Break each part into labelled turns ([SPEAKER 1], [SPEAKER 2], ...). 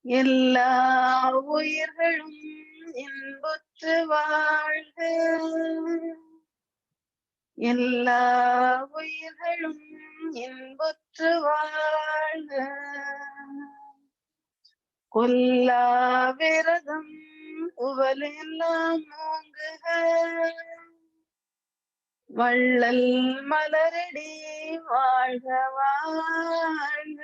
[SPEAKER 1] எல்லா உயிர்களும் இன்புற்று வாழ்க. எல்லா உயிர்களும் இன்புற்று வாழ்க. கொல்லா விரதம் புவலெல்லாம் ஓங்குக. வள்ளல் மலரடி வாழ்க வாழ்க.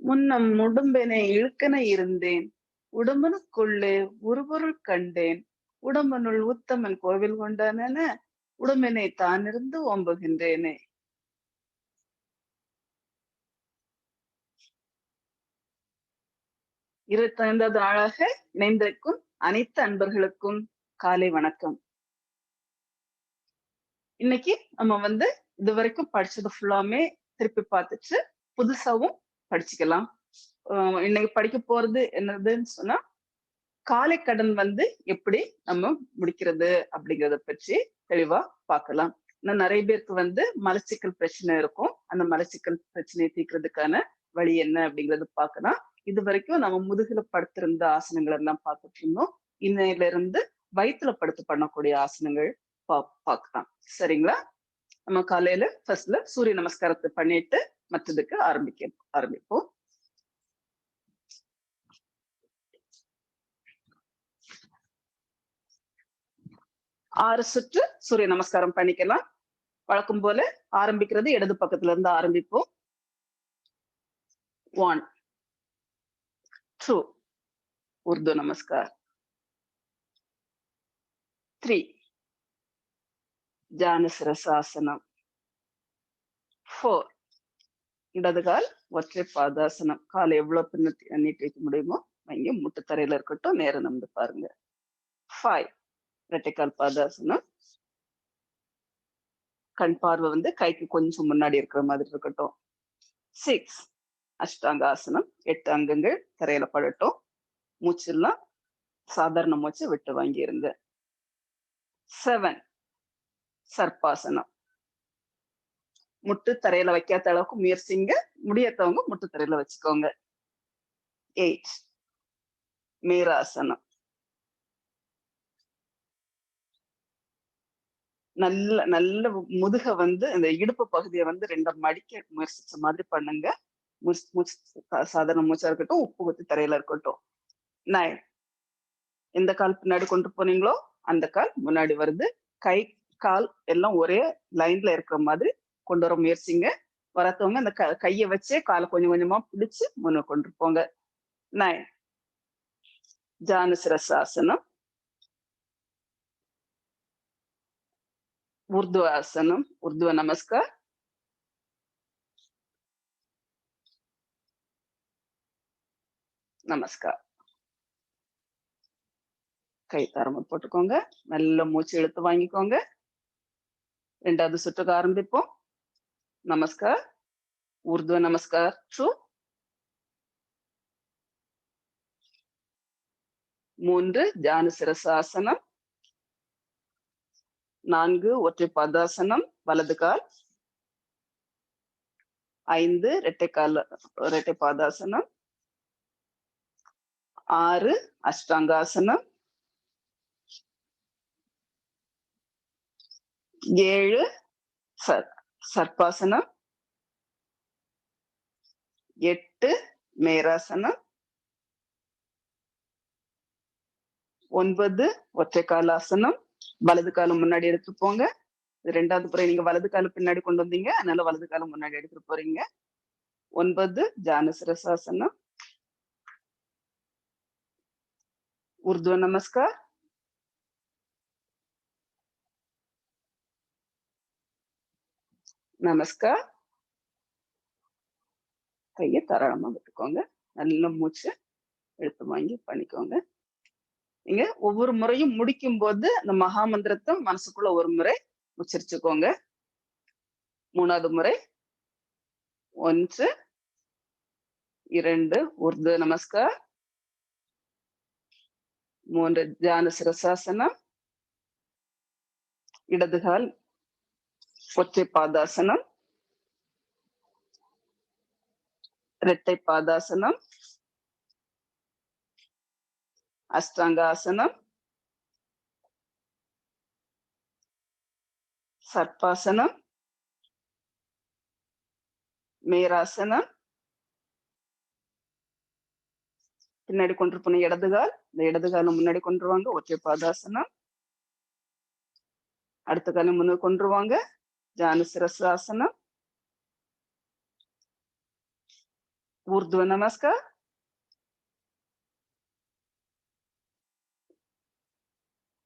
[SPEAKER 1] முன்னம் உடும்பினை இழுக்கன இருந்தேன், உடம்பனுக்குள்ளே உருபொருள் கண்டேன். உடம்பனுள் உத்தமன் கோவில் கொண்டானென உடம்பினை தானிருந்து ஓம்புகின்றேனே. 25வது நாளாக இணைந்திருக்கும் அனைத்து அன்பர்களுக்கும் காலை வணக்கம். இன்னைக்கு நம்ம இதுவரைக்கும் படிச்சது ஃபுல்லாமே திருப்பி பார்த்துட்டு புதுசாவும் படிச்சுக்கலாம். இன்னைக்கு படிக்க போறது என்னதுன்னு சொன்னா, காலை கடன் எப்படி நம்ம முடிக்கிறது அப்படிங்கறத பற்றி தெளிவா பார்க்கலாம். இன்னும் நிறைய பேருக்கு மலச்சிக்கல் பிரச்சனை இருக்கும். அந்த மலச்சிக்கல் பிரச்சனையை தீர்க்கிறதுக்கான வழி என்ன அப்படிங்கறது பார்க்கலாம். இது வரைக்கும் நம்ம முதுகுல படுத்திருந்த ஆசனங்கள் எல்லாம் பார்த்துட்டு இருந்தோம். இன்னையில இருந்து வயிற்றுல படுத்து பண்ணக்கூடிய ஆசனங்கள் பார்க்கலாம். சரிங்களா? நம்ம காலையில ஃபர்ஸ்ட்ல சூரிய நமஸ்காரத்தை பண்ணிட்டு மற்றதுக்கு ஆரம்பிப்போம். ஆறு சுற்று சூரிய நமஸ்காரம் பண்ணிக்கலாம். வழக்கம் போல ஆரம்பிக்கிறது இடது பக்கத்துல இருந்து ஆரம்பிப்போம். 1 2 உர்து நமஸ்கார். 3 ஜானுசிரசாசனம். 4 இடது கால் ஒற்றை பாதாசனம். காலை எவ்வளவு பின்ன நீட்டி வைக்க முடியுமோ வைங்க. முட்டு தரையில இருக்கட்டும், நேரம் நிமிர்ந்து பாருங்க. 5 இரட்டைக்கால் பாதாசனம். கண் பார்வை கைக்கு கொஞ்சம் முன்னாடி இருக்கிற மாதிரி இருக்கட்டும். 6 அஷ்டாங்காசனம். 8 அங்கங்கள் தரையில படட்டும். மூச்செல்லாம் சாதாரண மூச்சு விட்டு வாங்கிருங்க. 7 சர்ப்பாசனம். முட்டு தரையில வைக்காத அளவுக்கு முயற்சிங்க. முடியாதவங்க முட்டு தரையில வச்சுக்கோங்க. 8 மேராசனம். நல்ல நல்ல முதுக இந்த இடுப்பு பகுதியை 2 மடிக்க முயற்சிச்ச மாதிரி பண்ணுங்க. சாதாரண மூச்சா இருக்கட்டும், உப்பு குத்தி தரையில இருக்கட்டும். 9 எந்த கால் பின்னாடி கொண்டு போனீங்களோ அந்த கால் முன்னாடி வருது. கை கால் எல்லாம் ஒரே லைன்ல இருக்கிற மாதிரி கொண்டு வர முயற்சிங்க. வரத்தவங்க அந்த கையை வச்சே காலை கொஞ்சம் கொஞ்சமா பிடிச்சு முன்ன கொண்டு போங்க. 9 ஜானுசிரசாசனம். உர்து ஆசனம். உர்துவ நமஸ்கார். நமஸ்கார். கை தரமா போட்டுக்கோங்க. நல்ல மூச்சு இழுத்து வாங்கிக்கோங்க. 2வது சுற்றுக்கு ஆரம்பிப்போம். நமஸ்கார். உர்து நமஸ்கார். 2 3 ஜானுசிரசாசனம். 4 ஒற்றை பாதாசனம் வலது கால். 5 இரட்டை பாதாசனம். 6 அஷ்டாங்காசனம். 7 சர்ப்பாசனம். 8 மேராசனம். 9 ஒற்றை காலாசனம். வலது காலம் முன்னாடி எடுத்து போங்க. 2வது முறை நீங்க வலது காலம் பின்னாடி கொண்டு வந்தீங்க, அதனால வலது காலம் முன்னாடி எடுத்துட்டு போறீங்க. 9 ஜானுசிரசாசனம். உர்து நமஸ்கார். நமஸ்கார். கையை தாராளமா விட்டுக்கோங்க. நல்ல மூச்சு எடுத்து வாங்கி பண்ணிக்கோங்க. நீங்க ஒவ்வொரு முறையும் முடிக்கும் போது அந்த மகா மந்திரத்தை மனசுக்குள்ள ஒரு முறை உச்சரிச்சுக்கோங்க. 3வது முறை 1 2 உர்து நமஸ்கார். 3 ஜானுசிரசாசனம். இடது கால் ஒற்றை பாதாசனம், இரட்டை பாதாசனம், அஷ்டாங்காசனம், சர்ப்பாசனம், மேராசனம், பின்னாடி கொண்டு போன இடதுகால், இந்த இடதுகாலம் முன்னாடி கொண்டுருவாங்க, ஒற்றை பாதாசனம். அடுத்த காலம் முன்னாடி கொண்டுருவாங்க, ஜானுசிரசாசனம், ஊர்துவ நமஸ்கார்,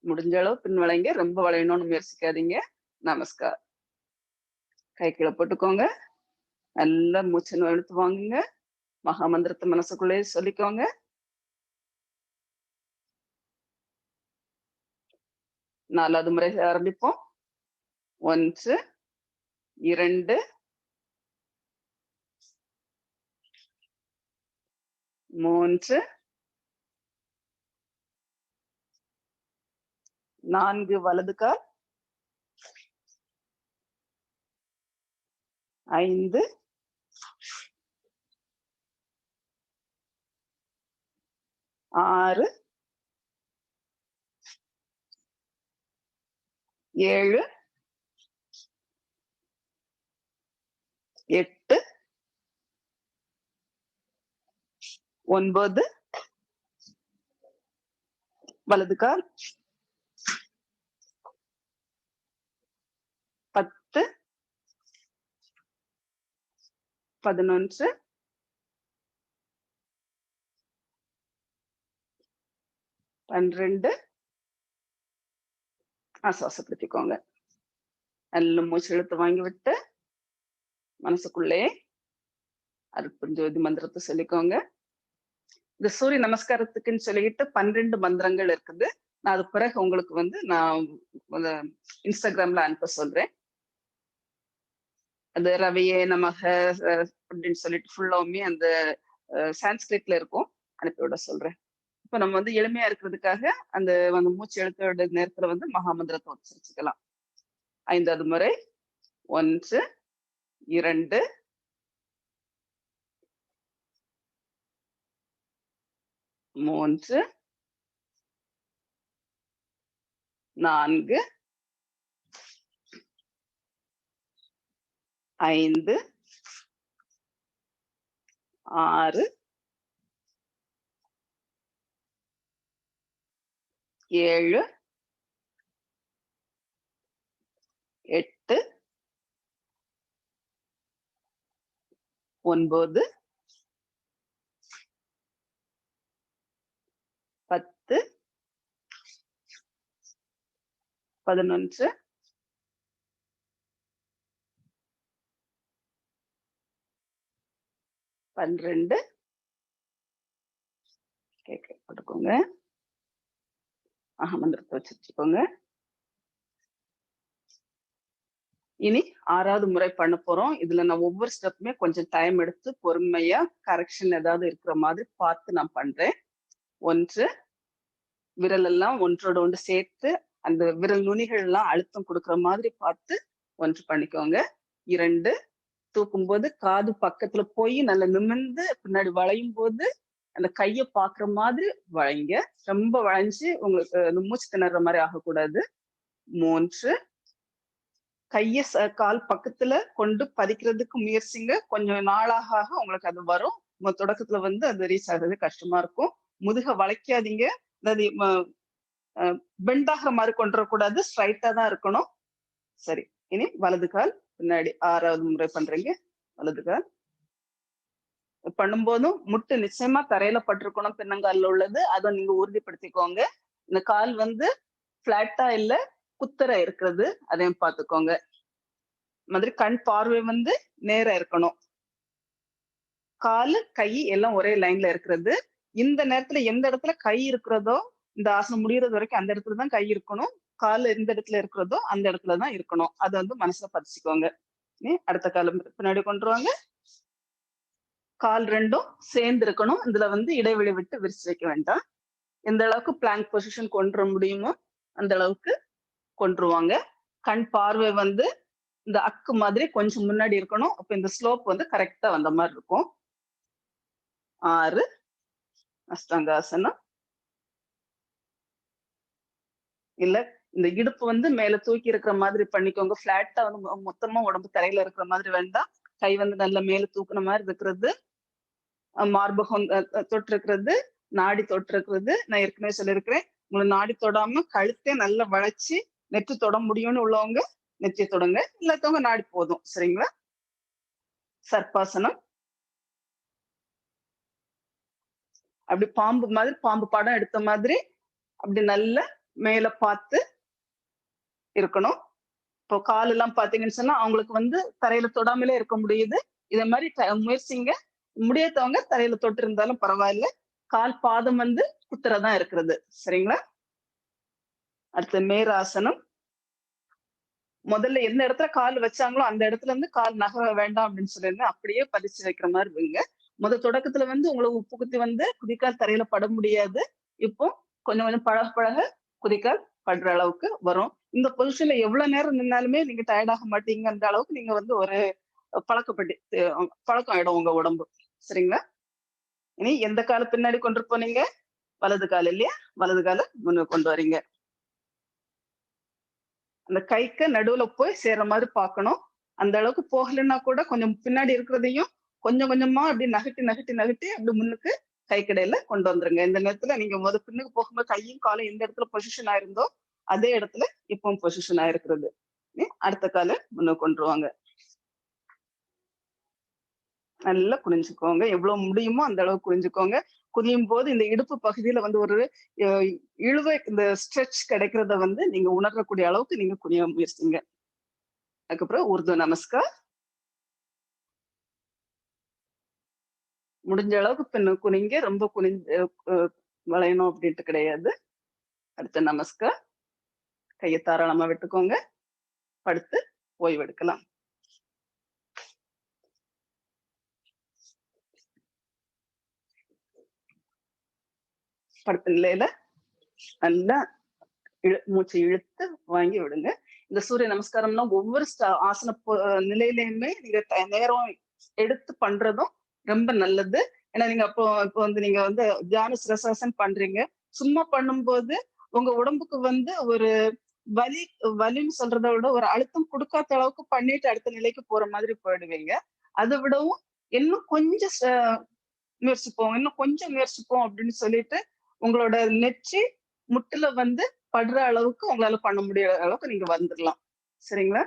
[SPEAKER 1] முடிஞ்ச அளவு பின் வளைங்க, ரொம்ப வளையணும்னு முயற்சிக்காதீங்க. நமஸ்கார். கை கீழே போட்டுக்கோங்க, நல்லா மூச்சு எடுத்து வாங்குங்க, மகாமந்திரத்தை மனசுக்குள்ளே சொல்லிக்கோங்க. நாலாவது முறை ஆரம்பிப்போம். 1 2 3 4 வலது கால், 5 6 7 8 9 வலது கால், 10 11 12 ஆசுவாசப்படுத்திக்கோங்க. நல்ல மூச்சு இழுத்து வாங்கி விட்டு மனசுக்குள்ளே அருட்பெருஞ்சோதி மந்திரத்தை சொல்லிக்கோங்க. இந்த சூரிய நமஸ்காரத்துக்குன்னு சொல்லிட்டு 12 மந்திரங்கள் இருக்குது. நான் அது பிறகு உங்களுக்கு வந்து நான் இன்ஸ்டாகிராம்ல அனுப்ப சொல்றேன். அது ரவியே நமக அப்படின்னு சொல்லிட்டு ஃபுல்லாவுமே அந்த சான்ஸ்கிரிட்ல இருக்கும், அனுப்பிவிட சொல்றேன். இப்ப நம்ம வந்து எளிமையா இருக்கிறதுக்காக அந்த மூச்சு எழுத்தோட நேரத்துல வந்து மகாமந்திரத்தை உச்சரிச்சுக்கலாம். 5வது முறை 1 2 3 4 5 6 7 8 9 10 11 12 போட்டுக்கோங்க. மந்திரத்தை வச்சுக்கோங்க. இனி 6வது முறை பண்ண போறோம். இதுல நான் ஒவ்வொரு ஸ்டெப்புமே கொஞ்சம் டைம் எடுத்து பொறுமையா கரெக்ஷன் ஏதாவது இருக்கிற மாதிரி பார்த்து நான் பண்றேன். 1 விரல் எல்லாம் ஒன்றோட ஒன்று சேர்த்து அந்த விரல் நுனிகள் எல்லாம் அழுத்தம் கொடுக்குற மாதிரி பார்த்து 1 பண்ணிக்கோங்க. 2 தூக்கும் போது காது பக்கத்துல போய் நல்லா நிமிர்ந்து பின்னாடி வளையும் போது அந்த கைய பாக்குற மாதிரி வளைங்க. ரொம்ப வளைஞ்சு உங்களுக்கு மூச்சு திணற மாதிரி ஆகக்கூடாது. 3 கைய கால் பக்கத்துல கொண்டு பதிக்கிறதுக்கு முயற்சிங்க. கொஞ்சம் நாளாக உங்களுக்கு அது வரும். தொடக்கத்துல வந்து அது ரீச் ஆகுறது கஷ்டமா இருக்கும். முதுக வளைக்காதீங்க. அதாவது பெண்டாகிற மாதிரி கொண்டு வரக்கூடாது, ஸ்ட்ரைட்டா தான் இருக்கணும். சரி, இனி வலது கால் பின்னாடி 6வது முறை பண்றீங்க. வலது கால் பண்ணும்போதும் முட்டு நிச்சயமா தரையில பட்டிருக்கணும், பின்னங்கால்ல உள்ளது. அதை நீங்க உறுதிப்படுத்திக்கோங்க. இந்த கால் வந்து பிளாட்டா இல்ல குத்தர இருக்கிறது, அதையும் பார்த்துக்கோங்க. மாதிரி கண் பார்வை வந்து நேரா இருக்கணும். காலு கை எல்லாம் ஒரே லைன்ல இருக்கிறது. இந்த நேரத்துல எந்த இடத்துல கை இருக்கிறதோ, இந்த ஆசனம் முடியறது வரைக்கும் அந்த இடத்துல தான் கை இருக்கணும். கால் எந்த இடத்துல இருக்கிறதோ அந்த இடத்துலதான் இருக்கணும். அதை வந்து மனசுல பதிச்சுக்கோங்க. அடுத்த காலம் பின்னாடி கொண்டு வாங்க. கால் ரெண்டும் சேர்ந்து இருக்கணும். இதுல வந்து இடைவெளி விட்டு விரிச்சு வைக்க வேண்டாம். எந்த அளவுக்கு பிளாங்க் பொசிஷன் கொண்டு வர முடியுமோ அந்த அளவுக்கு கொண்டுருவாங்க. கண் பார்வை வந்து இந்த அக்கு மாதிரி கொஞ்சம் முன்னாடி இருக்கணும். அப்ப இந்த ஸ்லோப் வந்து கரெக்டா வந்த மாதிரி இருக்கும். 6 அஷ்டாங்காசனம். இல்ல இந்த இடுப்பு வந்து மேல தூக்கி இருக்கிற மாதிரி பண்ணிக்கோங்க. பிளாட்டா வந்து மொத்தமா உடம்பு தரையில இருக்கிற மாதிரி வேண்டாம். கை வந்து நல்லா மேல தூக்குன மாதிரி இருக்கிறது. மார்பகம் தொட்டு இருக்கிறது, நாடி தொட்டு இருக்கிறது. நான் ஏற்கனவே சொல்லியிருக்கிறேன். உங்களுக்கு நாடி தொடாம கழுத்தே நல்லா வளைச்சு நெற்றி தொட முடியும்னு உள்ளவங்க நெற்றி தொடுங்க. இல்லாதவங்க நாடி போதும். சரிங்களா? சர்ப்பாசனம். அப்படி பாம்பு மாதிரி, பாம்பு படம் எடுத்த மாதிரி அப்படி நல்ல மேல பார்த்து இருக்கணும். இப்போ கால் எல்லாம் பாத்தீங்கன்னு சொன்னா அவங்களுக்கு வந்து தரையில தொடாமலே இருக்க முடியுது. இதே மாதிரி முயற்சிங்க. முடியாதவங்க தரையில தொட்டு இருந்தாலும் பரவாயில்ல. கால் பாதம் வந்து குத்துறதா இருக்கிறது. சரிங்களா? அடுத்து மேராசனம். முதல்ல எந்த இடத்துல கால் வச்சாங்களோ அந்த இடத்துல இருந்து கால் நகர வேண்டாம் அப்படின்னு சொல்லியிருந்தேன். அப்படியே பதிச்சு வைக்கிற மாதிரி வைங்க. தொடக்கத்துல வந்து உங்களுக்கு உப்பு குத்தி வந்து குதிக்கால் தரையில பட முடியாது. இப்போ கொஞ்சம் கொஞ்சம் பழக பழக குதிக்கால் படுற அளவுக்கு வரும். இந்த பொசிஷன்ல எவ்வளவு நேரம் நின்னாலுமே நீங்க டயர்ட் ஆக மாட்டீங்க. அந்த அளவுக்கு நீங்க வந்து ஒரு பழக்கப்பட்டு பழக்கம் ஆயிடும் உங்க உடம்பு. சரிங்களா? இனி எந்த கால பின்னாடி கொண்டு போனீங்க? வலது கால் இல்லையா? வலது கால முன்னுக்கு கொண்டு வரீங்க. அந்த கைக்கு நடுவுல போய் சேர்ற மாதிரி பார்க்கணும். அந்த அளவுக்கு போகலைன்னா கூட கொஞ்சம் பின்னாடி இருக்கிறதையும் கொஞ்சம் கொஞ்சமா அப்படி நகட்டி நகட்டி நகட்டி அப்படி முன்னுக்கு கைக்கடையில கொண்டு வந்துருங்க. இந்த நேரத்துல நீங்க பின்னுக்கு போகும்போது கையும் காலும் எந்த இடத்துல பொசிஷன் ஆயிருந்தோ அதே இடத்துல இப்பவும் பொசிஷன் ஆயிருக்கிறது. அடுத்த கால முன்னுக்கு கொண்டு வாங்க. நல்லா குனிஞ்சுக்கோங்க. எவ்வளவு முடியுமோ அந்த அளவுக்கு குனிஞ்சுக்கோங்க. குனியும் போது இந்த இடுப்பு பகுதியில வந்து ஒரு இழுவை இந்த ஸ்ட்ரெச் கிடைக்கிறத வந்து நீங்க உணரக்கூடிய அளவுக்கு நீங்க குனிய முயற்சிங்க. அதுக்கப்புறம் உருது நமஸ்கார். முடிஞ்ச அளவுக்கு பின்ன குனிங்க. ரொம்ப குனிஞ்சு வளையணும் அப்படின்ட்டு கிடையாது. அடுத்து நமஸ்கார். கையை தாராளமா விட்டுக்கோங்க. படுத்து ஓய்வு எடுக்கலாம். படுத்த நிலையில நல்லா மூச்சு இழுத்து வாங்கி விடுங்க. இந்த சூரிய நமஸ்காரம்னா ஒவ்வொரு ஆசன நிலையிலயுமே நீங்க நேரம் எடுத்து பண்றதும் ரொம்ப நல்லது. ஏன்னா நீங்க இப்போ வந்து நீங்க வந்து தியான சிரசாசன் பண்றீங்க. சும்மா பண்ணும்போது உங்க உடம்புக்கு வந்து ஒரு வலின்னு சொல்றதை விட ஒரு அழுத்தம் கொடுக்காத அளவுக்கு பண்ணிட்டு அடுத்த நிலைக்கு போற மாதிரி போயிடுவீங்க. அதை விடவும் இன்னும் கொஞ்சம் இன்னும் கொஞ்சம் முயற்சிப்போம் அப்படின்னு சொல்லிட்டு உங்களோட நெற்றி முட்டுல வந்து படுற அளவுக்கு உங்களால பண்ண முடியாத அளவுக்கு நீங்க வந்துடலாம். சரிங்களா?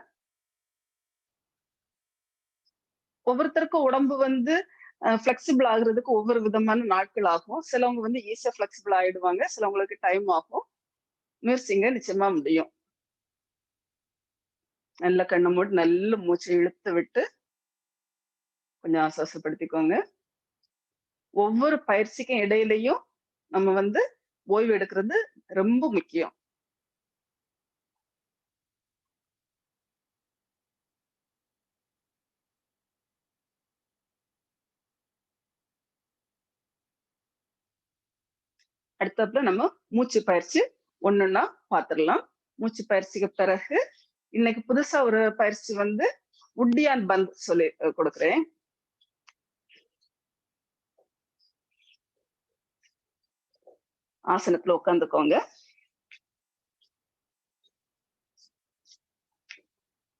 [SPEAKER 1] ஒவ்வொருத்தருக்கும் உடம்பு வந்து பிளெக்சிபிள் ஆகுறதுக்கு ஒவ்வொரு விதமான நாட்கள் ஆகும். சிலவங்க வந்து ஈஸியா பிளெக்சிபிள் ஆயிடுவாங்க. சிலவங்களுக்கு டைம் ஆகும். முயற்சிங்க, நிச்சயமா முடியும். நல்ல கண்ணை மூடி நல்ல மூச்சை இழுத்து விட்டு கொஞ்சம் ஆசுவாசப்படுத்திக்கோங்க. ஒவ்வொரு பயிற்சிக்கும் இடையிலையும் நம்ம வந்து ஓய்வு எடுக்கிறது ரொம்ப முக்கியம். அடுத்தப்புல நம்ம மூச்சு பயிற்சி ஒண்ணுன்னா பாத்துடலாம். மூச்சு பயிற்சிக்கு பிறகு இன்னைக்கு புதுசா ஒரு பயிற்சி வந்து உட்டியான் பந்த் சொல்லி கொடுக்குறேன். ஆசனத்துல உட்காந்துக்கோங்க.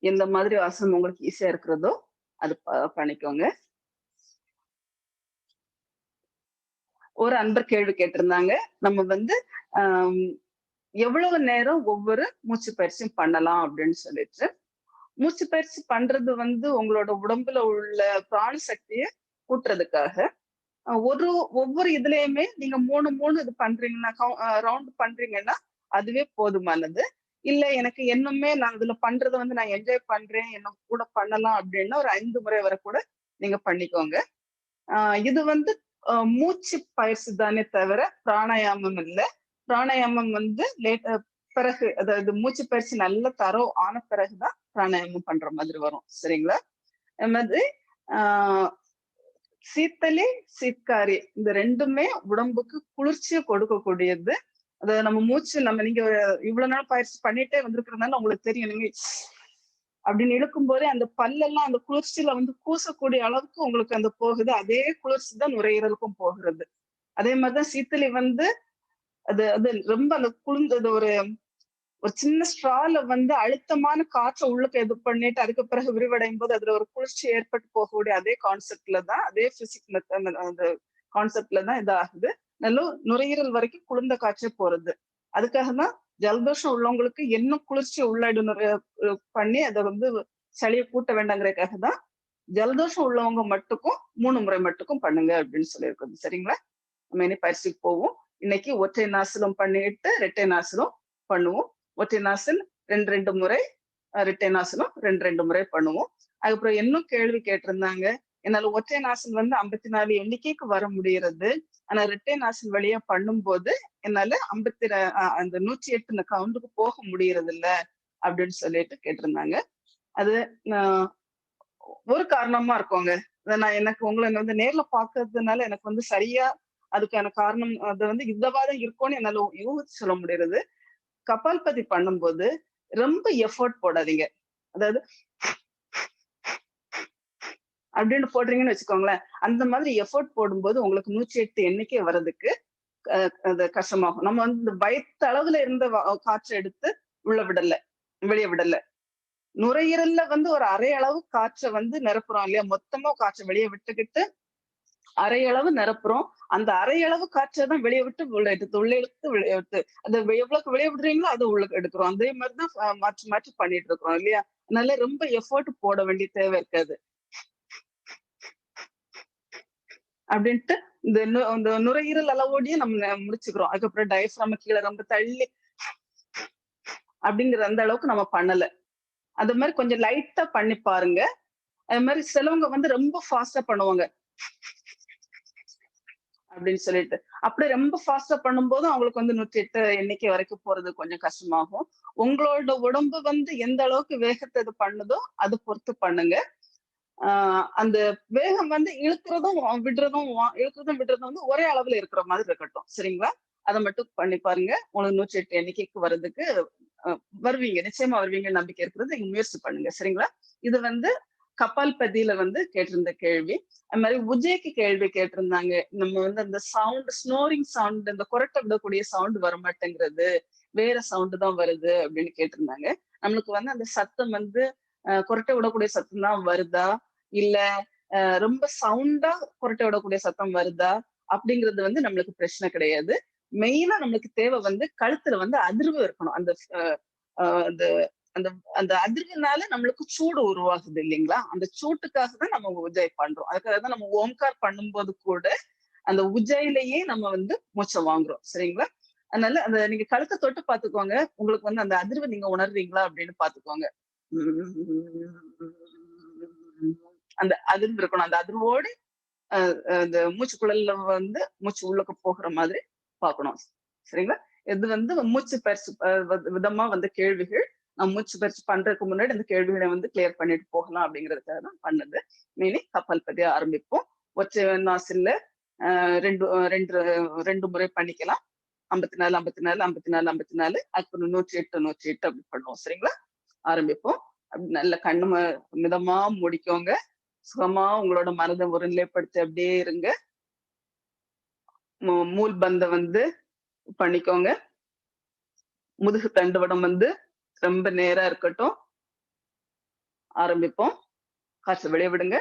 [SPEAKER 1] எந்த மாதிரி ஆசனம் உங்களுக்கு ஈஸியா இருக்கிறதோ அது பண்ணிக்கோங்க. ஒரு அன்பர் கேள்வி கேட்டிருந்தாங்க. நம்ம வந்து எவ்வளவு நேரம் ஒவ்வொரு மூச்சு பயிற்சியும் பண்ணலாம் அப்படின்னு சொல்லிட்டு. மூச்சு பயிற்சி பண்றது வந்து உங்களோட உடம்புல உள்ள பிராண சக்தியை கூட்டுறதுக்காக. ஒவ்வொரு இதுலயுமே நீங்க 3 இது பண்றீங்கன்னா ரவுண்ட் பண்றீங்கன்னா அதுவே போதுமானது. இல்ல எனக்கு இன்னுமே நான் இதுல பண்றதை வந்து நான் என்ஜாய் பண்றேன், என்ன கூட பண்ணலாம் அப்படின்னா ஒரு 5 முறை வரை கூட நீங்க பண்ணிக்கோங்க. இது வந்து மூச்சு பயிற்சி தானே தவிர பிராணாயாமம் இல்லை. பிராணாயாமம் வந்து பிறகு, அதாவது மூச்சு பயிற்சி நல்ல தரம் ஆன பிறகுதான் பிராணாயாமம் பண்ற மாதிரி வரும். சரிங்களா? அது மாதிரி சீத்தலி சீத்காரி இந்த ரெண்டுமே உடம்புக்கு குளிர்ச்சியை கொடுக்கக்கூடியது. அதாவது நம்ம மூச்சு நீங்க இவ்வளவு நாள் பயிற்சி பண்ணிட்டே வந்திருக்கிறதுனால உங்களுக்கு தெரியும். நீங்க அப்படின்னு இழுக்கும் போதே அந்த பல்லெல்லாம் அந்த குளிர்ச்சியில வந்து கூசக்கூடிய அளவுக்கு உங்களுக்கு அந்த போகுது. அதே குளிர்ச்சி தான் நுரையீரலுக்கும் போகிறது. அதே மாதிரிதான் சீத்தளி வந்து அது அது ரொம்ப அந்த குளிர்ந்தது ஒரு ஒரு சின்ன ஸ்ட்ரால வந்து அழுத்தமான காற்ற உள்ளுக்கு இது பண்ணிட்டு அதுக்கு பிறகு விரிவடையும் போது அதுல ஒரு குளிர்ச்சி ஏற்பட்டு போகக்கூடிய அதே கான்செப்ட்ல தான் அதே பிசிக்ஸ் அந்த கான்செப்ட்ல தான் இதாகுது. நல்ல நுரையீரல் வரைக்கும் குளிர்ந்த காற்றே போறது. அதுக்காக தான் ஜலதோஷம் உள்ளவங்களுக்கு இன்னும் குளிர்ச்சியை பண்ணி அதை வந்து சளியை கூட்ட வேண்டாங்கிறதுக்காக தான் ஜலதோஷம் உள்ளவங்க மட்டுக்கும் 3 முறை மட்டுக்கும் பண்ணுங்க அப்படின்னு சொல்லியிருக்கோம். சரிங்களா? நம்ம இனி பயிற்சிக்கு போவோம். இன்னைக்கு ஒற்றை நாசிலும் பண்ணிட்டு இரட்டை நாசிலும் பண்ணுவோம். ஒற்றை நாசில் 2 முறை, இரட்டை நாசிலும் 2 முறை பண்ணுவோம். அதுக்கப்புறம் இன்னும் கேள்வி கேட்டிருந்தாங்க. என்னால ஒற்றை நாசில் வந்து 54 எண்ணிக்கைக்கு வர முடிகிறது. ஆனா இரட்டை நாசில் வழியா பண்ணும்போது என்னால அந்த 108 கவுண்டுக்கு போக முடியறது இல்ல அப்படின்னு சொல்லிட்டு கேட்டிருந்தாங்க. அது ஒரு காரணமா இருக்குங்க. நான் எனக்கு உங்களை வந்து நேர்ல பாக்குறதுனால எனக்கு வந்து சரியா அதுக்கான காரணம் அது வந்து இதுவாதான் இருக்கும்னு என்னால யூகிச்சு சொல்ல முடியுது. கபால்பதி பண்ணும்போது ரொம்ப எஃபோர்ட் போடாதீங்க. அதாவது அப்படின்னு போடுறீங்கன்னு வச்சுக்கோங்களேன். அந்த மாதிரி எஃபோர்ட் போடும்போது உங்களுக்கு 108 எண்ணிக்கை வர்றதுக்கு அது கஷ்டமாகும். நம்ம வந்து இந்த பயத்த அளவுல இருந்த காற்றை எடுத்து உள்ள விடல, வெளியே விடல. நுரையீரல்ல வந்து ஒரு அரை அளவு காற்றை வந்து நிரப்புறோம் இல்லையா? மொத்தமா காற்றை வெளியே விட்டுக்கிட்டு அரை அளவு நிரப்புறோம். அந்த அரை அளவு காற்றை தான் வெளியே விட்டு உள்ள எடுத்து வெளியே விட்டு அந்த எவ்வளவுக்கு வெளியே விடுறீங்களோ அதை உள்ள எடுக்கிறோம். அதே மாதிரிதான் மாற்றி மாற்றி பண்ணிட்டு இருக்கிறோம் இல்லையா? அதனால ரொம்ப எஃபோர்ட் போட வேண்டிய தேவை இருக்காது. அப்படின்ட்டு இந்த நுரையீரல் அளவோடயே நம்ம முடிச்சுக்கிறோம். அதுக்கப்புறம் டயஃப்ராம கீழே ரொம்ப தள்ளி அப்படிங்கிற அந்த அளவுக்கு நம்ம பண்ணல. அது மாதிரி கொஞ்சம் லைட்டா பண்ணி பாருங்க. அது மாதிரி சிலவங்க வந்து ரொம்ப ஃபாஸ்டா பண்ணுவாங்க அப்படின்னு சொல்லிட்டு. அப்படி ரொம்ப ஃபாஸ்டா பண்ணும்போது அவங்களுக்கு வந்து 108 எண்ணிக்கை வரைக்கும் போறது கொஞ்சம் கஷ்டமாகும். உங்களோட உடம்பு வந்து எந்த அளவுக்கு வேகத்தை இது பண்ணுதோ அது பொறுத்து பண்ணுங்க. அந்த வேகம் வந்து இழுக்கிறதும் விடுறதும் வந்து ஒரே அளவுல இருக்கிற மாதிரி இருக்கட்டும். சரிங்களா? அதை மட்டும் பண்ணி பாருங்க. உங்களுக்கு 108 எண்ணிக்கைக்கு வர்றதுக்கு வருவீங்க. நிச்சயமா வருவீங்க நம்பிக்கை இருக்கிறது. நீங்க முயற்சி பண்ணுங்க. சரிங்களா? இது வந்து கபால்பதியில வந்து கேட்டிருந்த கேள்வி. அது மாதிரி உஜய்க்கு கேள்வி கேட்டிருந்தாங்க. நம்ம வந்து அந்த சவுண்ட் ஸ்னோரிங் சவுண்ட் இந்த குரட்டை விடக்கூடிய சவுண்ட் வர மாட்டேங்கிறது. வேற சவுண்ட் தான் வருது அப்படின்னு கேட்டிருந்தாங்க. நம்மளுக்கு வந்து அந்த சத்தம் வந்து குரட்டை விடக்கூடிய சத்தம் தான் வருதா? இல்ல ரொம்ப சவுண்டா குரட்டை விடக்கூடிய சத்தம் வருதா? அப்படிங்கிறது வந்து நம்மளுக்கு பிரச்சனை கிடையாது. மெயினா நம்மளுக்கு தேவை வந்து கழுத்துல வந்து அதிர்வு இருக்கணும். அந்த அந்த அந்த அந்த அதிர்வுனால நம்மளுக்கு சூடு உருவாகுது இல்லைங்களா? அந்த சூட்டுக்காக தான் நம்ம உஜ்ஜை பண்றோம். அதுக்காக தான் நம்ம ஓம்கார் பண்ணும்போது கூட அந்த உஜ்ஜையிலேயே நம்ம வந்து மூச்சை வாங்குறோம். சரிங்களா? அதனால அந்த நீங்க கழுத்தை தொட்டு பாத்துக்கோங்க. உங்களுக்கு வந்து அந்த அதிர்வு நீங்க உணர்றீங்களா அப்படின்னு பாத்துக்கோங்க. அந்த அதிர்வு இருக்கணும். அந்த அதிர்வோடு அந்த மூச்சுக்குழல்ல வந்து மூச்சு உள்ளுக்கு போகிற மாதிரி பார்க்கணும். சரிங்களா? இது வந்து மூச்சு பயிற்சி விதமா வந்து கேள்விகள். நான் மூச்சு பயிற்சி பண்றதுக்கு முன்னாடி அந்த கேள்விகளை வந்து கிளியர் பண்ணிட்டு போகலாம் அப்படிங்கிறதுக்காக தான் பண்ணது. மீனி கபால்பதி ஆரம்பிப்போம். ஒற்றை நாசில்ல 2 முறை பண்ணிக்கலாம். 54, 54, 54, 54 அதுக்கு 108 அப்படி பண்ணுவோம். சரிங்களா? ஆரம்பிப்போம். நல்ல கண்ணு மிதமா முடிக்கோங்க. சுகமா உங்களோட மனதை ஒருநிலைப்படுத்தி அப்படியே இருங்க. மூல் பந்த வந்து பண்ணிக்கோங்க. முதுகு தண்டுவடம் வந்து ரொம்ப நேரா இருக்கட்டும். ஆரம்பிப்போம். காற்று வெளியே விடுங்க.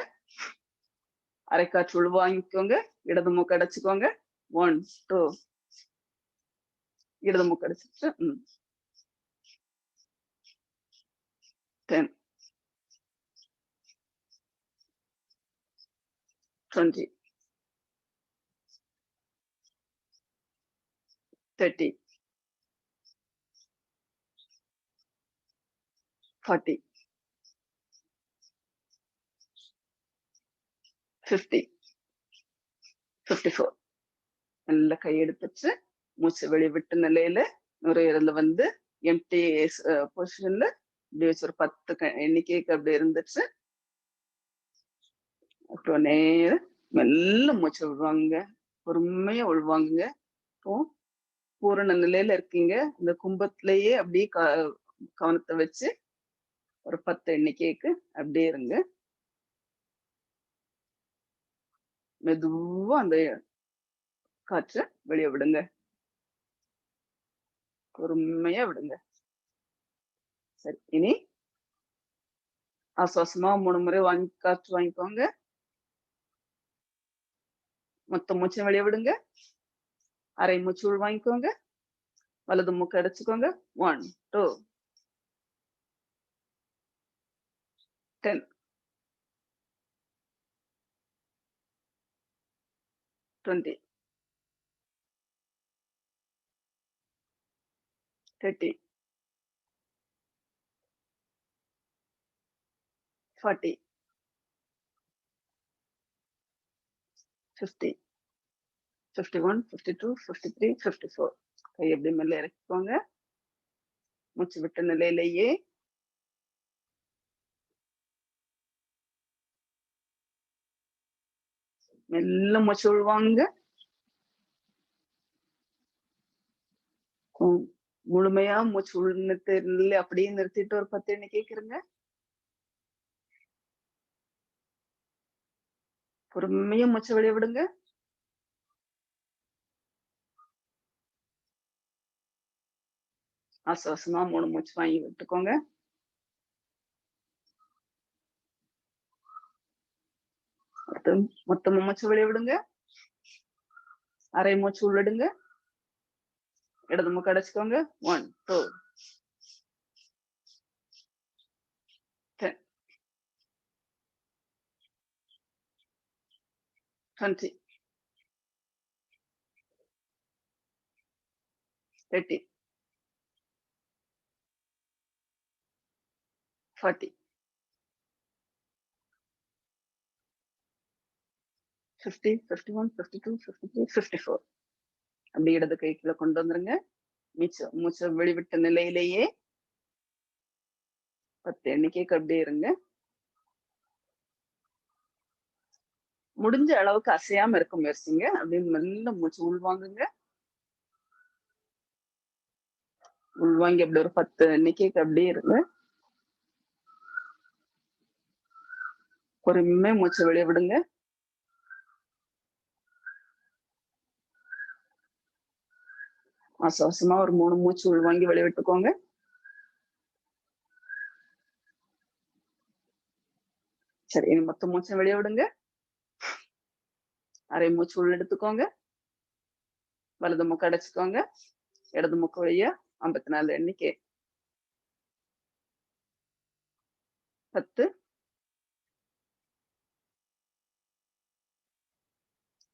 [SPEAKER 1] அரைக்காற்று உள்வாங்கிக்கோங்க. இடது மூக்கு அடைச்சுக்கோங்க. 1, 2 இடது மூக்கு அடைச்சிட்டு 10, 20, 30, 40, 50, 54 நல்ல கையெடுத்துச்சு மூச்சு வெளியே விட்டு நிலையில நுரையீரல்ல வந்து எம்டி பொசிஷன்ல இப்படி வச்சு ஒரு 10 எண்ணிக்கைக்கு அப்படி இருந்துச்சு. அப்புறம் நேரம் மெல்ல மூச்சு விடுவாங்க. பொறுமையா உள்வாங்குங்க. இப்போ பூரண நிலையில இருக்கீங்க. இந்த கும்பத்திலேயே அப்படியே கவனத்தை வச்சு ஒரு 10 எண்ணிக்கைக்கு அப்படியே இருங்க. மெதுவா அந்த காற்ற வெளிய விடுங்க. பொறுமையா விடுங்க. சரி. இனி ஆசுவாசமா 3 முறை காற்று வாங்கிக்கோங்க. மொத்த மூச்சையும் வெளிய விடுங்க. அரை மூச்சு உள் வாங்கிக்கோங்க. வலது மூக்க அடைச்சுக்கோங்க. 1, 2, 10, 20, 30, 40, 50, 51, 52, 53, 54. கை அப்படியே மெல்ல இறக்கிக்கோங்க. மூச்சு விட்ட நிலையிலேயே மெல்ல மூச்சு உள்வாங்க. முழுமையா மூச்சு உள்நிறுத்து அப்படியே நிறுத்திட்டு ஒரு 10 எண்ணிக்கைக்கு இருங்க. பொறுமையா மூச்சு வெளிய விடுங்க. ஆசுவாசமா 3 மூச்சு வாங்கி விட்டுக்கோங்க. அடுத்து மொத்தமா மூச்சு வெளிய விடுங்க. அரை மூச்சு உள்ளிடுங்க. இடது மூக்கு அடைச்சுக்கோங்க. 1, 2, 10, 20, 30, 40, 50, 51, 52, 53, 54. அப்படி இடது கை கீழ கொண்டு வந்துருங்க. மூச்ச வெளிவிட்ட நிலையிலேயே 10 எண்ணிக்கைக்கு அப்படியே இருங்க. முடிஞ்ச அளவுக்கு அசையாம இருக்க முயற்சிங்க. அப்படியே மெல்ல மூச்சு உள்வாங்குங்க. உள்வாங்கி அப்படி ஒரு 10 எண்ணிக்கைக்கு அப்படியே இருங்க. பொறுமையா மூச்ச வெளிய விடுங்க. ஆசுவாசமா ஒரு 3 மூச்சு உள்வாங்கி வெளிய விட்டுக்கோங்க. சரி. இனி மொத்த மூச்ச வெளிய விடுங்க. அரை மூச்சு உள்ள எடுத்துக்கோங்க. வலது மூக்க அடைச்சுக்கோங்க. இடது மூக்கு வழியா 54 எண்ணிக்கை. 10,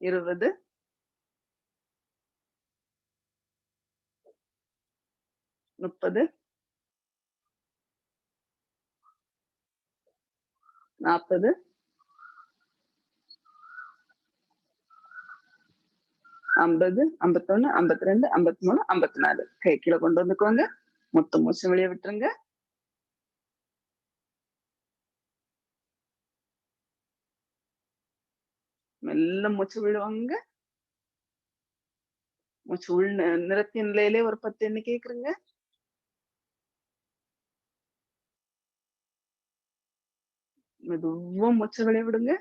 [SPEAKER 1] 20, 30, 40, 50, 51, 52, 53, 54. கை கீழ கொண்டு வந்துக்கோங்க. மொத்த மூச்சு வெளிய விட்டுருங்க. மெல்ல மூச்சு விடுவாங்க. மூச்சு உள் நிறுத்திய நிலையிலே ஒரு 10 எண்ணிக்கைக்கு இருங்க. மெதுவா மூச்ச வெளிய விடுங்க.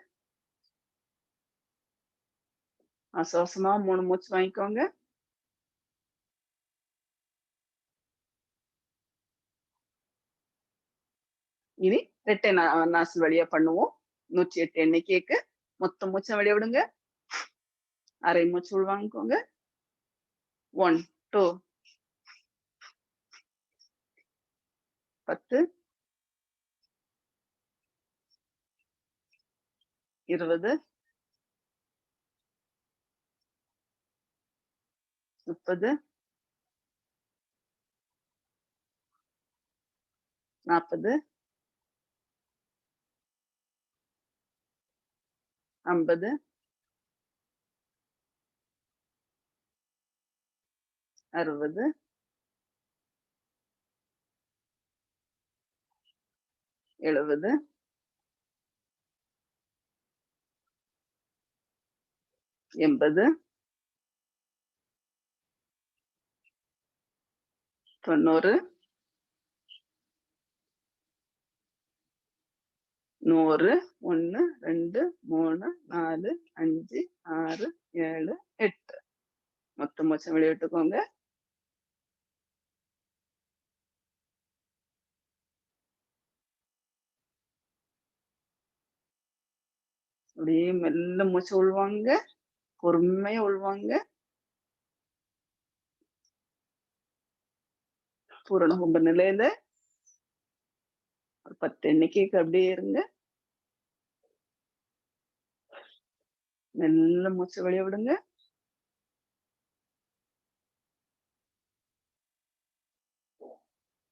[SPEAKER 1] ஆசுவாசமா 3 மூச்சு வாங்கிக்கோங்க. இனி இரட்டை நாசி வழியா பண்ணுவோம். 108 எண்ணிக்கைக்கு மொத்த மூச்ச வெளிய விடுங்க. அரை மூச்சு உள் வாங்கிக்கோங்க. 1, 2, 10, 20, 30, 40, 50, 60, 70, 80, 90, 100 1 2 3 4 5 6 7 8 மொத்த மூச்சை வெளியே விட்டுக்கோங்க. அப்படியே மெல்ல மூச்சு உள்வாங்க, பொறுமையா உள்வாங்க. பூரண கும்ப நிலையில ஒரு 10 எண்ணிக்கைக்கு அப்படியே இருங்க. மெல்ல மூச்சு வெளியே விடுங்க.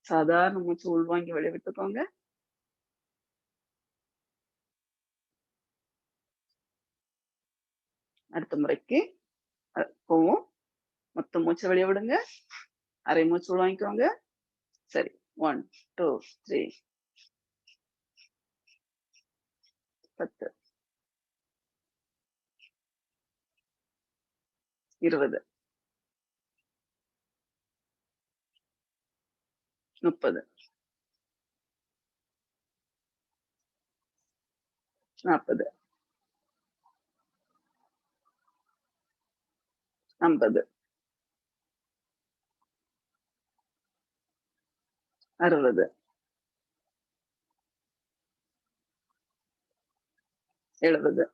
[SPEAKER 1] சாதாரண மூச்சு உள்வாங்கி வெளியே விட்டுக்கோங்க. அடுத்த முறைக்கு போவோம். மொத்த மூச்சை வெளியே விடுங்க. அரை மூச்சு உள்வாங்கிக்கோங்க. சரி, 1 2 3 10 20 30 40 50 60 70 80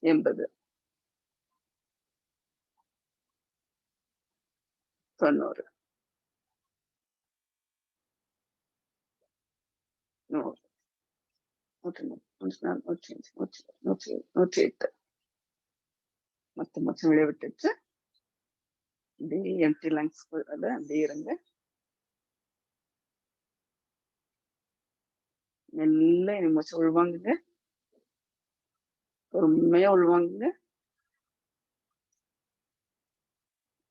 [SPEAKER 1] 90 100 108 மொத்த மூச்சு வெளியே விட்டுட்டு அப்படியே எம்டி லங்ஸ் அப்படியே இருங்க. மெல்ல மூச்சு உள்வாங்குங்க, பொறுமையா உள்வாங்குங்க.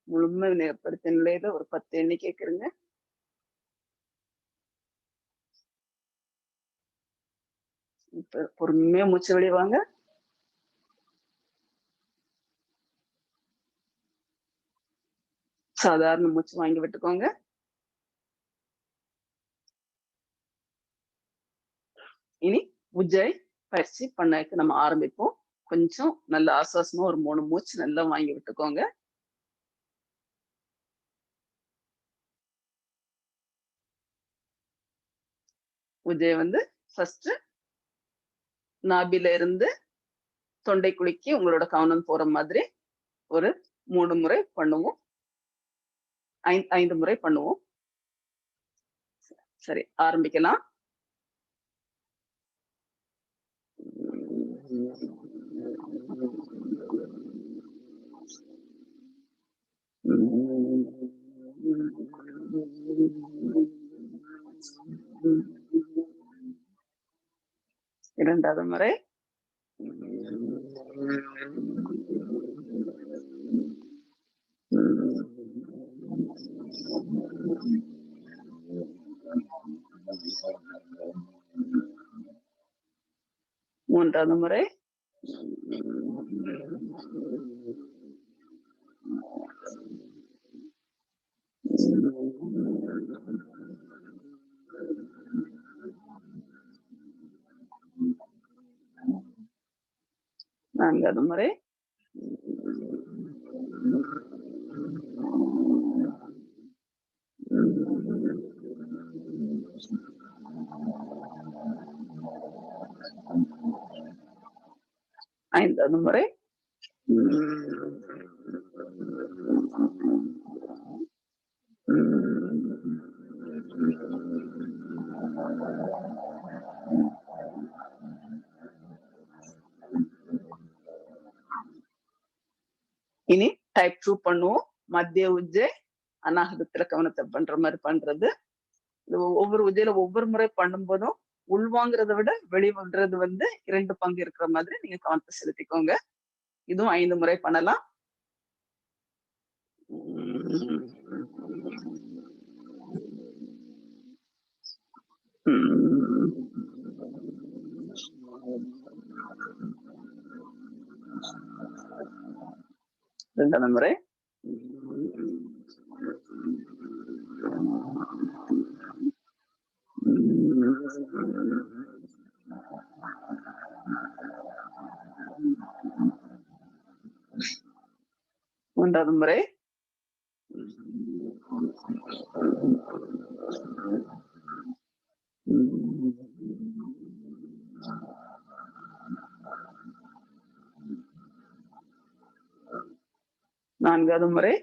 [SPEAKER 1] முழுமை ஏற்படுத்த நிலையில ஒரு 10 எண்ணிக்கைக்கு இருங்க. இப்ப பொறுமையா மூச்சு வெளியே வாங்க. சாதாரண மூச்சு வாங்கி விட்டுக்கோங்க. இனி உஜ்ஜை பயிற்சி பண்ணக்கு நம்ம ஆரம்பிப்போம். கொஞ்சம் நல்ல ஆசுவாசமா ஒரு 3 மூச்சு நல்லா வாங்கி விட்டுக்கோங்க. உஜ்ஜை வந்து ஃபர்ஸ்ட் நாபில இருந்து தொண்டை குலுக்கி உங்களோட கவனம் போற மாதிரி ஒரு 3 முறை பண்ணுவோம். 5 முறை பண்ணுவோம். சரி, ஆரம்பிக்கலாம். இரண்டாவது முறை. மூன்றாவது முறை. நான்காவது முறை. ஐந்தாவது முறை. இனி டைப் 2 பண்ணுவோம். மத்திய உஜ்ஜை அநாகதத்துல கவனத்தை பண்ற மாதிரி பண்றது. ஒவ்வொரு உஜ்ஜையில ஒவ்வொரு முறை பண்ணும் போதும் உள்வாங்கிறத விட வெளிவன்றது 2 பங்கு இருக்கிற மாதிரி நீங்க கவனத்தை செலுத்திக்கோங்க. இதுவும் 5 முறை பண்ணலாம். இரண்டாவது முறை. மூன்றாவது முறை. நான்காவது முறை.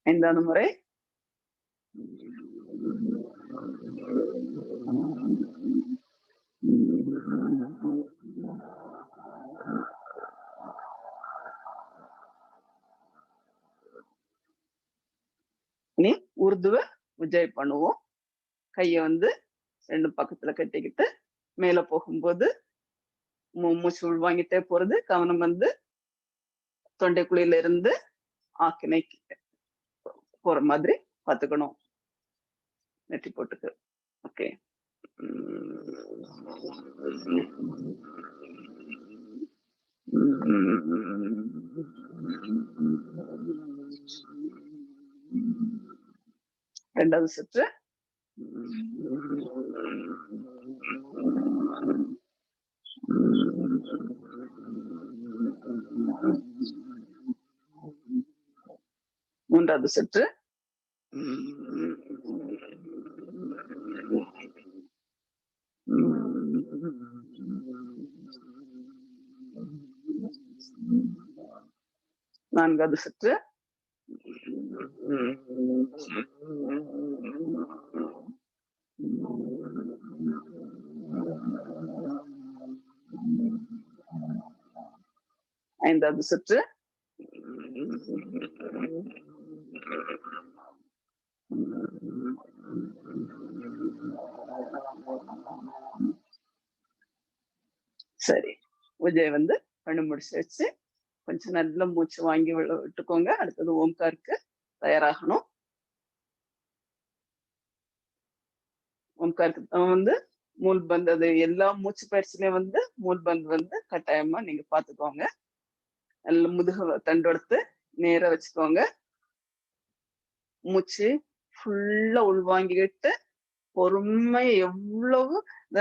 [SPEAKER 1] ஐந்தாவது முறை. இனி உருதுவ உஜ்ஜாய் பண்ணுவோம். கைய வந்து 2 பக்கத்துல கட்டிக்கிட்டு மேல போகும்போது மூச்சு உள்வாங்கிட்டே போறது. கவனம் வந்து தொண்டைக்குழியில இருந்து ஆக்கினை போற மாதிரி பாத்துக்கணும். நெட்டி போட்டுக்கு. ஓகே. இரண்டாவது சுற்று. மூன்றாவது சுற்று. நான்காவது சுற்று. ஐந்தாவது சுற்று. சரி, உஜ்ஜை வந்து பண்ணி முடிச்சு வச்சு கொஞ்சம் நல்ல மூச்சு வாங்கி விட்டுக்கோங்க. அடுத்தது ஓம்காருக்கு தயாராகணும். ஓம்காருக்கு வந்து மூல்பந்த், அது எல்லா மூச்சு பயிற்சியிலையும் வந்து மூல்பந்த் வந்து கட்டாயமா நீங்க பாத்துக்கோங்க. நல்ல முதுக தண்டெடுத்து நேரா வச்சுக்கோங்க. மூச்சு ஃபுல்லா உள்வாங்கிக்கிட்டு பொறுமையா எவ்வளவு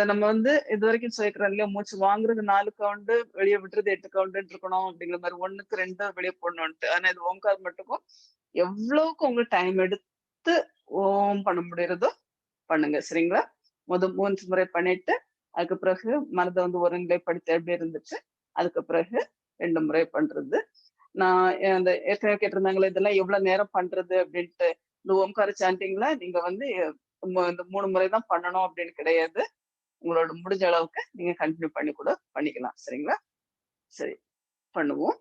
[SPEAKER 1] நம்ம வந்து இது வரைக்கும் சொல்லிக்கிறோம் இல்லையா, மூச்சு வாங்குறது 4 கவுண்ட், வெளியே விட்டுறது 8 கவுண்ட் இருக்கணும் அப்படிங்கிற மாதிரி, 1க்கு 2 வெளியே போடணும்ட்டு. ஆனா இது ஓம்கார் மட்டுக்கும் எவ்வளவுக்கு உங்களுக்கு டைம் எடுத்து ஓம் பண்ண முடியறதோ பண்ணுங்க. சரிங்களா? 3 முறை பண்ணிட்டு அதுக்கு பிறகு மனதை வந்து ஒருநிலைப்படுத்தி எப்படி இருந்துச்சு, அதுக்கு பிறகு 2 முறை பண்றது. நான் அந்த ஏற்கனவே கேட்டிருந்தாங்களே இதெல்லாம் எவ்வளவு நேரம் பண்றது அப்படின்ட்டு. இந்த ஓம்கார சாண்டிங்ல நீங்க வந்து இந்த 3 முறை தான் பண்ணணும் அப்படின்னு கிடையாது. உங்களோட முடிஞ்ச அளவுக்கு நீங்க கண்டினியூ பண்ணி கூட பண்ணிக்கலாம். சரிங்களா? சரி, பண்ணுவோம்.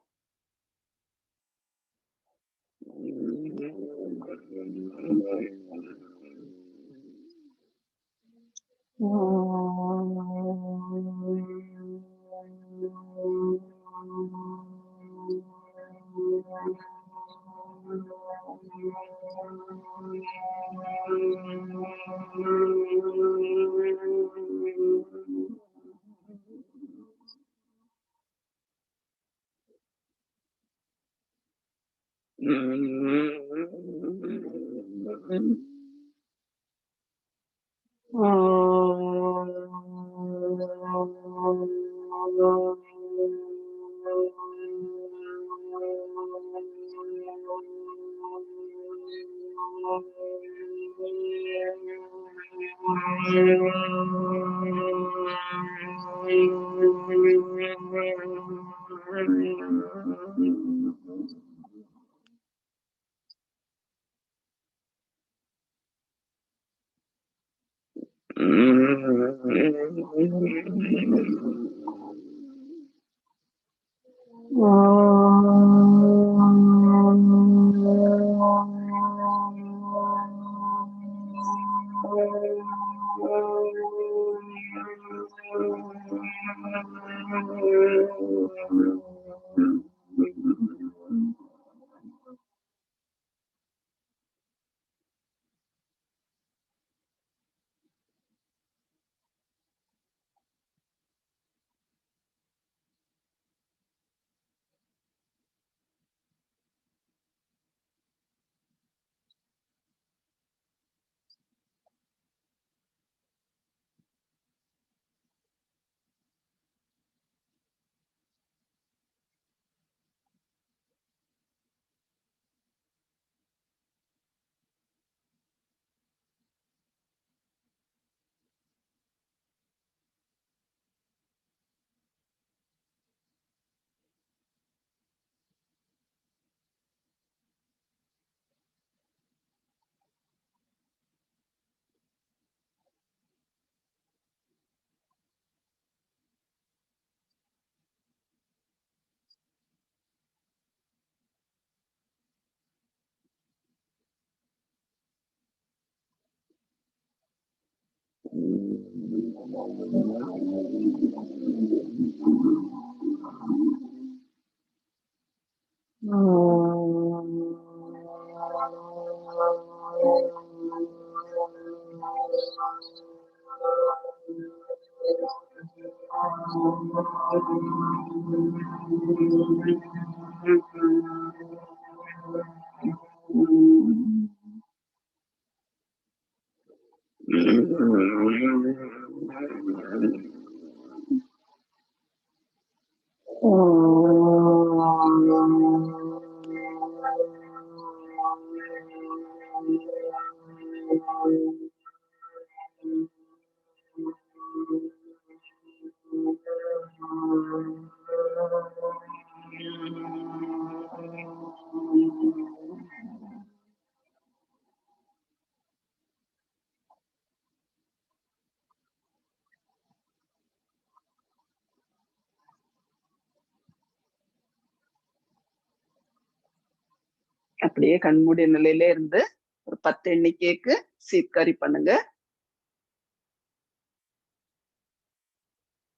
[SPEAKER 1] அப்படியே கண்மூடிய நிலையில இருந்து ஒரு 10 எண்ணிக்கைக்கு சீத்காரி பண்ணுங்க.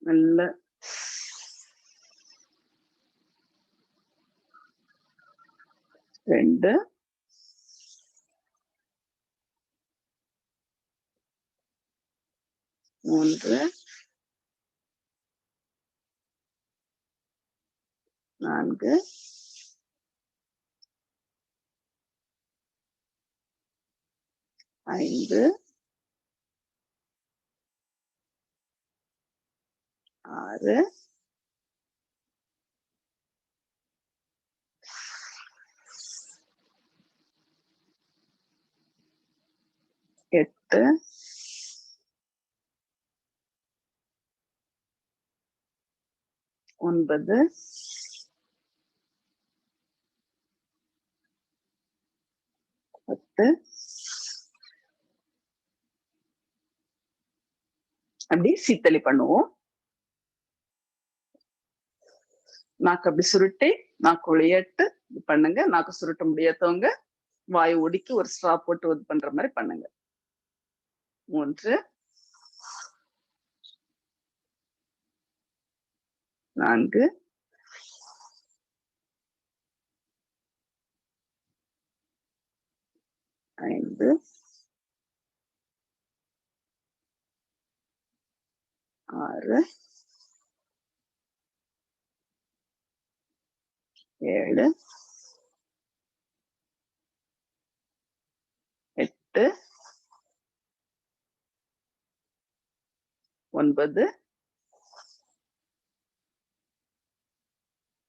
[SPEAKER 1] நல்ல 2 3 4 5 6 8 9 10 அப்படி சீத்தளி பண்ணுவோம். நாக்கு அப்படி சுருட்டி நாக்கு ஒளியட்டு பண்ணுங்க. நாக்கு சுருட்ட முடியாதவங்க வாய் ஒடுக்கி ஒரு ஸ்ட்ரா போட்டு இது பண்ற மாதிரி பண்ணுங்க. 3 4 5 6 7 8 9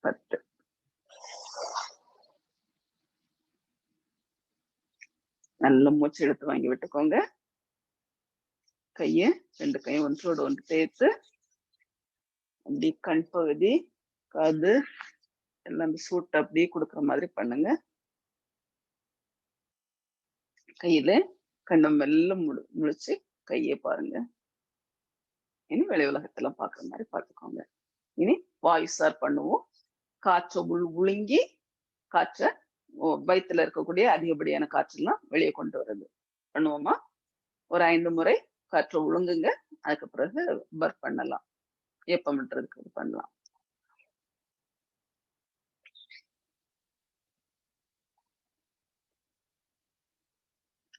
[SPEAKER 1] 10 நல்ல மூச்சு எடுத்து வாங்கி விட்டுக்கோங்க. கையை 2 கையும் ஒன்றோடு ஒன்று சேர்த்து அப்படி கண் பகுதி காது எல்லாம் சூட்டு அப்படியே கொடுக்குற மாதிரி பண்ணுங்க. கையில கண்ணை மெல்ல முழிச்சு கையை பாருங்க. இனி வெளி உலகத்துல பாக்குற மாதிரி பார்த்துக்கோங்க. இனி வாயுசார் பண்ணுவோம். காற்றை உழுங்கி காற்ற வயிற்றுல இருக்கக்கூடிய அதிகப்படியான காற்றெல்லாம் வெளியே கொண்டு வர்றது பண்ணுவோமா? ஒரு 5 முறை காற்றை உழுங்குங்க. அதுக்கு பிறகு பர்ப் பண்ணலாம். ஏப்பம்ன்றதுக்கு இது பண்ணலாம்.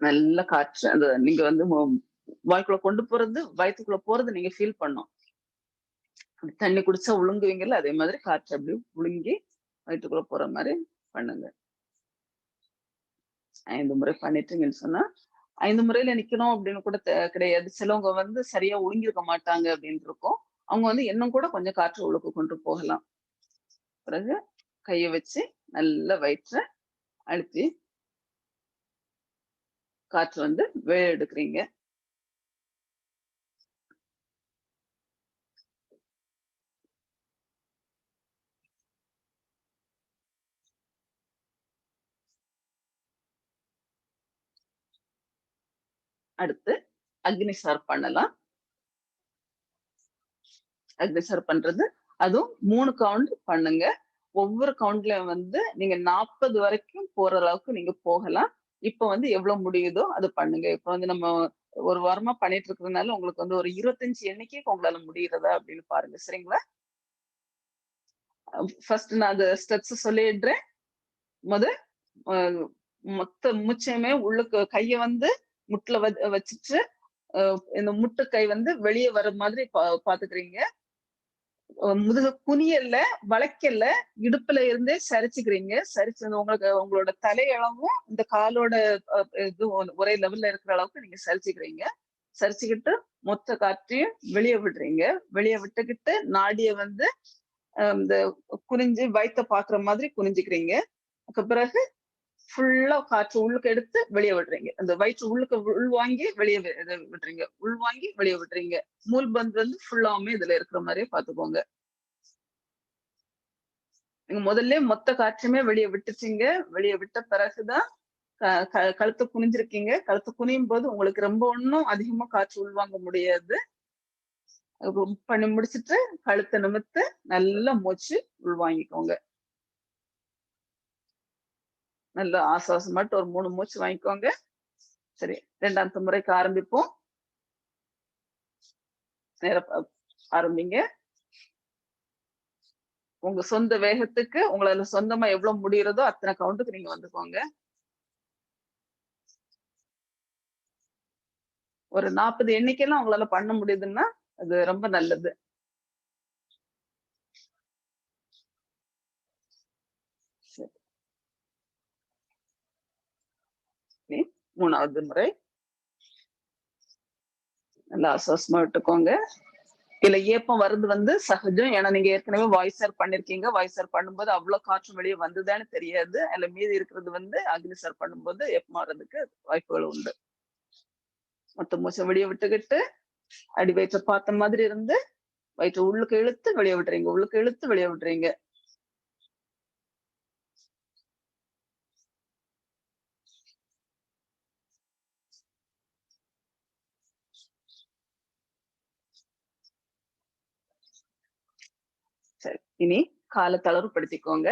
[SPEAKER 1] நல்ல காற்று அந்த நீங்க வந்து வாய்க்குள்ள கொண்டு போறது வயிற்றுக்குள்ள போறது நீங்க ஃபீல் பண்ணும். தண்ணி குடிச்சா உழுங்குவீங்கல்ல, அதே மாதிரி காற்று அப்படி உழுங்கி வயிற்றுக்குள்ள போற மாதிரி பண்ணுங்க. 5 முறை பண்ணிட்டீங்கன்னு சொன்னா 5 முறையில நிக்கணும் அப்படின்னு கூட கிடையாது. சிலவங்க வந்து சரியா ஒழுங்கிருக்க மாட்டாங்க அப்படின்னு இருக்கும். அவங்க வந்து இன்னும் கூட கொஞ்சம் காற்று உள்ளுக்கு கொண்டு போகலாம். பிறகு கையை வச்சு நல்ல வயிற்ற அழுத்தி காற்று வந்து வெளியே எடுக்கிறீங்க. அடுத்து அக்னிசார் பண்ணலாம். அக்னிசார் பண்றது அதுவும் 3 கவுண்ட் பண்ணுங்க. ஒவ்வொரு கவுண்ட்லயும் வந்து நீங்க 40 வரைக்கும் போற அளவுக்கு நீங்க போகலாம். இப்ப வந்து எவ்வளவு முடியுதோ அது பண்ணுங்க. இப்ப வந்து நம்ம ஒரு வாரமா பண்ணிட்டு இருக்கிறதுனால உங்களுக்கு வந்து ஒரு 25 எண்ணிக்கைக்கு உங்களால முடியறதா அப்படின்னு பாருங்க. சரிங்களா? ஃபர்ஸ்ட் நான் அந்த ஸ்டெப்ஸ் சொல்லிடுறேன். மொத அ மொத்த மூச்சையுமே உள்ளுக்கு கைய வந்து முட்டுல வச்சுட்டு, அ இந்த முட்டு கை வந்து வெளிய வர மாதிரி பாத்துக்கிறீங்க. முதுகு குனியல்ல, வளைக்கல்ல, இடுப்புல இருந்தே சரிச்சுக்கிறீங்க. சரிச்சு உங்களுக்கு உங்களோட தலையளவும், இந்த காலோட அ இது ஒரே லெவல்ல இருக்கிற அளவுக்கு நீங்க சரிச்சுக்கிறீங்க. சரிச்சுக்கிட்டு மொத்த காற்றையும் வெளிய விடுறீங்க. வெளிய விட்டுக்கிட்டு நாடிய வந்து இந்த குனிஞ்சு வயித்த பாக்குற மாதிரி குனிஞ்சுக்கிறீங்க. அதுக்கு பிறகு ஃபுல்லா காற்று உள்ளுக்கு எடுத்து வெளிய விடுறீங்க. அந்த வயிற்று உள்ளுக்கு உள்வாங்கி வெளிய இத விடுறீங்க. உள்வாங்கி வெளிய விடுறீங்க. மூல்பந்த் வந்து ஃபுல்லாவுமே இதுல இருக்கிற மாரியே பாத்துக்கோங்க. நீங்க முதல்லயே மொத்த காற்றுமே வெளிய விட்டுட்டீங்க. வெளிய விட்ட பிறகு தான் க க கழுத்த குனிஞ்சிருக்கீங்க. கழுத்த குனியும்போது உங்களுக்கு ரொம்ப ஒண்ணும் அதிகமா காற்று உள்வாங்க முடியாது. பண்ணி முடிச்சுட்டு கழுத்த நிமிர்த்து நல்லா மூச்சு உள்வாங்கிக்கோங்க. நல்லா ஆசுவாசமாட்டு ஒரு 3 மூச்சு வாங்கிக்கோங்க. சரி, 2வது முறைக்கு ஆரம்பிப்போம். நேரா ஆரம்பிங்க. உங்க சொந்த வேகத்துக்கு உங்களால சொந்தமா எவ்வளவு முடியறதோ அத்தனை கவுண்ட்டுக்கு நீங்க வந்துக்கோங்க. ஒரு 40 எண்ணிக்கைலாம் உங்களால பண்ண முடியுதுன்னா, அது ரொம்ப நல்லது. சரி. 3வது முறை. நல்லா ஆசுவாசமா விட்டுக்கோங்க. இதுல ஏப்பம் வர்றது வந்து சகஜம். ஏன்னா நீங்க ஏற்கனவே வாய்ஸ் ஏர் பண்ணிருக்கீங்க. வாய்ஸ் ஏர் பண்ணும்போது அவ்ளோ காற்று வெளிய வந்துதான்னு தெரியாது. அதுல மீதி இருக்கிறது வந்து அக்னிசார் பண்ணும்போது ஏப்பம் வர்றதுக்கு வாய்ப்புகள் உண்டு. மொத்த மூச்ச வெளிய விட்டுக்கிட்டு, அடி வயிற்ற பார்த்த மாதிரி இருந்து, வயிற்ற உள்ளுக்கு இழுத்து வெளிய விடுறீங்க. உள்ளுக்கு இழுத்து வெளிய விடுறீங்க. சரி. இனி கால தளர்வுபடுத்திக்கோங்க.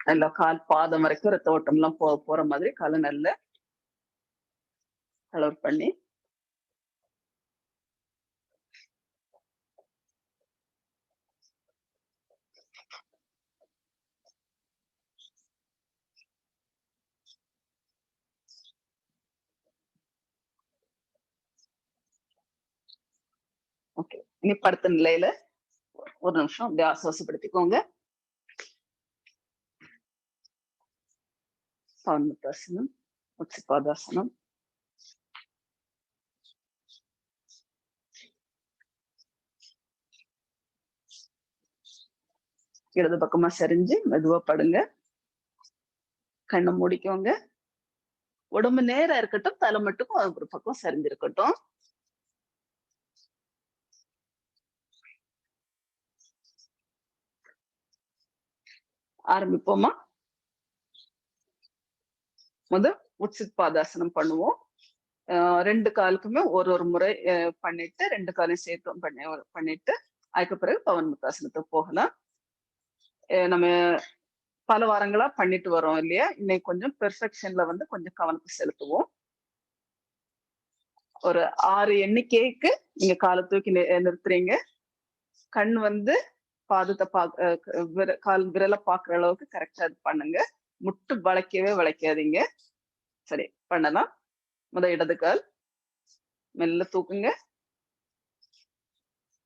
[SPEAKER 1] நல்லா கால் பாதம் வரைக்கும் ரத்த ஓட்டம்லாம் போற மாதிரி கால நல்லா தளர்வு பண்ணி ஓகே. இனி படுத்த நிலையில ஒரு நிமிஷம் அப்படியே ஆசுவாசப்படுத்திக்கோங்க. பவன்முக்தாசனம், உச்சிபாதாசனம். இடது பக்கமா சரிஞ்சு மெதுவா படுங்க. கண்ண மூடிக்கோங்க. உடம்பு நேரா இருக்கட்டும். தலை மட்டும் ஒரு பக்கம் சரிஞ்சிருக்கட்டும். ஆரம்பிப்போமா? உச்சித் பண்ணுவோம். 2 காலுக்குமே ஒரு முறை பண்ணிட்டு 2 காலையும் சேர்த்தும் பண்ணிட்டு, அதுக்கு பிறகு பவன்முக்தாசனத்துக்கு போகலாம். நம்ம பல வாரங்களா பண்ணிட்டு வரோம் இல்லையா? இன்னைக்கு கொஞ்சம் பெர்ஃபெக்ஷன்ல வந்து கொஞ்சம் கவனத்த செலுத்துவோம். ஒரு 6 எண்ணிக்கைக்கு நீங்க கால தூக்கி நிறுத்துறீங்க. கண் வந்து பாதத்த பாக் அ கால் விரல பாக்குற அளவுக்கு கரெக்ட்டா இது பண்ணுங்க. முட்டு வளைக்கவே வளைக்காதீங்க. சரி, பண்ணலாம். இடது கால் மெல்ல தூக்குங்க.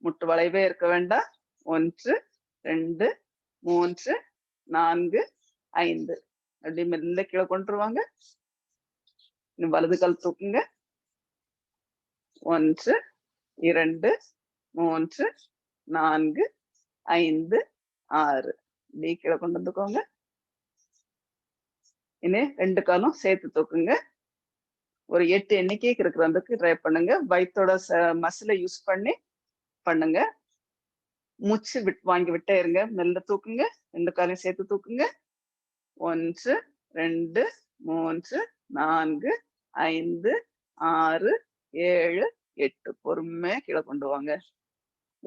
[SPEAKER 1] முட்டு வளைவே இருக்க வேண்டாம். 1, 2, 3, 4, 5 அப்படி மெல்ல கீழ கொண்டுருவாங்க. வலது கால் தூக்குங்க. 1, 2, 3, 4, 5, 6 இப்படி கீழ கொண்டு வந்துக்கோங்க. இனி 2 காலும் சேர்த்து தூக்குங்க. ஒரு 8 எண்ணிக்கைக்கு இருக்கிறதுக்கு ட்ரை பண்ணுங்க. வயித்தோட மசிலை யூஸ் பண்ணி பண்ணுங்க. மூச்சு வாங்கி விட்டே இருங்க. மெல்ல தூக்குங்க. 2 காலையும் சேர்த்து தூக்குங்க. 1, 2, 3, 4, 5, 6, 7, 8 பொறுமையா கீழே கொண்டு வாங்க.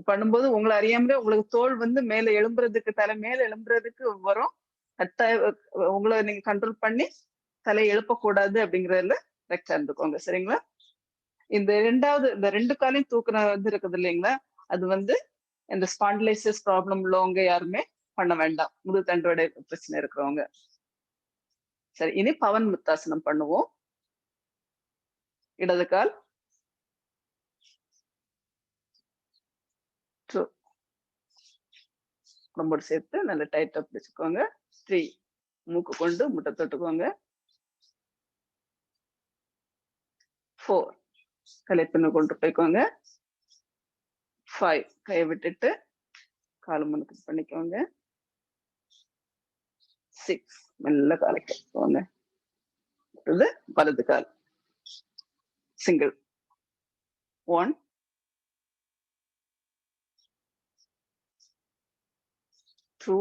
[SPEAKER 1] பண்ணும்போது உங்களை அறியாமலே உங்களுக்கு தோல் வந்து மேல எழும்புறதுக்கு தலை மேல எழும்புறதுக்கு வரும். உங்களை நீங்க கண்ட்ரோல் பண்ணி தலையை எழுப்பக்கூடாது அப்படிங்கறதுல கரெக்டா இருந்துக்கோங்க. சரிங்களா? இந்த 2 காலையும் தூக்குற வந்து இருக்குது இல்லைங்களா, அது வந்து இந்த ஸ்பாண்டிலைசிஸ் ப்ராப்ளம் உள்ளவங்க யாருமே பண்ண வேண்டாம். முதுதண்டோட பிரச்சனை இருக்கிறவங்க. சரி, இனி பவன் முத்தாசனம் பண்ணுவோம். இடது கால் உடம்போடு சேர்த்து நல்லா டைட்டா பிடிச்சுக்கோங்க. 3 மூக்கு கொண்டு முட்டை தொட்டுக்கோங்க. 4 கலைப்பின்னு கொண்டு போய்க்கோங்க. 5 கையை விட்டுட்டு கால் முன்னுக்கு பண்ணிக்கோங்க. 6 மெல்ல காலை கட்டுக்கோங்க. இது வலது கால் சிங்கிள். 1, 2,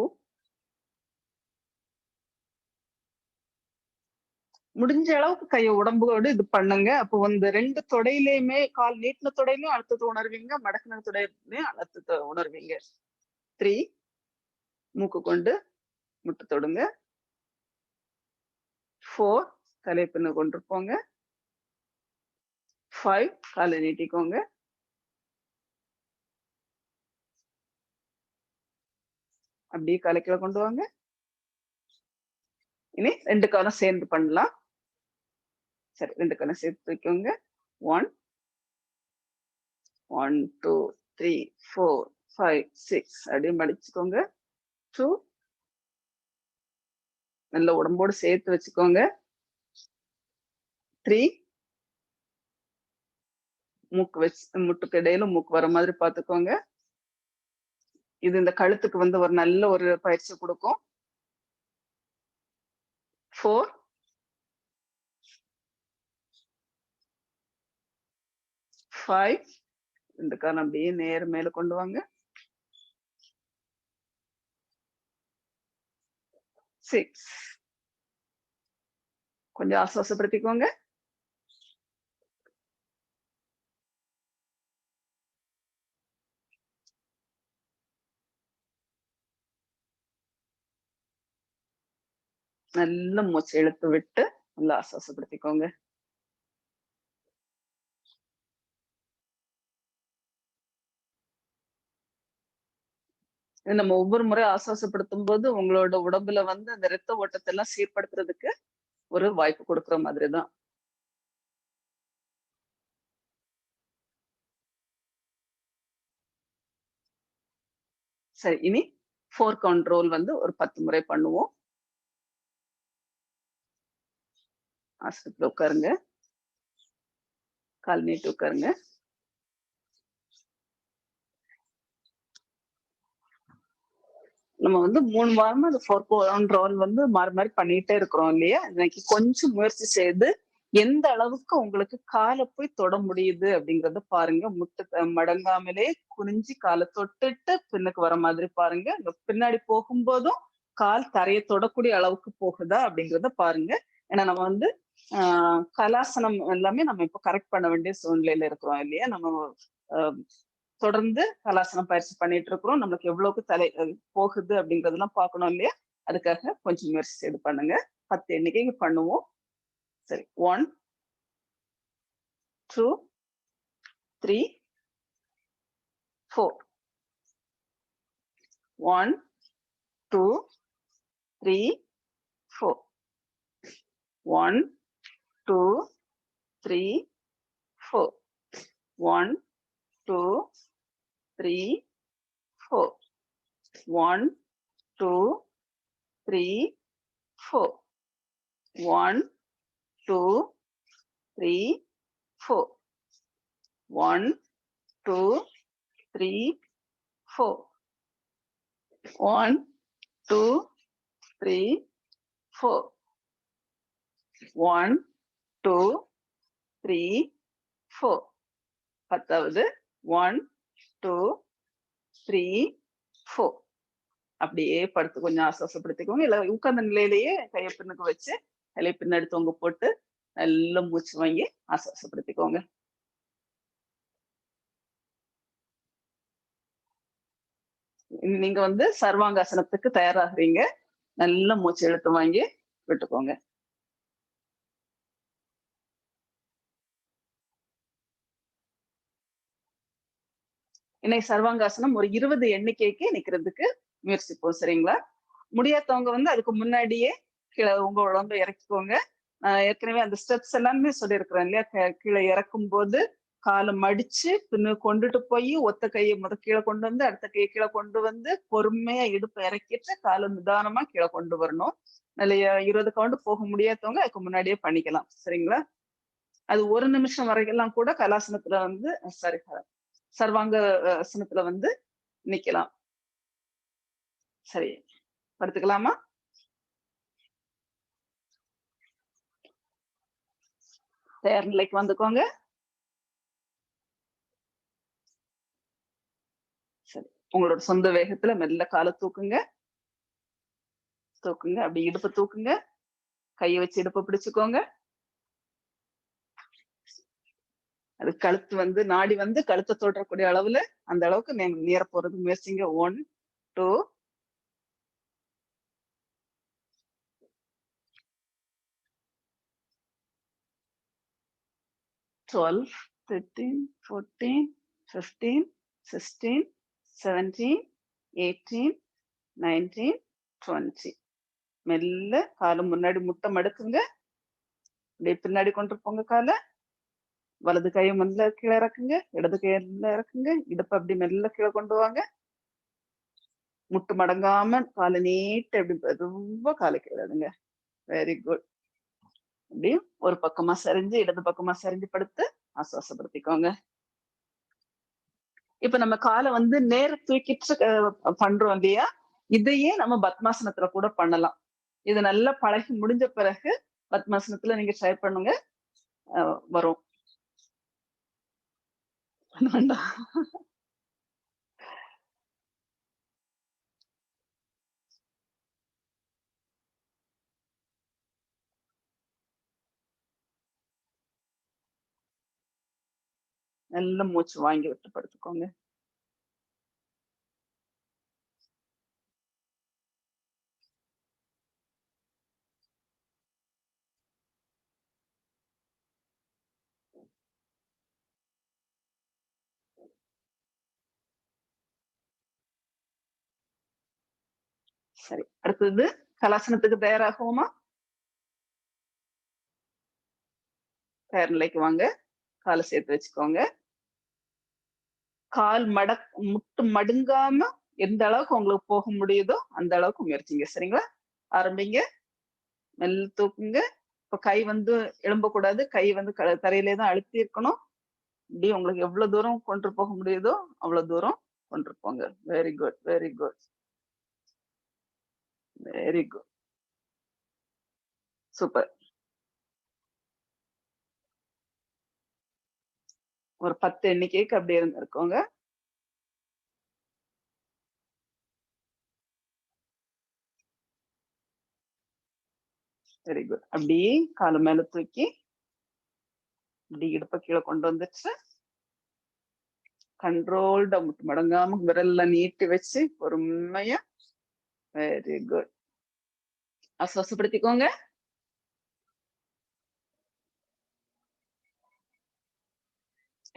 [SPEAKER 1] முடிஞ்ச அளவுக்கு கையை உடம்போடு இது பண்ணுங்க. அப்போ வந்து 2 தொடையிலையுமே கால் நீட்டின தொடையிலையும் அழுத்தத்தை உணர்வீங்க, மடக்கின தொடையிலையும் அழுத்தத்தை உணர்வீங்க. 3 மூக்கு கொண்டு முட்டை தொடுங்க. 4 தலைப்பின்னு கொண்டு போங்க. 5 காலை நீட்டிக்கோங்க. அப்படியே காலைக்குள்ள கொண்டு வாங்க. இனி 2 காலம் சேர்ந்து பண்ணலாம். சரி, 2 காலம் சேர்த்து வைக்கோங்க. 1, 1, 2, 3, 4, 5, 6 அப்படியே மடிச்சுக்கோங்க. 2 நல்ல உடம்போடு சேர்த்து வச்சுக்கோங்க. 3 மூக்கு வச்சு முட்டுக்கு இடையில மூக்கு வர மாதிரி பாத்துக்கோங்க. இது இந்த கழுத்துக்கு வந்து ஒரு நல்ல ஒரு பயிற்சி கொடுக்கும். 4, 5 இந்த காலம் அப்படியே நேர மேல கொண்டு வாங்க. 6 கொஞ்சம் ஆசுவாசப்படுத்திக்கோங்க. நல்ல மூச்சு இழுத்து விட்டு நல்லா ஆசுவாசப்படுத்திக்கோங்க. நம்ம ஒவ்வொரு முறை ஆசுவாசப்படுத்தும் போது உங்களோட உடம்புல வந்து அந்த ரத்த ஓட்டத்தை எல்லாம் சீர்படுத்துறதுக்கு ஒரு வாய்ப்பு கொடுக்குற மாதிரிதான். சரி, இனி 4 கவுண்ட் ரோல் வந்து ஒரு 10 முறை பண்ணுவோம். ஆசனத்துல உட்காருங்க. கால் நீட்டி உட்காருங்க. நம்ம வந்து 3 வாரமா அந்த 4 கவுண்ட் ரோல் வந்து மாறி மாறி பண்ணிட்டே இருக்கிறோம் இல்லையா? இன்னைக்கு கொஞ்சம் முயற்சி செய்து எந்த அளவுக்கு உங்களுக்கு காலை போய் தொட முடியுது அப்படிங்கறத பாருங்க. முட்டு மடங்காமலே குனிஞ்சு காலை தொட்டுட்டு பின்னுக்கு வர மாதிரி பாருங்க. பின்னாடி போகும்போதும் கால் தரையை தொடக்கூடிய அளவுக்கு போகுதா அப்படிங்கறத பாருங்க. ஏன்னா நம்ம வந்து கலாசனம் எல்லாமே நம்ம இப்ப கரெக்ட் பண்ண வேண்டிய சூழ்நிலையில இருக்கிறோம் இல்லையா? நம்ம தொடர்ந்து கலாசனம் பயிற்சி பண்ணிட்டு இருக்கிறோம். நம்மளுக்கு எவ்வளவுக்கு தலை போகுது அப்படிங்கறதெல்லாம் பார்க்கணும் இல்லையா? அதுக்காக கொஞ்சம் முயற்சி செய்து பண்ணுங்க. 10 எண்ணிக்கைக்கு பண்ணுவோம். சரி, 1, 2, 3, 4. 1, 2, 3, 4. 1, 2, 3, 4. 1, 2, 3, 4. 1, 2, 3, 4. 1, 2, 3, 4. 1, 2, 3, 4. 1, 2, 3, 4. 1, 2, 3, 4. 10வது 1, 2, 3, 4. அப்படியே படுத்து கொஞ்சம் ஆசுவாசப்படுத்திக்கோங்க. இல்ல உட்கார்ந்த நிலையிலேயே கைய பின்னுக்கு வச்சு, தலைய பின்னாடி தொங்க போட்டு, நல்லா மூச்சு வாங்கி ஆசுவாசப்படுத்திக்கோங்க. நீங்க வந்து சர்வாங்காசனத்துக்கு தயாராகுறீங்க. நல்லா மூச்சு இழுத்து வாங்கி விட்டுக்கோங்க. இன்னைக்கு சர்வாங்காசனம் ஒரு 20 எண்ணிக்கைக்கு நிக்கிறதுக்கு முயற்சிப்போம். சரிங்களா? முடியாதவங்க வந்து அதுக்கு முன்னாடியே கீழ உங்க உடம்ப இறக்கிக்கோங்க. ஏற்கனவே அந்த ஸ்டெப்ஸ் எல்லாமே சொல்லியிருக்கிறேன் இல்லையா? கீழ இறக்கும்போது கால மடிச்சு பின்ன கொண்டுட்டு போய் ஒத்த கைய கீழ கொண்டு வந்து அடுத்த கைய கீழ கொண்டு வந்து பொறுமையா இடுப்ப இறக்கிட்டு கால நிதானமா கீழ கொண்டு வரணும். அதுல 20 கவுண்ட் போக முடியாதவங்க அதுக்கு முன்னாடியே பண்ணிக்கலாம். சரிங்களா? அது 1 நிமிஷம் வரைக்கெல்லாம் கூட கலாசனத்துல வந்து சாரி சர்வாங்க ஆசனத்துல வந்து நிக்கலாம். சரி. படுத்துக்கலாமா? தயார் நிலைக்கு வந்துக்கோங்க. சரி. உங்களோட சொந்த வேகத்துல மெல்ல கால தூக்குங்க. தூக்குங்க. அப்படி இடுப்ப தூக்குங்க. கைய வச்சு இடுப்ப பிடிச்சுக்கோங்க. அது கழுத்து வந்து நாடி வந்து கழுத்த தொடரக்கூடிய அளவுல அந்த அளவுக்கு நீங்க நேர போறது முயற்சிங்க. 1, 2, 12, 13, 14, 15, 16, 17, 18, 19, 20. மெல்ல கால முன்னாடி முட்ட மடக்குங்க. அப்படியே பின்னாடி கொண்டு போங்க கால. வலது கைய மெல்ல கீழ இறக்குங்க. இடது கைய மெல்ல இறக்குங்க. இடுப்ப அப்படி மெல்ல கீழ கொண்டு வாங்க. முட்டு மடங்காம கால நீட்ட அப்படி மெதுவா கால கீழ இடுங்க. Very good. அப்படி ஒரு பக்கமா சரிஞ்சு இடது பக்கமா சரிஞ்சு படுத்து ஆசுவாசப்படுத்திக்கோங்க. இப்ப நம்ம கால வந்து நேர தூக்கிட்டு பண்றோம் இல்லையா? இதையே நம்ம பத்மாசனத்துல கூட பண்ணலாம். இது நல்லா பழகி முடிஞ்ச பிறகு பத்மாசனத்துல நீங்க ட்ரை பண்ணுங்க. வரும். வேண்டாம். நல்ல மூச்சு வாங்கி விட்டு படுத்துக்கோங்க. சரி. அடுத்தது கலாசனத்துக்கு தயாராகுவோமா? தயார் நிலைக்கு வாங்க. கால சேர்த்து வச்சுக்கோங்க. கால் முட்டு மடுங்காம எந்த அளவுக்கு உங்களுக்கு போக முடியுதோ அந்த அளவுக்கு முயற்சிங்க. சரிங்களா? ஆரம்பிங்க. மெல்ல தூக்குங்க. இப்ப கை வந்து எழும்பக்கூடாது. கை வந்து தரையிலே தான் அழுத்தி இருக்கணும். இப்படி உங்களுக்கு எவ்வளவு தூரம் கொண்டு போக முடியுதோ அவ்வளவு தூரம் கொண்டு போங்க. Very good, very good, very good. Super. ஒரு 10 எண்ணிக்கைக்கு அப்படியே இருந்திருக்கோங்க. Very good. அப்படியே கால மேல தூக்கி இப்படி இடுப்ப கீழ கொண்டு வந்துச்சு. கண்ட்ரோல்டா முட்டு மடங்காம விரல்ல நீட்டி வச்சு பொறுமையா வெரி குட். ஆசுவாசப்படுத்திக்கோங்க.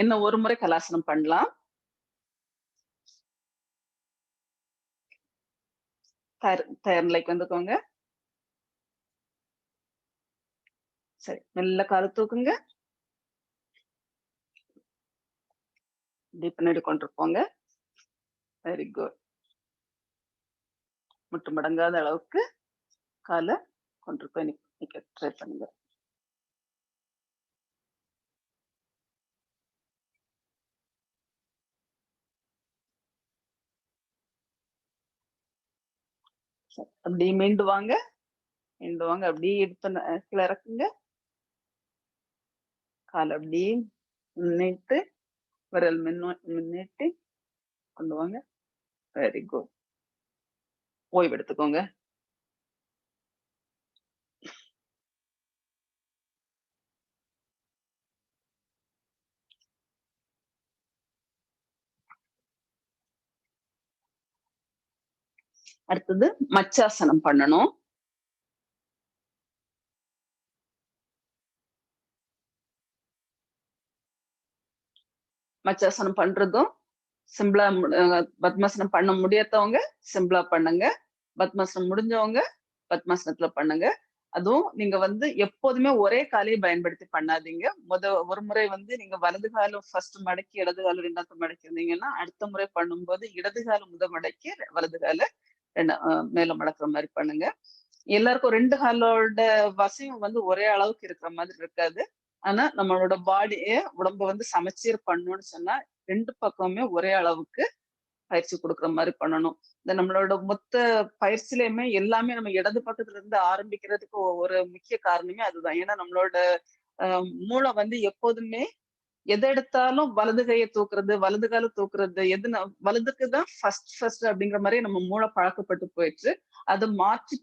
[SPEAKER 1] இன்னும் ஒரு முறை கலாசனம் பண்ணலாம். தயார் நிலைக்கு வந்துக்கோங்க. சரி. மெல்ல கால தூக்குங்க. இப்படி பின்னாடி கொண்டு போங்க. Very good. முட்டு மடங்காத அளவுக்கு கால கொண்டு போய் நிக்க ட்ரை பண்ணுங்க. அப்படியே மீண்டு வாங்க. மீண்டு வாங்க. அப்படியே எடுத்து கீழ இறக்குங்க. கால் அப்படியே முன்னிட்டு விரல் முன்னிட்டு கொண்டு வாங்க. Very good. ஓய்வு எடுத்துக்கோங்க. அடுத்தது மச்சாசனம் பண்ணணும். மச்சாசனம் பண்றதும் சிம்பிளா பத்மாசனம் பண்ண முடியாதவங்க சிம்பிளா பண்ணுங்க. பத்மாசனம் முடிஞ்சவங்க பத்மாசனத்துல பண்ணுங்க. அதுவும் நீங்க வந்து எப்போதுமே ஒரே காலையை பயன்படுத்தி பண்ணாதீங்க. ஒரு முறை வந்து நீங்க வலது காலம் ஃபர்ஸ்ட் மடக்கி இடது காலம் 2வது மடக்கி இருந்தீங்கன்னா, அடுத்த முறை பண்ணும்போது இடது காலம் மடக்கி வலது கால மேல மடக்குற மாதிரி பண்ணுங்க. எல்லாருக்கும் 2 காலோட வசையும் வந்து ஒரே அளவுக்கு இருக்கிற மாதிரி இருக்காது. ஆனா நம்மளோட உடம்ப வந்து சமச்சீர் பண்ணணும்னு சொன்னா 2 பக்கமுமே ஒரே அளவுக்கு பயிற்சி குடுக்குற மாதிரி பண்ணணும். இந்த நம்மளோட மொத்த பயிற்சியிலயுமே எல்லாமே நம்ம இடது பக்கத்துல இருந்து ஆரம்பிக்கிறதுக்கு ஒரு முக்கிய காரணமே அதுதான். ஏன்னா நம்மளோட மூளை வந்து எப்போதுமே எத எடுத்தாலும் வலது கைய தூக்குறது, வலது கால தூக்குறது, வலதுக்கு தான் ஃபர்ஸ்ட் அப்படிங்கிற மாரி நம்ம மூளை பழக்கப்பட்டு போயிடுச்சு. அத மாற்றி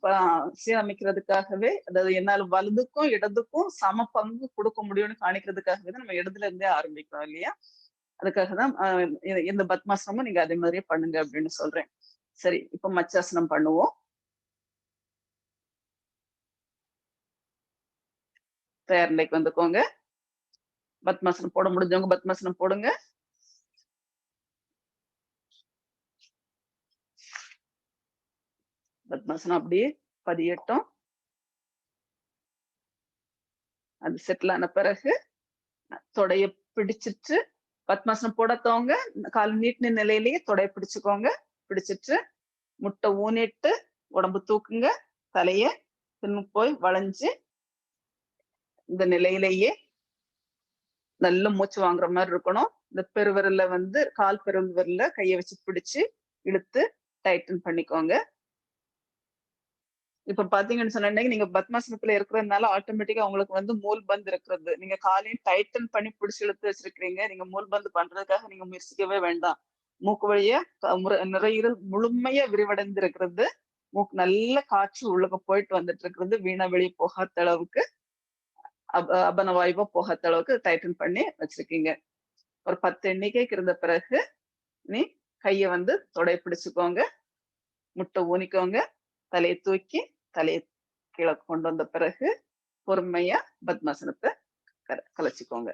[SPEAKER 1] சீரமைக்கிறதுக்காகவே, அதாவது என்னால வலதுக்கும், இடதுக்கும் சம பங்கு குடுக்க முடியும்னு காணிக்கிறதுக்காகவே தான் நம்ம இடதுல இருந்தே ஆரம்பிக்கிறோம் இல்லையா? அதுக்காக தான் இந்த பத்மாசனமும் நீங்க அதே மாதிரியே பண்ணுங்க அப்படின்னு சொல்றேன். சரி, இப்ப மச்சாசனம் பண்ணுவோம். தயார் நிலைக்கு வந்துக்கோங்க. பத்மாசனம் போட முடிஞ்சவங்க பத்மாசனம் போடுங்க. பத்மாசனம் அப்படியே பதியட்டும். அது செட்டில் ஆன பிறகு தொடைய பிடிச்சிட்டு பத்மாசனம் போடாதவங்க கால் நீட்டின நிலையிலேயே தொடைய பிடிச்சுக்கோங்க. பிடிச்சிட்டு முட்டை ஊனிட்டு உடம்பு தூக்குங்க. தலைய பின்னு போய் வளைஞ்சு இந்த நிலையிலேயே நல்ல மூச்சு வாங்குற மாதிரி இருக்கணும். இந்த பெருவிரல்ல வந்து கால் பெருவிரல்ல கையை வச்சு பிடிச்சு இழுத்து டைட்டன் பண்ணிக்கோங்க. இப்ப பாத்தீங்கன்னு சொன்னா நீங்க பத்மாசனத்துல இருக்கிறதுனால ஆட்டோமேட்டிக்கா உங்களுக்கு வந்து மூல்பந்த் இருக்கிறது. நீங்க காலையும் டைட்டன் பண்ணி பிடிச்சு இழுத்து வச்சிருக்கீங்க. நீங்க மூல்பந்த் பண்றதுக்காக நீங்க முயற்சிக்கவே வேண்டாம். மூக்கு வழியா நுரையீரல் முழுமையா விரிவடைந்து இருக்கிறது. மூக்கு நல்ல காற்று உள்ளுக்கு போயிட்டு வந்துட்டு இருக்கிறது. வீணா வெளியே போகாத அளவுக்கு அபன வாயுவா போகாத அளவுக்கு டைட்டன் பண்ணி வச்சிருக்கீங்க. ஒரு 10 எண்ணிக்கைக்கு இருந்த பிறகு நீ கைய வந்து தொடைய பிடிச்சுக்கோங்க. முட்டை ஊனிக்கோங்க. தலையை தூக்கி தலையை கீழே கொண்டு வந்த பிறகு பொறுமையா பத்மாசனத்தை கலைச்சிக்கோங்க.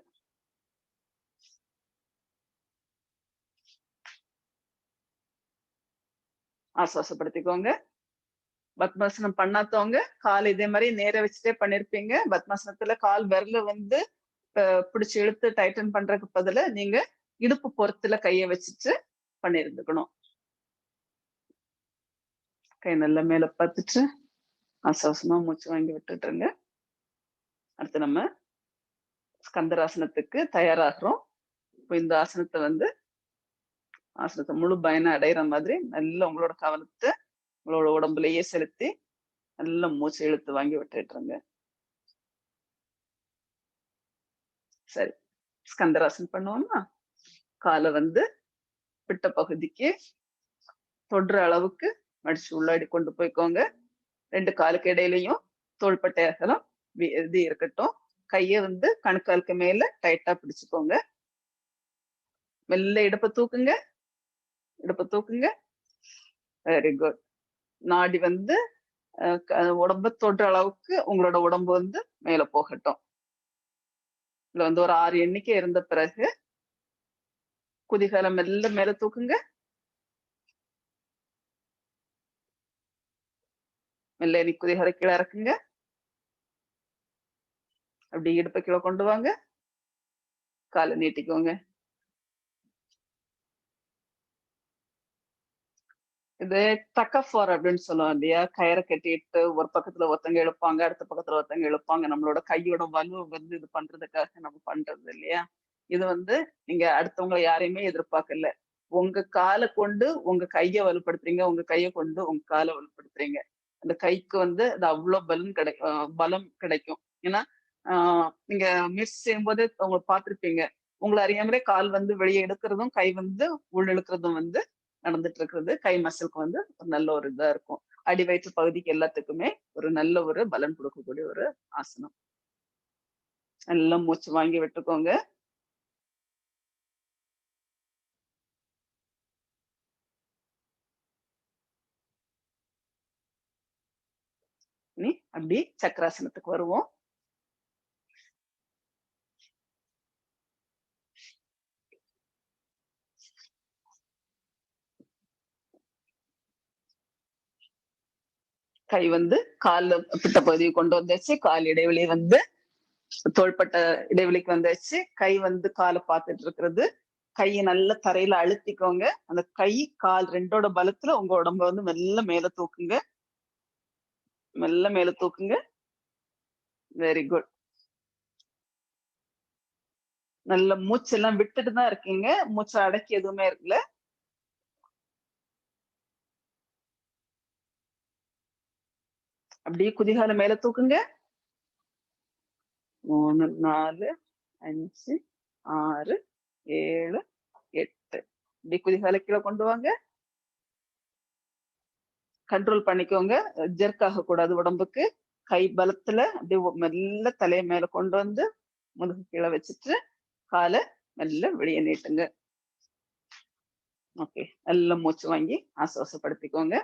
[SPEAKER 1] ஆசுவாசப்படுத்திக்கோங்க. பத்மாசனம் பண்ணாதவங்க கால் இதே மாதிரி நேர வச்சுட்டே பண்ணிருப்பீங்க. பத்மாசனத்துல கால் விரல வந்து பிடிச்சு இழுத்து டைட்டன் பண்றதுக்கு பதிலா நீங்க இடுப்பு பொறுத்துல கைய வச்சுட்டு பண்ணிருந்துக்கணும். கை நல்லா மேல பார்த்துட்டு ஆசுவாசமா மூச்சு வாங்கி விட்டுட்டுருங்க. அடுத்து நம்ம ஸ்கந்தராசனத்துக்கு தயாராகிறோம். இப்போ இந்த ஆசனத்தை முழு பயனை அடையிற மாதிரி நல்ல உங்களோட கவனத்தை உங்களோட உடம்புலயே செலுத்தி நல்ல மூச்சு இழுத்து வாங்கி விட்டுட்டுருங்க. சரி, ஸ்கந்தராசன் பண்ணுவோம்னா காலை வந்து பிட்ட பகுதிக்கு தொடுற அளவுக்கு மடிச்சு உள்ளாடி கொண்டு போய்க்கோங்க. 2 காலுக்கு இடையிலையும் தோள்பட்டை அகலம் இது இருக்கட்டும். கைய வந்து கணுக்காலுக்கு மேல டைட்டா பிடிச்சுக்கோங்க. மெல்ல இடுப்பை தூக்குங்க. Very good. நாடி வந்து உடம்ப தொடுற அளவுக்கு உங்களோட உடம்பு வந்து மேல போகட்டும். இதுல வந்து ஒரு 6 எண்ணிக்கை இருந்த பிறகு குதிகாலம் மெல்ல மேல தூக்குங்க. மெல்ல எண்ணி குதிகால கீழே இறக்குங்க. அப்படி இடுப்பை கீழே கொண்டு வாங்க. காலை நீட்டிக்கோங்க. இது டக் ஆஃப் வார் அப்படின்னு சொல்லுவோம் இல்லையா? கயிறை கட்டிட்டு ஒரு பக்கத்துல ஒருத்தங்க இழுப்பாங்க, அடுத்த பக்கத்துல ஒருத்தங்க இழுப்பாங்க. நம்மளோட கையோட வலு வந்து இது பண்றதுக்காக நம்ம பண்றது இல்லையா? இது வந்து நீங்க அடுத்தவங்க யாரையுமே எதிர்பார்க்கல. உங்க காலை கொண்டு உங்க கைய வலுப்படுத்துறீங்க. உங்க கைய கொண்டு உங்க கால வலுப்படுத்துறீங்க. அந்த கைக்கு வந்து அது அவ்வளவு பலம் கிடைக்கும். ஏன்னா நீங்க முயற்சி செய்யும்போதே உங்களுக்கு பார்த்திருப்பீங்க. உங்கள அறியாமலே கால் வந்து வெளிய எடுக்கிறதும், கை வந்து உள் இழுக்கிறதும் வந்து நடந்துட்டு இருக்கிறது. கை மசிலுக்கு வந்து ஒரு நல்ல ஒரு இதா இருக்கும். அடி வயிற்று பகுதிக்கு எல்லாத்துக்குமே ஒரு நல்ல ஒரு பலன் குடுக்கக்கூடிய ஒரு ஆசனம். நல்லா மூச்சு வாங்கி விட்டுக்கோங்க. இனி அப்படி சக்கராசனத்துக்கு வருவோம். கை வந்து கால்ல பிட்ட பகுதியை கொண்டு வந்தாச்சு. கால் இடைவெளி வந்து தோள்பட்ட இடைவெளிக்கு வந்தாச்சு. கை வந்து கால பார்த்துட்டு இருக்கிறது. கைய நல்லா தரையில அழுத்திக்கோங்க. அந்த கை, கால் 2ஓட பலத்துல உங்க உடம்ப வந்து மெல்ல மேல தூக்குங்க. மெல்ல மேல தூக்குங்க. Very good. நல்ல மூச்செல்லாம் விட்டுட்டு தான் இருக்கீங்க. மூச்ச அடக்கி எதுவுமே இருக்குல்ல. அப்படியே குதிகால மேல தூக்குங்க. 3, 4, 5, 6, 7, 8. இப்படி குதிகால கீழ கொண்டு வாங்க. கண்ட்ரோல் பண்ணிக்கோங்க. ஜெர்க் ஆகக்கூடாது உடம்புக்கு. கை பலத்துல அப்படியே மெல்ல தலைய மேல கொண்டு வந்து, முதுகு கீழ வச்சுட்டு, கால மெல்ல வெளிய நீட்டுங்க. ஓகே. நல்ல மூச்சு வாங்கி ஆசுவாசப்படுத்திக்கோங்க.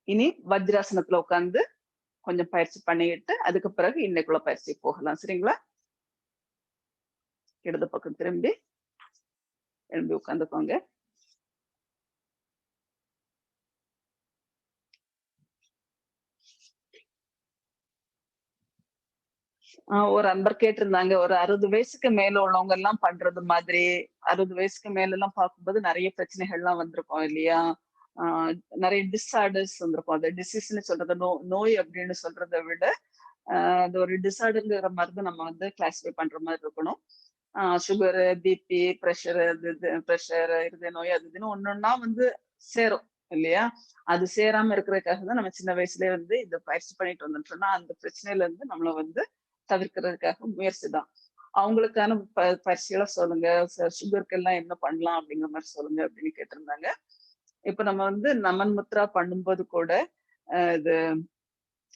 [SPEAKER 1] இனி வஜ்ராசனத்துல உட்கார்ந்து கொஞ்சம் பயிற்சி பண்ணிக்கிட்டு, அதுக்கு பிறகு இன்னைக்குள்ள பயிற்சி போகலாம். சரிங்களா? இடது பக்கம் திரும்பி, எழும்பி உட்கார்ந்துக்கோங்க. ஒரு அன்பர் கேட்டிருந்தாங்க. ஒரு 60 வயசுக்கு மேல உள்ளவங்க எல்லாம் பண்றது மாதிரி, 60 வயசுக்கு மேலலாம் பார்க்கும்போது நெறைய பிரச்சனைகள்லாம் வந்திருக்கும் இல்லையா? ஆ நெறைய டிஸார்டர்ஸ் வந்திருக்கும். அது டிசீஸ்ன்னு சொல்றத நோய் அப்படின்னு சொல்றத விட, அது ஒரு டிஸார்டர்ங்கிற மாரி தான் நம்ம வந்து கிளாஸிஃபை பண்ற மாரி இருக்கணும். சுகரு, பிபி, பிரஷர் அது இது பிரஷர், இருதய நோய் அது இதுன்னு ஒண்ணொன்னா வந்து சேரும் இல்லையா? அது சேராம இருக்கிறதுக்காக தான் நம்ம சின்ன வயசுலயே வந்து இத பயிற்சி பண்ணிட்டு வந்துட்டோம்னா, அந்த பிரச்சனையில இருந்து நம்மள வந்து தவிர்க்கிறதுக்காக முயற்சி தான். அவங்களுக்கான பயிற்சிகள சொல்லுங்க. சுகருக்கெல்லாம் என்ன பண்ணலாம் அப்படிங்கிற மாரி சொல்லுங்க அப்படின்னு கேட்டிருந்தாங்க. இப்ப நம்ம வந்து நமன் முத்ரா பண்ணும்போது கூட, இது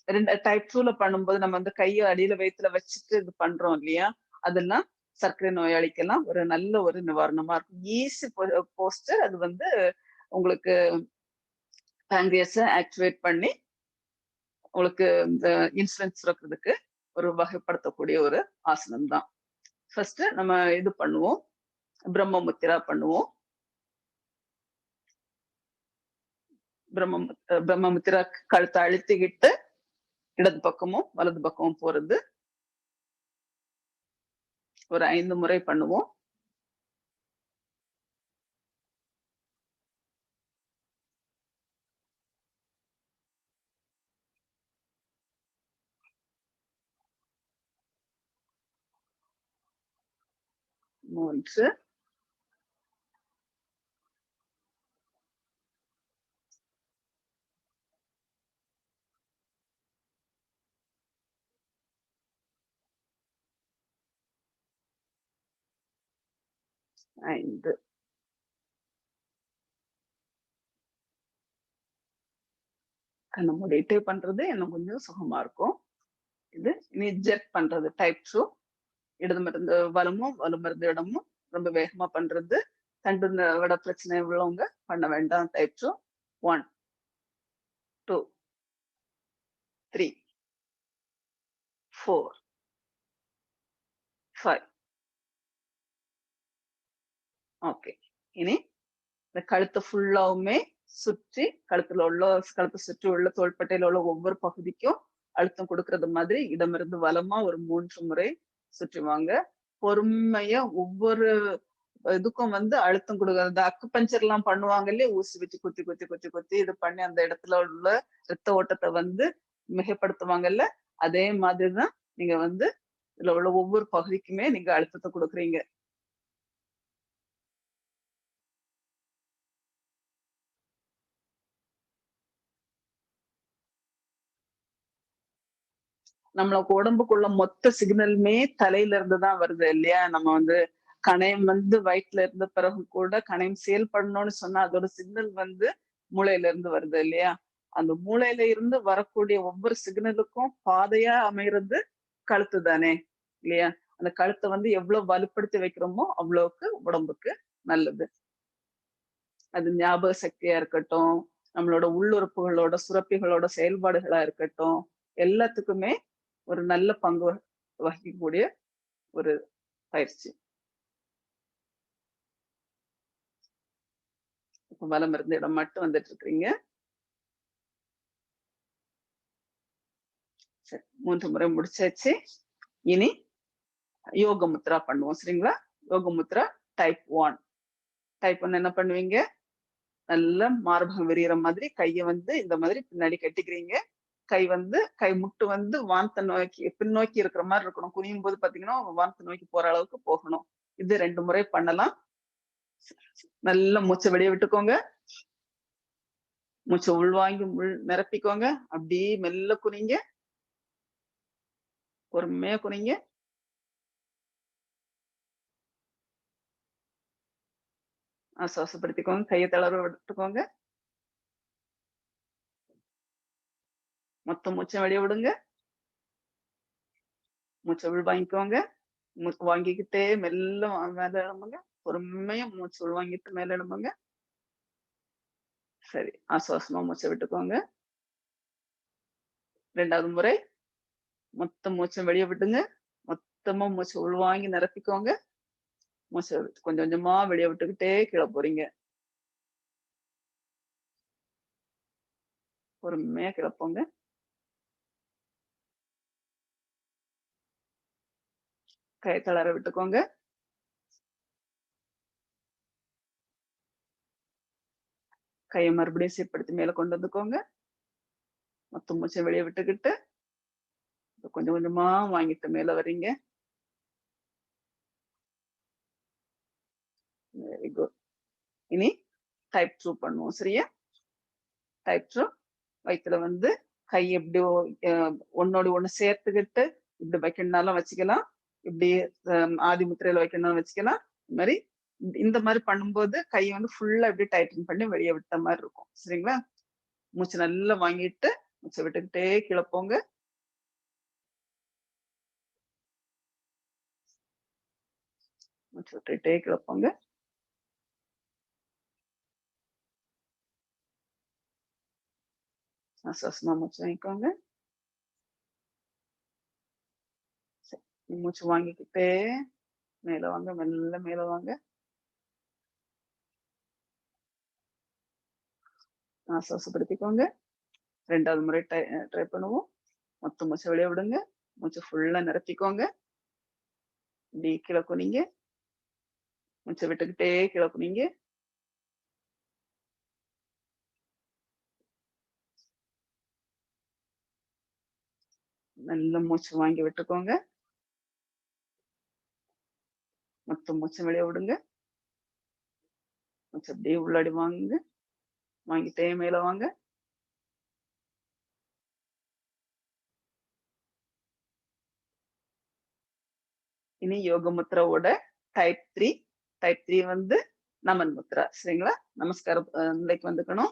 [SPEAKER 1] 2 டைப் 2ல பண்ணும்போது நம்ம வந்து கைய அடியில வயித்துல வச்சுட்டு இது பண்றோம் இல்லையா? அதெல்லாம் சர்க்கரை நோயாளிக்கெல்லாம் ஒரு நல்ல ஒரு நிவாரணமா இருக்கும். ஈஸி போஸ்டர் அது வந்து உங்களுக்கு பேன்கிரியஸ ஆக்டிவேட் பண்ணி, உங்களுக்கு இந்த இன்சுலின் சுரக்கிறதுக்கு ஒரு வகைப்படுத்தக்கூடிய ஒரு ஆசனம் தான். ஃபர்ஸ்ட் நம்ம இது பண்ணுவோம். பிரம்ம முத்திரா பண்ணுவோம். பிரம்ம முத்திரா கழுத்த அழுத்திக்கிட்டு, இடது பக்கமும், வலது பக்கமும் போறது. ஒரு 5 முறை பண்ணுவோம். மூன்று, ஐந்து. கண்ண மூடிட்டு பண்றது இன்னும் கொஞ்சம் சுகமா இருக்கும். இது இனி ஜெர்க் பண்றது டைப் 2. இடமிருந்து வலமும், வலமிருந்து இடமும் ரொம்ப வேகமா பண்றது. தண்டு வட பிரச்சனை உள்ளவங்க பண்ண வேண்டாம் டைப் 2. 1, 2, 3, 4, 5. ஓகே. இனி இந்த கழுத்த ஃபுல்லாவுமே சுற்றி கழுத்த சுற்றி உள்ள தோள்பட்டையில உள்ள ஒவ்வொரு பகுதிக்கும் அழுத்தம் கொடுக்கறது மாதிரி இடமிருந்து வலமா ஒரு 3 முறை சுற்றி வாங்க. பொறுமையா ஒவ்வொரு இதுக்கும் வந்து அழுத்தம் கொடுக்குறது. இந்த அக்குபஞ்சர்லாம் பண்ணுவாங்க இல்லையா? ஊசி வச்சு குத்தி, குத்தி, குத்தி, குத்தி இது பண்ணி அந்த இடத்துல உள்ள ரத்த ஓட்டத்த வந்து மிகைப்படுத்துவாங்கல்ல. அதே மாதிரி தான் நீங்க வந்து இதுல உள்ள ஒவ்வொரு பகுதிக்குமே நீங்க அழுத்தத்த குடுக்குறீங்க. நம்மளுக்கு உடம்புக்குள்ள மொத்த சிக்னலுமே தலையில இருந்து தான் வருது இல்லையா? நம்ம வந்து கணையம் வந்து வயித்துல இருந்த பிறகு கூட கணையம் செயல்படணும்னு சொன்னா அதோட சிக்னல் வந்து மூளையில இருந்து வருது இல்லையா? அந்த மூளையில இருந்து வரக்கூடிய ஒவ்வொரு சிக்னலுக்கும் பாதையா அமைறது கழுத்து தானே இல்லையா? அந்த கழுத்தை வந்து எவ்வளவு வலுப்படுத்தி வைக்கிறோமோ அவ்வளவுக்கு உடம்புக்கு நல்லது. அது ஞாபக சக்தியா இருக்கட்டும், நம்மளோட உள்ளுறுப்புகளோட சுரப்பிகளோட செயல்பாடுகளா இருக்கட்டும், எல்லாத்துக்குமே ஒரு நல்ல பங்கு வகிக்கக்கூடிய ஒரு பயிற்சி. இப்ப வலம் இருந்த இடம் மட்டும் வந்துட்டு இருக்கிறீங்க. சரி, 3 முறை முடிச்சாச்சு. இனி யோக முத்ரா பண்ணுவோம். சரிங்களா? யோக முத்ரா டைப் 1. டைப் 1 என்ன பண்ணுவீங்க? நல்லா மார்பகம் விரியிற மாதிரி கைய வந்து இந்த மாதிரி பின்னாடி கட்டிக்கிறீங்க. கை முட்டு வந்து வானத்த நோக்கி பின்னோக்கி இருக்கிற மாரி இருக்கணும். குனியும் போது பார்த்தீங்கன்னா, வானத்த நோக்கி போற அளவுக்கு போகணும். இது 2 முறை பண்ணலாம். நல்லா மூச்ச வெளிய விட்டுக்கோங்க. மூச்ச உள்வாங்கி நிரப்பிக்கோங்க. அப்படியே மெல்ல குனிங்க. பொறுமையா குனிங்க. ஆசுவாசப்படுத்திக்கோங்க. கைய தளர விட்டுக்கோங்க. மொத்த மூச்ச வெளிய விடுங்க. மூச்ச உள்வாங்கிக்கோங்க. மூச்சு வாங்கிக்கிட்டே மெல்ல மேல எழும்புங்க. பொறுமையா மூச்சு உள்வாங்கிட்டு மேல எழும்புங்க. சரி. ஆசுவாசமா மூச்ச விட்டுக்கோங்க. 2வது முறை மொத்த மூச்சும் வெளிய விடுங்க. மொத்தமா மூச்ச உள்வாங்கி நிரப்பிக்கோங்க. மூச்ச கொஞ்சம் கொஞ்சமா வெளிய விட்டுக்கிட்டே கீழ போறீங்க. பொறுமையா கீழ போங்க. கை தளர விட்டுக்கோங்க. கைய மறுபடியும் சீர்படுத்தி மேல கொண்டு வந்துக்கோங்க. மொத்த மூச்ச வெளிய விட்டுக்கிட்டு, கொஞ்சம் கொஞ்சமா வாங்கிட்டு மேல வர்றீங்க. Very good. இனி டைப் 2 பண்ணுவோம். சரியா? டைப் 2 வயித்துல வந்து கை எப்படி ஒண்ணோட ஒண்ணு சேர்த்துக்கிட்டு இப்படி வைக்கணும்னாலும் வச்சுக்கலாம். இப்படி ஆதி முத்திரையில வைக்கணும்னாலும் வச்சுக்கலாம். இந்த மாரி இந்த மாரி பண்ணும்போது கை வந்து ஃபுல்லா இப்படி டைட்டன் பண்ணி வெளிய விட்ட மாரி இருக்கும். சரிங்களா? மூச்சு நல்லா வாங்கிட்டு, மூச்ச விட்டுக்கிட்டே கீழ போங்க. மூச்சு விட்டுக்கிட்டே கீழ போங்க. ஆசுவாசமா மூச்சு வாங்கிக்கோங்க. சரி. மூச்சு வாங்கிக்கிட்டே மேல வாங்க. மெல்ல மேல வாங்க. ஆசுவாசப்படுத்திக்கோங்க. 2வது முறை ட்ரை பண்ணுவோம். மொத்த மூச்ச வெளிய விடுங்க. மூச்ச ஃபுல்லா நிரப்பிக்கோங்க. இப்படி கீழ குனிங்க. மூச்ச விட்டுக்கிட்டே கீழ குனிங்க. நல்ல மூச்சு வாங்கி விட்டுக்கோங்க. மொத்த மூச்ச வெளிய விடுங்க. மூச்ச அப்படியே உள்ளாடி வாங்குங்க. வாங்கிட்டே மேல வாங்க. இனி யோக முத்ராவோட டைப் 3. டைப் 3 வந்து நமன் முத்ரா. சரிங்களா? நமஸ்காரம் நிலைக்கு வந்துக்கணும்.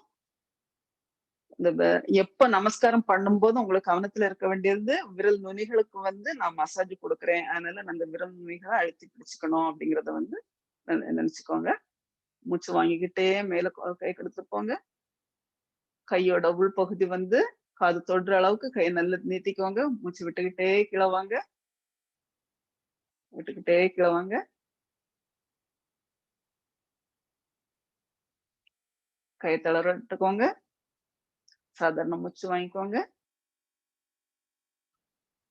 [SPEAKER 1] இந்த எப்ப நமஸ்காரம் பண்ணும்போது உங்களுக்கு கவனத்துல இருக்க வேண்டியது, விரல் நுனிகளுக்கு வந்து நான் மசாஜ் குடுக்குறேன். அதனால நான் அந்த விரல் நுனிகள அழுத்தி பிடிச்சுக்கணும் அப்படிங்கிறத வந்து நெனச்சுக்கோங்க. மூச்சு வாங்கிக்கிட்டே மேல கை எடுத்துட்டு போங்க. கையோட உள்பகுதி வந்து காது தொடுற அளவுக்கு கைய நல்லா நீட்டிக்கோங்க. மூச்சு விட்டுக்கிட்டே கீழ வாங்க. விட்டுக்கிட்டே கீழ வாங்க. கைய தளர விட்டுக்கோங்க. சாதாரண மூச்சு வாங்கிக்கோங்க.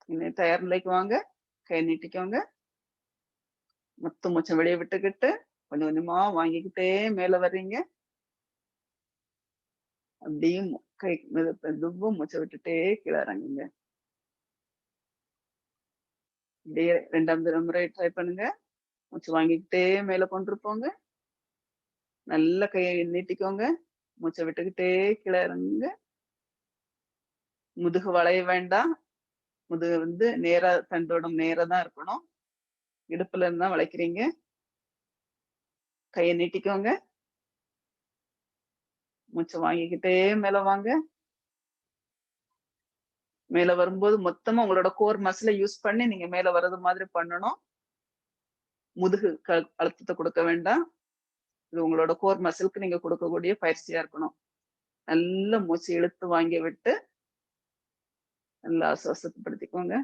[SPEAKER 1] இனி தயார் நிலைக்கு வாங்க. கைய நீட்டிக்கோங்க. மொத்த மூச்ச வெளிய விட்டுக்கிட்டு, கொஞ்சம் கொஞ்சமா வாங்கிக்கிட்டே மேல வர்றீங்க. அப்படியே கை மெதுவா மூச்ச விட்டுட்டே கீழ இறங்குங்க. இப்படியே 2வது முறை ட்ரை பண்ணுங்க. மூச்சு வாங்கிக்கிட்டே மேல கொண்டு போங்க. நல்ல கைய நீட்டிக்கோங்க. மூச்ச விட்டுக்கிட்டே கீழ இறங்குங்க. முதுகு வளைய வேண்டாம். முதுகு வந்து நேரா, தண்டோட நேரா தான் இருக்கணும். இடுப்புல இருந்தா வளைக்கிறீங்க. கைய நீட்டிக்கோங்க. மூச்ச வாங்கிக்கிட்டே மேல வாங்க. மேல வரும்போது மொத்தமா உங்களோட கோர் மசில யூஸ் பண்ணி நீங்க மேல வர்றது மாதிரி பண்ணணும். முதுகு அழுத்தத்த குடுக்க வேண்டாம். இது உங்களோட கோர் மசிலுக்கு நீங்க குடுக்கக்கூடிய பயிற்சியா இருக்கணும். நல்ல மூச்சு இழுத்து வாங்கி விட்டு நல்லா சுவாசப்படுத்திக்கோங்க.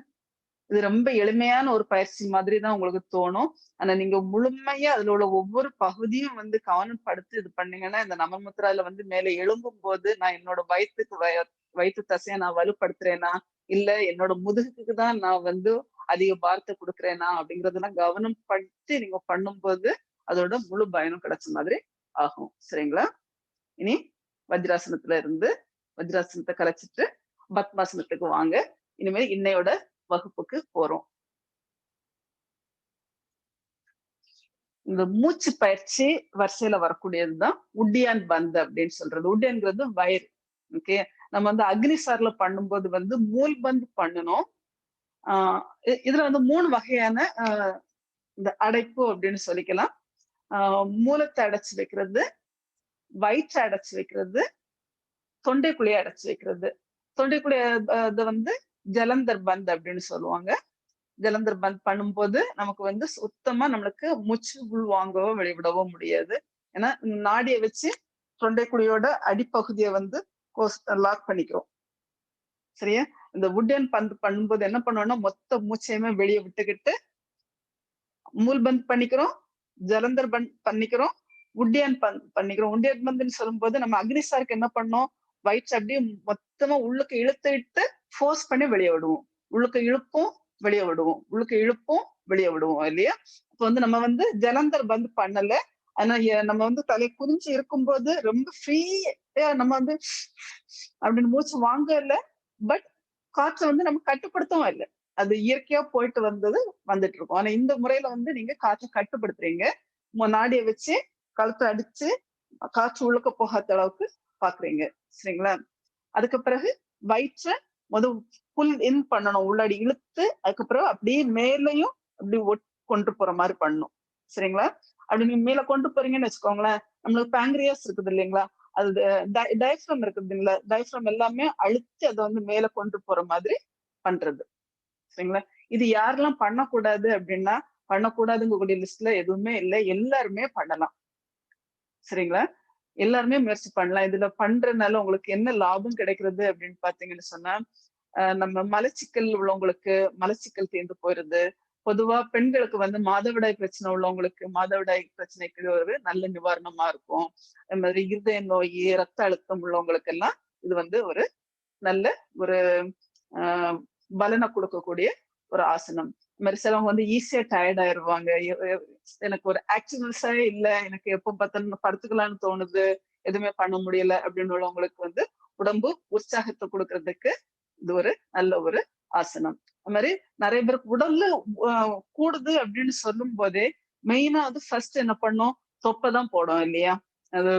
[SPEAKER 1] இது ரொம்ப எளிமையான ஒரு பயிற்சி மாதிரி தான் உங்களுக்கு தோணும். ஆனா நீங்க முழுமையா அதுல உள்ள ஒவ்வொரு பகுதியும் வந்து கவனம் படுத்தி இது பண்ணீங்கன்னா, இந்த நமமுத்ரால வந்து மேல எழும்பும்போது நான் என்னோட வயித்து தசைய நான் வலுப்படுத்துறேனா, இல்ல என்னோட முதுகுக்கு தான் நான் வந்து அதிக பாரத்த குடுக்குறேனா அப்படிங்கிறதெல்லாம் கவனம் படுத்தி நீங்க பண்ணும்போது, அதோட முழு பயனும் கிடைச்ச மாதிரி ஆகும். சரிங்களா? இனி வஜ்ராசனத்துல இருந்து வஜ்ராசனத்த கலைச்சிட்டு பத்மாசனத்துக்கு வாங்க. இனிமே இன்னையோட வகுப்புக்கு போறோம். இந்த மூச்சு பயிற்சி வரிசையில வரக்கூடியதுதான் உட்டியான் பந்த் அப்படின்னு சொல்றது. உட்டியான்ங்கிறது வயிறு. ஓகே. நம்ம வந்து அக்னி சார்ல பண்ணும்போது வந்து மூல் பந்த் பண்ணணும். ஆஹ் இதுல வந்து 3 வகையான இந்த அடைப்பு அப்படின்னு சொல்லிக்கலாம். மூலத்தை அடைச்சு வைக்கிறது, வயிற்றை அடைச்சு வைக்கிறது, தொண்டைக்குழியை அடைச்சு வைக்கிறது. தொண்டைக்குழிய இது வந்து ஜலந்தர் பந்த் அப்படின்னு சொல்லுவாங்க. ஜலந்தர் பந்த் பண்ணும்போது நமக்கு வந்து சுத்தமா நம்மளுக்கு மூச்சு உள் வாங்கவோ வெளிவிடவோ முடியாது. ஏன்னா நாடியை வச்சு தொண்டைக்குழியோட அடிப்பகுதியை வந்து லாக் பண்ணிக்கிறோம். சரியா? இந்த உட்டியன் பந்த் பண்ணும்போது என்ன பண்ணோம்னா மொத்த மூச்சையுமே வெளியே விட்டுக்கிட்டு மூல் பந்த் பண்ணிக்கிறோம், ஜலந்தர் பந்த் பண்ணிக்கிறோம், உட்டியன் பந்த் பண்ணிக்கிறோம். உட்டியன் பந்த்ன்னு சொல்லும்போது நம்ம அக்னிசாருக்கு என்ன பண்ணோம், வயிற்று அப்படியே மொத்தமா உள்ளுக்கு இழுத்துட்டு ஃபோர்ஸ் பண்ணி வெளியே விடுவோம். உள்ளுக்கு இழுப்போம், வெளியே விடுவோம், உள்ளுக்கு இழுப்போம், வெளியே விடுவோம் இல்லையா? இப்ப வந்து நம்ம வந்து ஜலந்தர் பந்த் பண்ணல. ஆனா நம்ம வந்து தலை குனிஞ்சு இருக்கும்போது ரொம்ப ஃப்ரீயா நம்ம வந்து அப்படின்னு மூச்சு வாங்க இல்ல. பட் காற்றை வந்து நம்ம கட்டுப்படுத்தவும் இல்லை. அது இயற்கையா போயிட்டு வந்துட்டு இருக்கும். ஆனா இந்த முறையில வந்து நீங்க காற்றை கட்டுப்படுத்துறீங்க. நாடியை வச்சு கழுத்தை அடிச்சு காற்று உள்ளுக்க போகாத அளவுக்கு பாக்குறீங்க. சரிங்களா? அதுக்கு பிறகு வயிற்றை புல் இன் பண்ணணும். உள்ளாடி இழுத்து அதுக்கப்புறம் அப்படியே மேலையும் அப்படி கொண்டு போற மாதிரி பண்ணணும். சரிங்களா? அப்படி நீங்க மேல கொண்டு போறீங்கன்னு வச்சுக்கோங்களேன், நம்மளுக்கு பேங்க்ரியாஸ் இருக்குது இல்லைங்களா, அது டயப்ரம் இருக்குது இல்லைங்களா, டயப்ரம் எல்லாமே அழுத்தி அதை வந்து மேல கொண்டு போற மாதிரி பண்றது. சரிங்களா? இது யாரெல்லாம் பண்ணக்கூடாது அப்படின்னா, பண்ணக்கூடாதுங்கக்கூடிய லிஸ்ட்ல எதுவுமே இல்லை. எல்லாருமே பண்ணலாம். சரிங்களா? எல்லாருமே முயற்சி பண்ணலாம். இதுல பண்றதுனால உங்களுக்கு என்ன லாபம் கிடைக்கிறது அப்படின்னு பாத்தீங்கன்னு சொன்னா, நம்ம மலச்சிக்கல் உள்ளவங்களுக்கு மலச்சிக்கல் தீர்ந்து போயிருது. பொதுவா பெண்களுக்கு வந்து மாதவிடாய் பிரச்சனை உள்ளவங்களுக்கு மாதவிடாய் பிரச்சனைக்கு ஒரு நல்ல நிவாரணமா இருக்கும். அது மாதிரி இருதய நோய், ரத்த அழுத்தம் உள்ளவங்களுக்கு எல்லாம் இது வந்து ஒரு நல்ல ஒரு பலனை கொடுக்கக்கூடிய ஒரு ஆசனம். இந்த மாதிரி சிலவங்க வந்து ஈஸியா டயர்ட் ஆயிடுவாங்க. எனக்கு ஒரு ஆக்டிவ்னஸே இல்ல, எனக்கு எப்ப பார்த்தாலும் படுத்துக்கலாம்னு தோணுது, எதுவுமே பண்ண முடியல அப்படின்னு உள்ளவங்களுக்கு வந்து உடம்பு உற்சாகத்தை கொடுக்கறதுக்கு இது ஒரு நல்ல ஒரு ஆசனம். அது மாதிரி நிறைய பேருக்கு உடல்ல கூடுது அப்படின்னு சொல்லும் போதே மெயினா வந்து ஃபர்ஸ்ட் என்ன பண்ணும், தொப்பைதான் போடும் இல்லையா? அது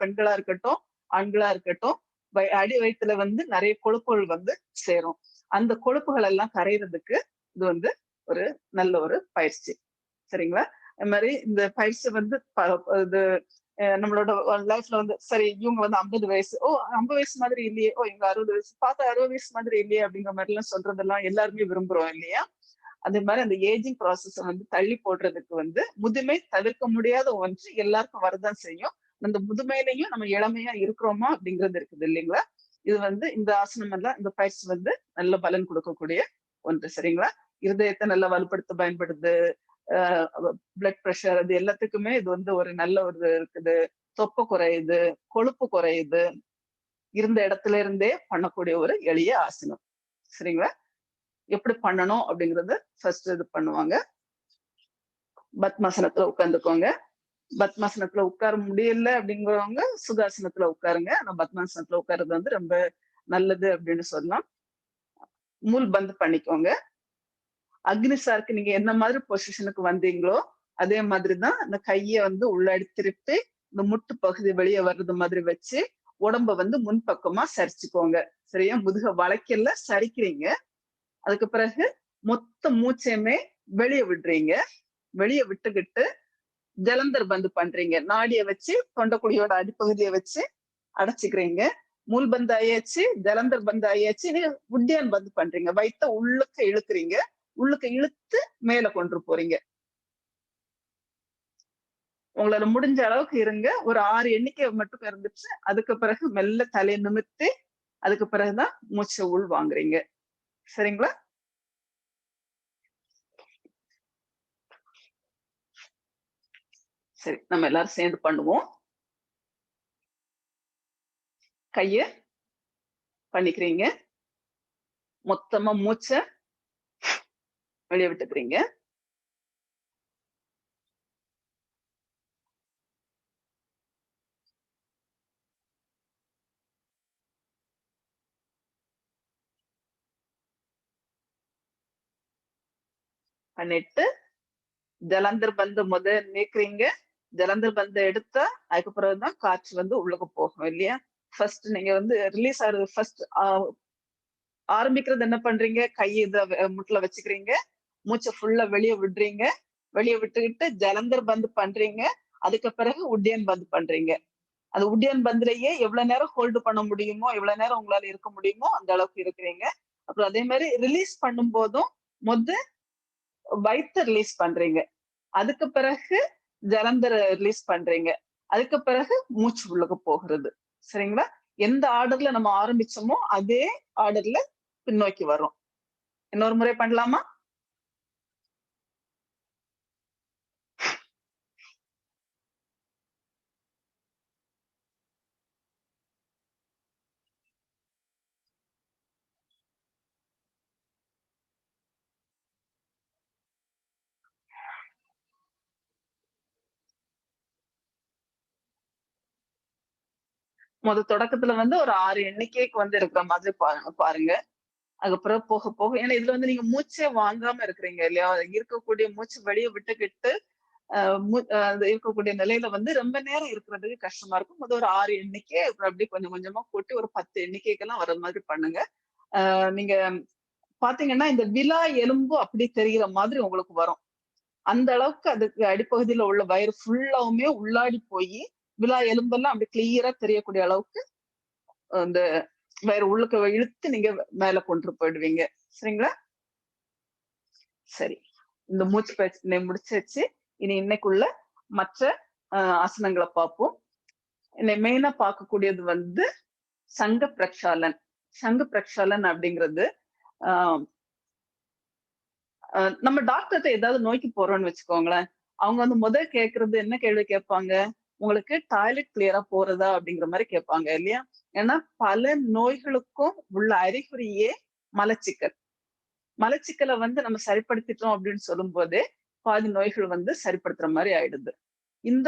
[SPEAKER 1] பெண்களா இருக்கட்டும், ஆண்களா இருக்கட்டும், அடி வயிற்றுல வந்து நிறைய கொழுப்புகள் வந்து சேரும். அந்த கொழுப்புகள் எல்லாம் கரையிறதுக்கு இது வந்து ஒரு நல்ல ஒரு பயிற்சி. சரிங்களா? அது மாதிரி இந்த பயிற்சி வந்து இது நம்மளோட லைஃப்ல வந்து சரி இவங்க வந்து 50 வயசு, ஓ 50 வயசு மாதிரி இல்லையே, ஓ இவங்க 60 வயசு, பார்த்தா 60 வயசு மாதிரி இல்லையே அப்படிங்கிற மாதிரி எல்லாம் சொல்றதெல்லாம் எல்லாருமே விரும்புறோம் இல்லையா? அதே மாதிரி அந்த ஏஜிங் ப்ராசஸ வந்து தள்ளி போடுறதுக்கு வந்து முதுமை தவிர்க்க முடியாத ஒன்று, எல்லாருக்கும் வரதான் செய்யும். அந்த முதுமையிலையும் நம்ம இளமையா இருக்கிறோமா அப்படிங்கிறது இருக்குது இல்லைங்களா? இது வந்து இந்த ஆசனம் எல்லாம் இந்த பயிற்சி வந்து நல்ல பலன் கொடுக்கக்கூடிய ஒன்று. சரிங்களா? இருதயத்தை நல்லா வலுப்படுத்த பயன்படுது. பிளட் பிரஷர் அது எல்லாத்துக்குமே இது வந்து ஒரு நல்ல ஒரு இருக்குது. தொப்பை குறையுது, கொழுப்பு குறையுது. இருந்த இடத்துல இருந்தே பண்ணக்கூடிய ஒரு எளிய ஆசனம். சரிங்களா? எப்படி பண்ணணும் அப்படிங்கறது ஃபர்ஸ்ட் இது பண்ணுவாங்க. பத்மாசனத்துல உட்கார்ந்துக்கோங்க. பத்மாசனத்துல உட்கார முடியல அப்படிங்கிறவங்க சுகாசனத்துல உட்காருங்க. ஆனா பத்மாசனத்துல உட்கார்றது வந்து ரொம்ப நல்லது அப்படின்னு சொல்லலாம். மூல் பந்த் பண்ணிக்கோங்க. அக்னிசாருக்கு நீங்க என்ன மாதிரி பொசிஷனுக்கு வந்தீங்களோ அதே மாதிரிதான் அந்த கைய வந்து உள்ளாடி திருப்பி இந்த முட்டு பகுதி வெளியே வர்றது மாதிரி வச்சு உடம்ப வந்து முன்பக்கமா சரிச்சுக்கோங்க. சரியா? முதுக வளைக்கல, சரிக்கிறீங்க. அதுக்கு பிறகு மொத்த மூச்சையுமே வெளியே விடுறீங்க. வெளியே விட்டுக்கிட்டு ஜலந்தர் பந்து பண்றீங்க. நாடிய வச்சு தொண்டைக்குழியோட அடிப்பகுதியை வச்சு அடைச்சுக்கிறீங்க. மூல் பந்து ஆயாச்சு, ஜலந்தர் பந்து ஆயாச்சு. நீங்க உட்டியான் பந்து பண்றீங்க. வயித்த உள்ளுக்க இழுக்குறீங்க. உள்ளுக்க இழுத்து மேல கொண்டு போறீங்க. உங்களால முடிஞ்ச அளவுக்கு இருங்க. ஒரு 6 எண்ணிக்கை மட்டும் இருந்துச்சு. அதுக்கு பிறகு மெல்ல தலையை நிமிர்த்தி அதுக்கு பிறகுதான் மூச்சை உள் வாங்குறீங்க. சரிங்களா? சரி, நம்ம எல்லாரும் சேர்ந்து பண்ணுவோம். கைய பண்ணிக்கிறீங்க. மொத்தமா மூச்சை வெளியே விட்டுக்கிறீங்க. பண்ணிட்டு ஜலந்தர் பந்து நீக்குறீங்க. ஜலந்தர் பந்து எடுத்தா அதுக்கு பிறகுதான் காற்று உள்ளுக்கு போகும் இல்லையா? ஃபர்ஸ்ட் நீங்க ரிலீஸ் ஆகுறது ஃபர்ஸ்ட் ஆரம்பிக்கிறது என்ன பண்றீங்க? கை முட்டுல வச்சுக்கிறீங்க. மூச்சை ஃபுல்லா வெளியே விடுறீங்க. வெளியே விட்டுக்கிட்டு ஜலந்தர் பந்து பண்றீங்க. அதுக்கு பிறகு உட்டியன் பந்து பண்றீங்க. அது உட்டியன் பந்துலயே எவ்வளவு நேரம் ஹோல்டு பண்ண முடியுமோ, எவ்வளவு நேரம் உங்களால இருக்க முடியுமோ அந்த அளவுக்கு இருக்கிறீங்க. அப்புறம் அதே மாதிரி ரிலீஸ் பண்ணும் போதும் வயிற்று ரிலீஸ் பண்றீங்க. அதுக்கு பிறகு ஜலந்தர ரிலீஸ் பண்றீங்க. அதுக்கு பிறகு மூச்சு உள்ளுக்கு போகிறது. சரிங்களா? எந்த ஆர்டர்ல நம்ம ஆரம்பிச்சோமோ அதே ஆர்டர்ல பின்னோக்கி வரும். இன்னொரு முறை பண்ணலாமா? தொடக்கத்துல ஒரு 6 எண்ணிக்கைக்கு இருக்கிற மாதிரி பாருங்க. அதுக்கப்புறம் போக போக ஏன்னா இதுல நீங்க மூச்சே வாங்காம இருக்கிறீங்க இல்லையா? இருக்கக்கூடிய மூச்சு வெளியே விட்டுக்கிட்டு அது இருக்கக்கூடிய நிலையில ரொம்ப நேரம் இருக்கிறதுக்கு கஷ்டமா இருக்கும். ஒரு 6 எண்ணிக்கை அப்புறம் அப்படியே கொஞ்சம் கொஞ்சமா கூட்டி ஒரு 10 எண்ணிக்கைக்கெல்லாம் வர மாதிரி பண்ணுங்க. நீங்க பாத்தீங்கன்னா இந்த விலா எலும்பு அப்படி தெரிகிற மாதிரி உங்களுக்கு வரும். அந்த அளவுக்கு அதுக்கு அடிப்பகுதியில உள்ள வயிறு ஃபுல்லாவுமே உள்ளாடி போய் விலா எலும்பெல்லாம் அப்படி கிளியரா தெரியக்கூடிய அளவுக்கு அந்த வயிறு உள்ளுக்கு இழுத்து நீங்க மேல கொண்டு போயிடுவீங்க. சரிங்களா? சரி, இந்த மூச்சு பயிற்சி முடிச்சாச்சு. இனி இன்னைக்குள்ள மற்ற ஆசனங்களை பார்ப்போம். மெயினா பார்க்கக்கூடியது சங்க பிரக்ஷாலன். சங்க பிரக்ஷாலன் அப்படிங்கிறது நம்ம டாக்டர்கிட்ட ஏதாவது நோய்க்கு போறோம்னு வச்சுக்கோங்களேன். அவங்க முதல் கேட்கறது என்ன கேள்வி கேட்பாங்க? உங்களுக்கு டாய்லெட் கிளியரா போறதா அப்படிங்கிற மாதிரி கேட்பாங்க இல்லையா? ஏன்னா பல நோய்களுக்கும் உள்ள அறிகுறியே மலச்சிக்கல். மலச்சிக்கலை நம்ம சரிப்படுத்திட்டோம் அப்படின்னு சொல்லும் போதே பாதி நோய்கள் சரிப்படுத்துற மாதிரி ஆயிடுது. இந்த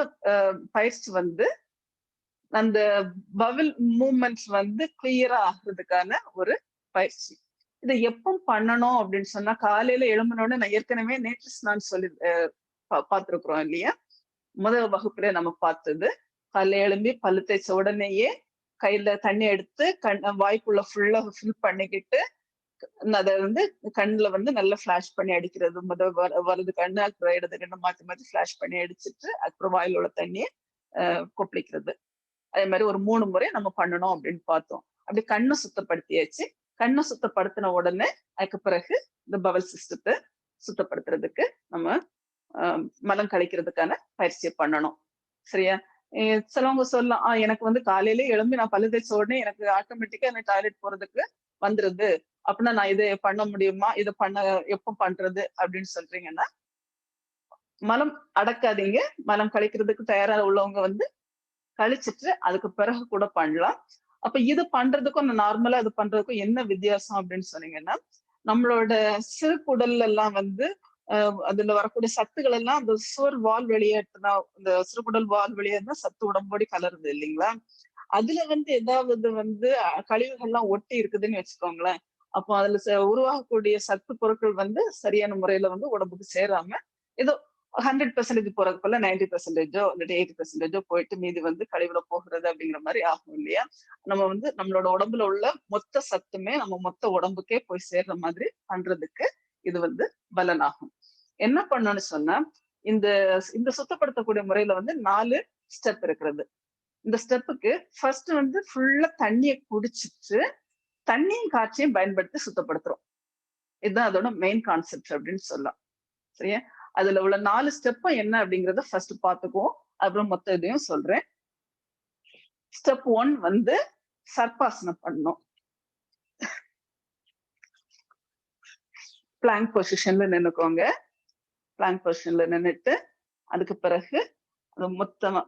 [SPEAKER 1] பயிற்சி அந்த பவல் மூவ்மெண்ட்ஸ் கிளியரா ஆகுறதுக்கான ஒரு பயிற்சி. இதை எப்போ பண்ணணும் அப்படின்னு சொன்னா காலையில எழும்பினோட நான் ஏற்கனவே நேற்று நான் சொல்லி பார்த்திருக்கிறோம் இல்லையா? முதல் வகுப்புல நம்ம பார்த்தது காலையில எழும்பி பல்லு தேய்ச்ச உடனேயே கையில தண்ணி எடுத்து வாய்க்குள்ள ஃபுல்லா ஃபில் பண்ணிக்கிட்டு அதை கண்ணுல நல்லா ஃபிளாஷ் பண்ணி அடிக்கிறது. வலது கண்ணு அப்புறம் இடது கண்ணு மாத்தி மாத்தி ஃபிளாஷ் பண்ணி அடிச்சுட்டு அப்புறம் வாயில உள்ள தண்ணியை கொப்பளிக்கிறது. அதே மாதிரி ஒரு 3 முறை நம்ம பண்ணணும் அப்படின்னு பார்த்தோம். அப்படி கண்ணை சுத்தப்படுத்தியாச்சு. கண்ணை சுத்தப்படுத்தின உடனே அதுக்கு பிறகு இந்த பவல் சிஸ்டத்தை சுத்தப்படுத்துறதுக்கு நம்ம மலம் கழிக்கிறதுக்கான பயிற்சியை பண்ணணும். சரியா? சிலவங்க சொல்லலாம் எனக்கு காலையிலே எழும்பி நான் பல்லு தேய்ச்ச உடனே எனக்கு ஆட்டோமேட்டிக்கா எனக்கு டாய்லெட் போறதுக்கு வந்துருது. அப்படின்னா நான் இதை பண்ண முடியுமா? இதை எப்ப பண்றது அப்படின்னு சொல்றீங்கன்னா மலம் அடக்காதீங்க. மலம் கழிக்கிறதுக்கு தயாரா உள்ளவங்க கழிச்சிட்டு அதுக்கு பிறகு கூட பண்ணலாம். அப்ப இது பண்றதுக்கும் நார்மலா இது பண்றதுக்கும் என்ன வித்தியாசம் அப்படின்னு சொன்னீங்கன்னா நம்மளோட சிறுகுடல்ல எல்லாம் அதுல வரக்கூடிய சத்துக்கள் எல்லாம் அந்த சுவர் வால் வெளியேற்றினா இந்த சிறுகுடல் வால் வெளியேறினா சத்து உடம்போடி கலருது இல்லைங்களா? அதுல ஏதாவது கழிவுகள்லாம் ஒட்டி இருக்குதுன்னு வச்சுக்கோங்களேன். அப்போ அதுல உருவாகக்கூடிய சத்து பொருட்கள் சரியான முறையில உடம்புக்கு சேராம ஏதோ 100% போறது போல 90%ஓ இல்லாட்டி 80%ஓ போயிட்டு மீதி வந்து கழிவுல போகிறது அப்படிங்கிற மாதிரி ஆகும் இல்லையா? நம்ம வந்து நம்மளோட உடம்புல உள்ள மொத்த சத்துமே நம்ம மொத்த உடம்புக்கே போய் சேர்ற மாதிரி பண்றதுக்கு இது வந்து பலனாகும். என்ன பண்ணணும்னு சொன்னா, இந்த இந்த சுத்தப்படுத்தக்கூடிய முறையில வந்து 4 ஸ்டெப் இருக்கிறது. இந்த ஸ்டெப்புக்கு ஃபர்ஸ்ட் வந்து ஃபுல்லா தண்ணிய குடிச்சிட்டு தண்ணியும் காற்றையும் பயன்படுத்தி சுத்தப்படுத்துறோம். இதுதான் அதோட மெயின் கான்செப்ட் அப்படின்னு சொல்லலாம். சரியா? அதுல உள்ள 4 ஸ்டெப்பும் என்ன அப்படிங்கறத ஃபர்ஸ்ட் பாத்துக்குவோம். அப்புறம் மொத்த இதையும் சொல்றேன். ஸ்டெப் 1 வந்து சர்பாசனம் பண்ணணும். பிளாங்க் பொசிஷன்ல நின்னுக்கோங்க. பிளாங்க் பொசிஷன்ல நின்னுட்டு அதுக்கு பிறகு அது மொத்தமா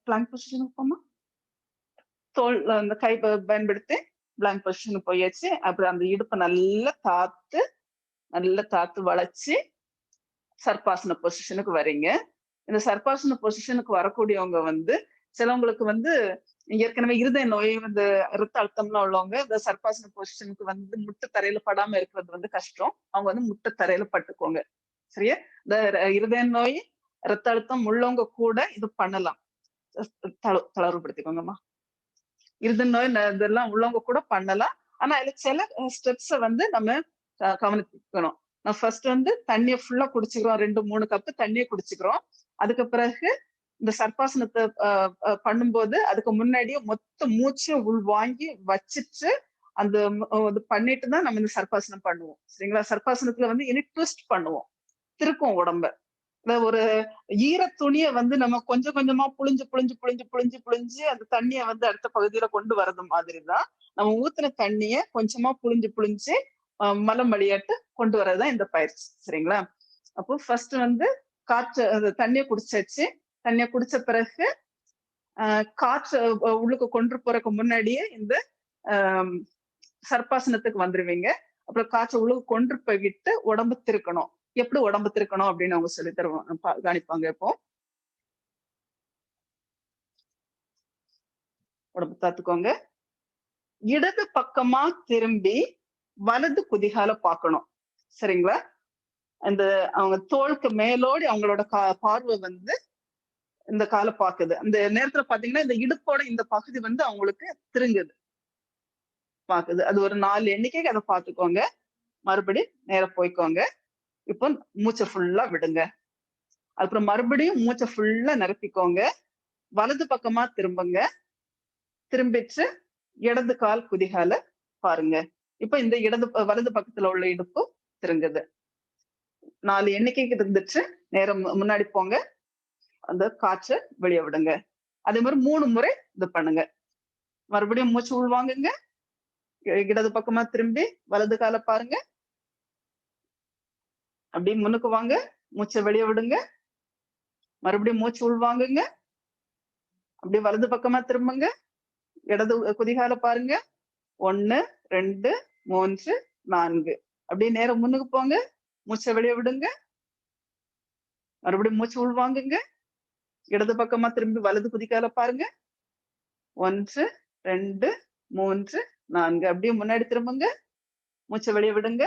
[SPEAKER 1] பிளாங்க் பொசிஷனுக்கு போமா, தோல் அந்த கை பயன்படுத்தி பிளாங்க் பொசிஷனுக்கு போயாச்சு. அப்புறம் அந்த இடுப்பை நல்லா தாத்து வளைச்சு சர்பாசன பொசிஷனுக்கு வரீங்க. இந்த சர்பாசன பொசிஷனுக்கு வரக்கூடியவங்க வந்து சிலவங்களுக்கு வந்து ஏற்கனவே இருதய நோய் வந்து ரத்த அழுத்தம்லாம் உள்ளவங்க இந்த சர்பாசன பொசிஷனுக்கு வந்து முட்டை தரையில படாம இருக்கிறது வந்து கஷ்டம். அவங்க வந்து முட்டை தரையில பட்டுக்கோங்க. சரியா? இந்த இருதய நோய் ரத்த அழுத்தம் உள்ளவங்க கூட இது பண்ணலாம். தளர்வுபடுத்திக்கோங்கம்மா. இருதய நோய் இதெல்லாம் உள்ளவங்க கூட பண்ணலாம். ஆனா அதுல சில ஸ்டெப்ஸ வந்து நம்ம கவனிக்கணும். நான் ஃபர்ஸ்ட் வந்து தண்ணிய ஃபுல்லா குடிச்சுக்கிறோம். 2, 3 கப்பு தண்ணிய குடிச்சுக்கிறோம். அதுக்கு பிறகு இந்த சர்பாசனத்தை பண்ணும்போது அதுக்கு முன்னாடியே மொத்த மூச்சு உள்வாங்கி வச்சிட்டு அந்த இது பண்ணிட்டு தான் நம்ம இந்த சர்பாசனம் பண்ணுவோம். சரிங்களா? சர்பாசனத்துல வந்து இனி ட்விஸ்ட் பண்ணுவோம். திருப்போம் உடம்ப. ஒரு ஈர துணிய வந்து நம்ம கொஞ்சம் கொஞ்சமா புழிஞ்சு அந்த தண்ணிய வந்து அடுத்த பகுதியில கொண்டு வர்றது மாதிரிதான் நம்ம ஊத்துன தண்ணிய கொஞ்சமா புழிஞ்சு மலம் வழியாட்டு கொண்டு வர்றதுதான் இந்த பயிற்சி. சரிங்களா? அப்போ ஃபர்ஸ்ட் வந்து காற்று தண்ணிய குடிச்சாச்சு. தண்ணிய குடிச்ச பிறகு காற்று உள்ளுக்கு கொண்டு போறதுக்கு முன்னாடியே இந்த சர்பாசனத்துக்கு வந்துருவீங்க. அப்புறம் காற்று உள்ளுக்கு கொண்டு போய்விட்டு உடம்பு திருக்கணும். எப்படி உடம்பு திருக்கணும் அப்படின்னு அவங்க சொல்லி தருவாங்க, கவனிப்பாங்க. இப்போ உடம்பு தாத்துக்கோங்க. இடது பக்கமா திரும்பி வலது குதிகால பார்க்கணும். சரிங்களா? அந்த அவங்க தோளுக்கு மேலோடி அவங்களோட பார்வை வந்து இந்த காலை பாக்குது. அந்த நேரத்துல பாத்தீங்கன்னா இந்த இடுப்போட இந்த பகுதி வந்து அவங்களுக்கு திருங்குது, பாக்குது. அது ஒரு 4 எண்ணிக்கைக்கு அதை பாத்துக்கோங்க. மறுபடி நேர போய்க்கோங்க. இப்போ மூச்சை ஃபுல்லா விடுங்க. அப்புறம் மறுபடியும் மூச்சை ஃபுல்லா நிரப்பிக்கோங்க. வலது பக்கமா திரும்புங்க. திரும்பிச்சு இடது கால் குதிகால பாருங்க. இப்ப இந்த வலது பக்கத்துல உள்ள இடுப்பு திருங்குது. 4 எண்ணிக்கைக்கு இருந்துச்சு. நேரம் முன்னாடி போங்க. அந்த காற்றை வெளியே விடுங்க. அதே மாதிரி 3 முறை இது பண்ணுங்க. மறுபடியும் மூச்சு உள்வாங்குங்க. இடது பக்கமா திரும்பி வலது கால பாருங்க. அப்படியே முன்னுக்கு வாங்க. மூச்சை வெளியே விடுங்க. மறுபடியும் மூச்சு உள்வாங்குங்க. அப்படியே வலது பக்கமா திரும்புங்க. இடது குதிகால பாருங்க. 1, 2, 3, 4. அப்படியே நேரம் முன்னுக்கு போங்க. மூச்சை வெளியே விடுங்க. மறுபடியும் மூச்சு உள்வாங்குங்க. இடது பக்கமா திரும்பி வலது குதிகால பாருங்க. 1, 2, 3, 4. அப்படியே முன்னாடி திரும்புங்க. மூச்சை வெளியே விடுங்க.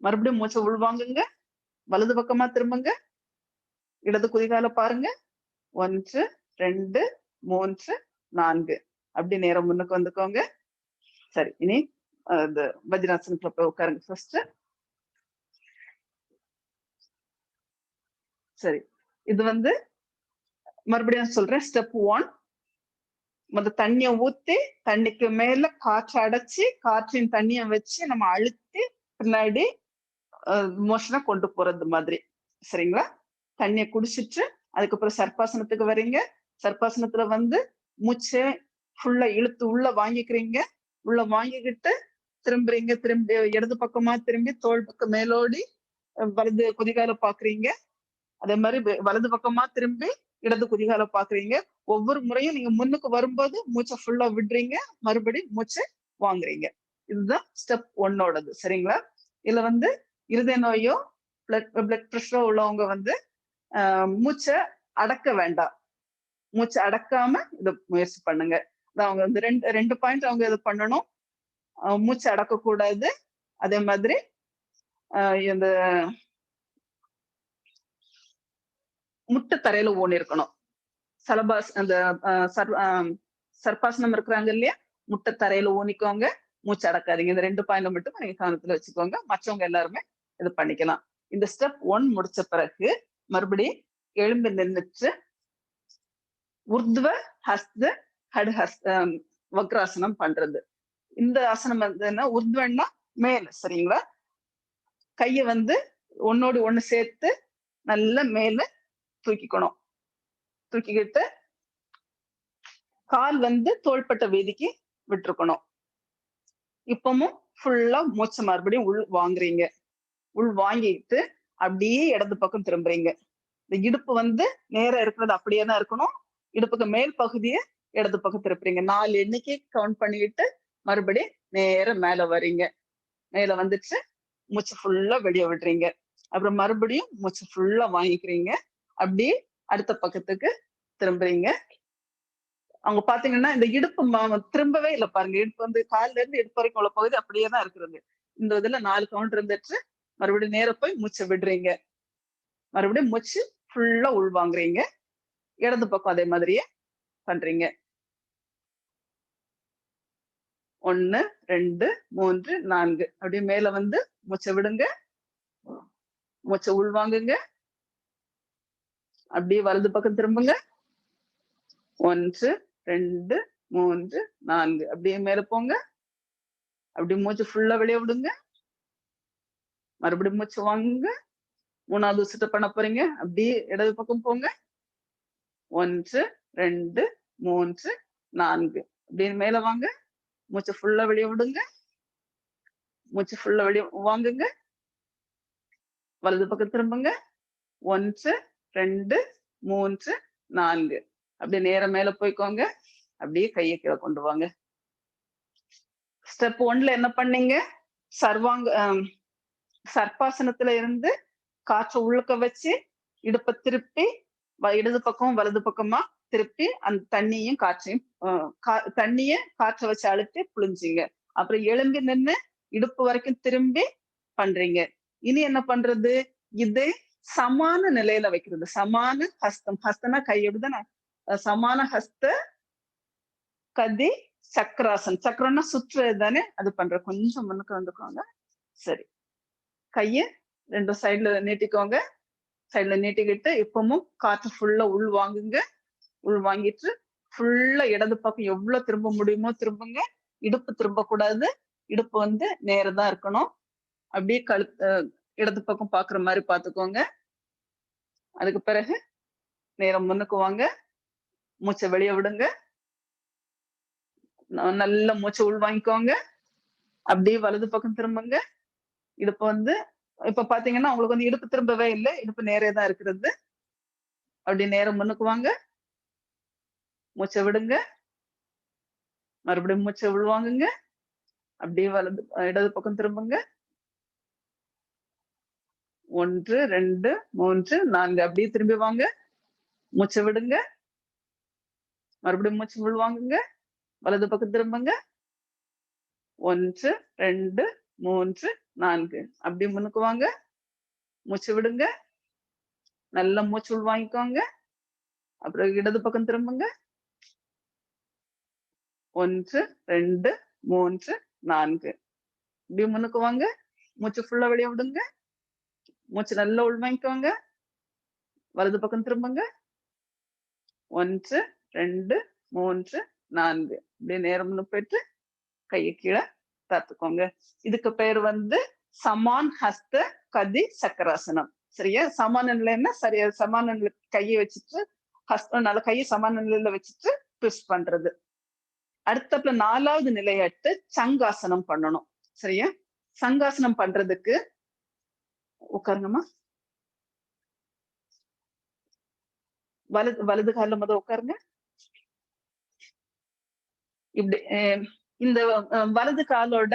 [SPEAKER 1] மறுபடியும் மூச்சை உள்வாங்குங்க. வலது பக்கமா திரும்புங்க. இடது குதிகால பாருங்க. 1, 2, 3, 4. அப்படி நேரம் முன்னுக்கு வந்துக்கோங்க. சரி, இனி இந்த வஜ்ராசனத்துல போய் உட்காருங்க ஃபர்ஸ்ட். சரி, இது வந்து மறுபடியும் சொல்றேன். ஸ்டெப் 1, முதல்ல தண்ணிய ஊத்தி தண்ணிக்கு மேல காற்று அடைச்சு காற்றின் தண்ணிய வச்சு நம்ம அழுத்தி பின்னாடி மோஷனை கொண்டு போறது மாதிரி. சரிங்களா? தண்ணிய குடிச்சிட்டு அதுக்கப்புறம் சர்பாசனத்துக்கு வரீங்க. சர்பாசனத்துல வந்து மூச்சை ஃபுல்லா இழுத்து உள்ள வாங்கிக்கிறீங்க. உள்ள வாங்கிக்கிட்டு திரும்புறீங்க. திரும்பி இடது பக்கமா திரும்பி தோள் பக்கம் மேலோடி வலது குதிகால பாக்குறீங்க. அதே மாதிரி வலது பக்கமா திரும்பி இடது குதிகால பாக்குறீங்க. ஒவ்வொரு முறையும் நீங்க முன்னுக்கு வரும்போது மூச்சை ஃபுல்லா விடுறீங்க. மறுபடியும் மூச்சை வாங்குறீங்க. இதுதான் ஸ்டெப் 1ஓடது. சரிங்களா? இதுல வந்து இருதய நோயோ பிளட் பிரஷரோ உள்ளவங்க வந்து மூச்சை அடக்க வேண்டாம். மூச்சை அடக்காம இதை முயற்சி பண்ணுங்க. அவங்க வந்து ரெண்டு பாயிண்ட் அவங்க இது பண்ணணும். மூச்சை அடக்க கூடாது. அதே மாதிரி இந்த முட்டை தரையில ஊனி இருக்கணும். சலபாஸ் அந்த சர்பாசனம் இருக்கிறாங்க இல்லையா, முட்டை தரையில ஊனிக்கோங்க, மூச்சு அடக்காதீங்க. இந்த 2 பாயிண்ட் மட்டும் நீங்க கவனத்துல வச்சுக்கோங்க. மற்றவங்க எல்லாருமே இது பண்ணிக்கலாம். இந்த ஸ்டெப் 1 முடிச்ச பிறகு மறுபடியும் எழும்பி நின்னுச்சு உர்த்வ ஹஸ்த வக்ராசனம் பண்றது. இந்த ஆசனம் வந்து என்ன, உர்த்வன்னா மேல, சரிங்களா? கைய வந்து ஒன்னோடு ஒண்ணு சேர்த்து நல்ல மேல தூக்கிக்கணும். தூக்கிக்கிட்டு கால் வந்து தோள்பட்ட வீதிக்கு விட்டுருக்கணும். இப்பமும் ஃபுல்லா மூச்சை மறுபடியும் உள் வாங்குறீங்க. உள் வாங்கிட்டு அப்படியே இடது பக்கம் திரும்புறீங்க. இந்த இடுப்பு வந்து நேரா இருக்கிறது அப்படியே தான் இருக்கணும். இடுப்புக்கு மேல் பகுதியை இடது பக்கம் திருப்புறீங்க. 4 எண்ணிக்கை கவுண்ட் பண்ணிக்கிட்டு மறுபடியும் நேர மேல வர்றீங்க. மேல வந்துச்சு மூச்சு ஃபுல்லா வெளியே விடுறீங்க. அப்புறம் மறுபடியும் மூச்சு ஃபுல்லா வாங்கிக்கிறீங்க. அப்படியே அடுத்த பக்கத்துக்கு திரும்புறீங்க. அவங்க பாத்தீங்கன்னா இந்த இடுப்பு திரும்பவே இல்லை பாருங்க. இடுப்பு வந்து கால்ல இருந்து இடுப்பு வரைக்கும் உள்ள பகுதி அப்படியே தான் இருக்கிறது. இந்த இதுல 4 கவுண்ட் இருந்துச்சு. மறுபடியும் நேர போய் மூச்சை விடுறீங்க. மறுபடியும் மூச்சு ஃபுல்லா உள்வாங்குறீங்க. இடது பக்கம் அதே மாதிரியே பண்றீங்க. 1 2 3 4 அப்படியே மேல வந்து மூச்சை விடுங்க. மூச்சை உள்வாங்குங்க. அப்படியே வலது பக்கம் திரும்புங்க. 1 2 3 4 அப்படியே மேல போங்க. அப்படியே மூச்சு ஃபுல்லா வெளியே விடுங்க. மறுபடியும் மூச்சு வாங்குங்க. 3வது விசிட்ட பண்ண போறீங்க. அப்படியே இடது பக்கம் போங்க. 1 2 3 4 அப்படியே மேல வாங்க. மூச்சு ஃபுல்லா வெளியே விடுங்க. மூச்சு ஃபுல்லா வெளியே வாங்குங்க. வலது பக்கம் திரும்புங்க. 1 2 3 4 அப்படியே நேர மேல போய்க்கோங்க. அப்படியே கையை கீழே கொண்டு வாங்க. ஸ்டெப் 1ல என்ன பண்ணீங்க, சர்பாசனத்துல இருந்து காற்றை உள்ளுக்க வச்சு இடுப்பை திருப்பி இடது பக்கம் வலது பக்கமா திருப்பி அந்த தண்ணியும் காற்றையும் தண்ணிய காற்றை வச்சு அழுத்தி புழிஞ்சிங்க. அப்புறம் எழும்பி நின்று இடுப்பு வரைக்கும் திரும்பி பண்றீங்க. இனி என்ன பண்றது, இது சமான நிலையில வைக்கிறது. சமான ஹஸ்தம், ஹஸ்தனா கை, எப்படிதானே, சமான ஹஸ்த கதி சக்கராசன். சக்கரம்னா சுற்றுறது தானே, அது பண்ற. கொஞ்சம் முன்னுக்கு வந்துக்கோங்க. சரி, கைய 2 சைட்ல நீட்டிக்கோங்க. சைட்ல நீட்டிக்கிட்டு இப்பவும் காற்று ஃபுல்லா உள் வாங்குங்க. உள் வாங்கிட்டு ஃபுல்லா இடது பக்கம் எவ்வளவு திரும்ப முடியுமோ திரும்புங்க. இடுப்பு திரும்ப கூடாது. இடுப்பு வந்து நேரதான் இருக்கணும். அப்படியே இடது பக்கம் பாக்குற மாதிரி பாத்துக்கோங்க. அதுக்கு பிறகு நேரம் முன்னுக்கு வாங்க. மூச்சை வெளியே விடுங்க. நல்ல மூச்சை உள் வாங்கிக்கோங்க. அப்படியே வலது பக்கம் திரும்புங்க. இடுப்பு வந்து இப்ப பாத்தீங்கன்னா உங்களுக்கு வந்து இடுப்பு திரும்பவே இல்லை. இடுப்பு நேரே தான் இருக்கிறது. அப்படி நேரம் முன்னுக்கு வாங்க. மூச்சை விடுங்க. மறுபடியும் மூச்சை உள்வாங்குங்க. அப்படியே இடது பக்கம் திரும்புங்க. 1 2 3 4 அப்படியே திரும்பி வாங்க. மூச்சை விடுங்க. மறுபடியும் மூச்சு உள்வாங்குங்க. வலது பக்கம் திரும்புங்க. 1 2 3 4 அப்படியே முன்னுக்கு வாங்க. மூச்சு விடுங்க. நல்ல மூச்சு உள் வாங்கிக்கோங்க. அப்புறம் இடது பக்கம் திரும்புங்க. 1 2 3 4 இப்படி முன்னுக்கு வாங்க. மூச்சு ஃபுல்லா வெளியே விடுங்க. மூச்சு நல்லா உள் வாங்கிக்கோங்க. வலது பக்கம் திரும்புங்க. 1 2 3 4 இப்படியே நேரம் போயிட்டு கையை கீழே தாத்துக்கோங்க. இதுக்கு பேர் வந்து சமான் ஹஸ்த கதி சக்கராசனம். சரியா? சமான நிலைன்னா சரியா சமான நிலை கையை வச்சுட்டு நல்ல கையை சமான நிலையில வச்சுட்டு ட்விஸ்ட் பண்றது. அடுத்தப்ப 4வது நிலையாட்டு சங்காசனம் பண்ணணும். சரியா? சங்காசனம் பண்றதுக்கு உட்காருங்கம்மா. வலது கால முதல் உட்காருங்க. இப்படி இந்த வலது காலோட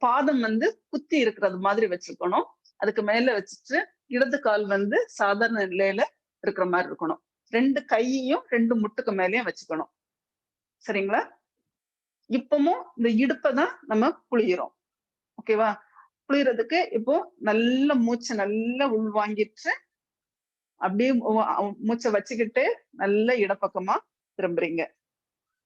[SPEAKER 1] பாதம் வந்து குத்தி இருக்கிறது மாதிரி வச்சுக்கணும். அதுக்கு மேல வச்சுட்டு இடது கால் வந்து சாதாரண நிலையில இருக்கிற மாதிரி இருக்கணும். 2 கையையும் 2 முட்டுக்கு மேலேயும் வச்சுக்கணும். சரிங்களா? இப்பவும் இந்த இடுப்பை தான் நம்ம புளியிறோம். ஓகேவா? புளியறதுக்கு இப்போ நல்ல மூச்சு நல்லா உள்வாங்கிட்டு அப்படியே மூச்சை வச்சுக்கிட்டே நல்ல இடப்பக்கமா திரும்புறீங்க.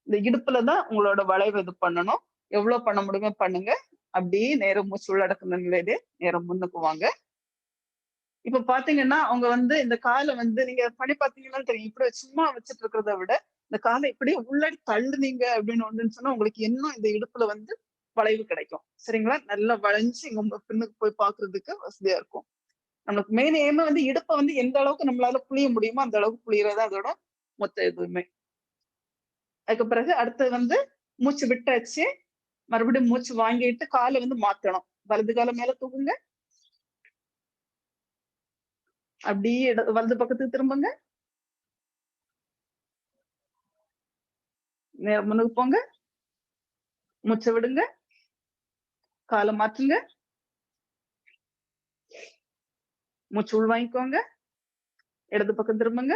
[SPEAKER 1] இந்த இடுப்புலதான் உங்களோட வளைவு இது பண்ணணும். எவ்வளவு பண்ண முடியுமோ பண்ணுங்க. அப்படியே நேரம் மூச்சு உள்ளடக்குன நிலையிலே நேரம் முன்னுக்கு வாங்க. இப்ப பாத்தீங்கன்னா அவங்க வந்து இந்த காலை வந்து நீங்க பண்ணி பாத்தீங்கன்னா தெரியும். இப்படி சும்மா வச்சுட்டு இருக்கிறத விட இந்த காலை இப்படியே உள்ளடி தள்ளுனீங்க அப்படின்னு ஒண்ணுன்னு சொன்னா உங்களுக்கு இன்னும் இந்த இடுப்புல வந்து வளைவு கிடைக்கும். சரிங்களா? நல்லா வளைஞ்சு இங்க பின்னுக்கு போய் பாக்குறதுக்கு வசதியா இருக்கும். நமக்கு மெயின் எய்ம் வந்து இடுப்பை வந்து எந்த அளவுக்கு நம்மளால புளிய முடியுமோ அந்த அளவுக்கு புளியறதா அதோட மொத்த எதுவுமே. அதுக்கு பிறகு அடுத்தது வந்து மூச்சு விட்டாச்சு. மறுபடியும் மூச்சு வாங்கிட்டு காலை வந்து மாத்தணும். வலது கால மேல தூக்குங்க. அப்படியே வலது பக்கத்துக்கு திரும்புங்க. முன்னுக்கு போங்க. மூச்சை விடுங்க. காலை மாற்றுங்க. மூச்சு உள் வாங்கிக்கோங்க. இடது பக்கம் திரும்புங்க.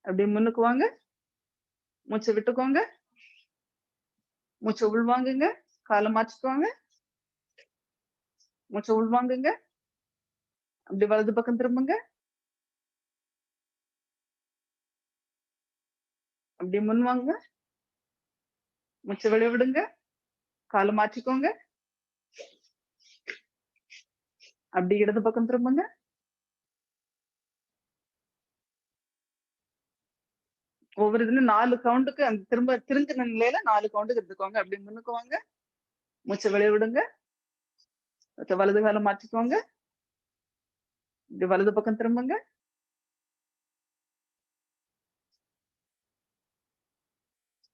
[SPEAKER 1] அப்படியே முன்னுக்கு வாங்க. மூச்சை விட்டுக்கோங்க. மூச்சை உள்வாங்குங்க. காலை மாற்றிக்கோங்க. மூச்சை உள்வாங்குங்க. அப்படி வலது பக்கம் திரும்புங்க. அப்படியே முன் வாங்க. மூச்சை வெளிய விடுங்க. காலை மாற்றிக்கோங்க. அப்படி இடது பக்கம் திரும்புங்க. ஒவ்வொரு இதுலயும் 4 கவுண்டுக்கு அந்த திரும்ப திருந்தின நிலையில 4 கவுண்டுக்கு எடுத்துக்கோங்க. அப்படி முன்னுக்கு வாங்க. மூச்சை வெளிய விடுங்க. வலது காலம் மாற்றிக்கோங்க. இப்படி வலது பக்கம் திரும்புங்க.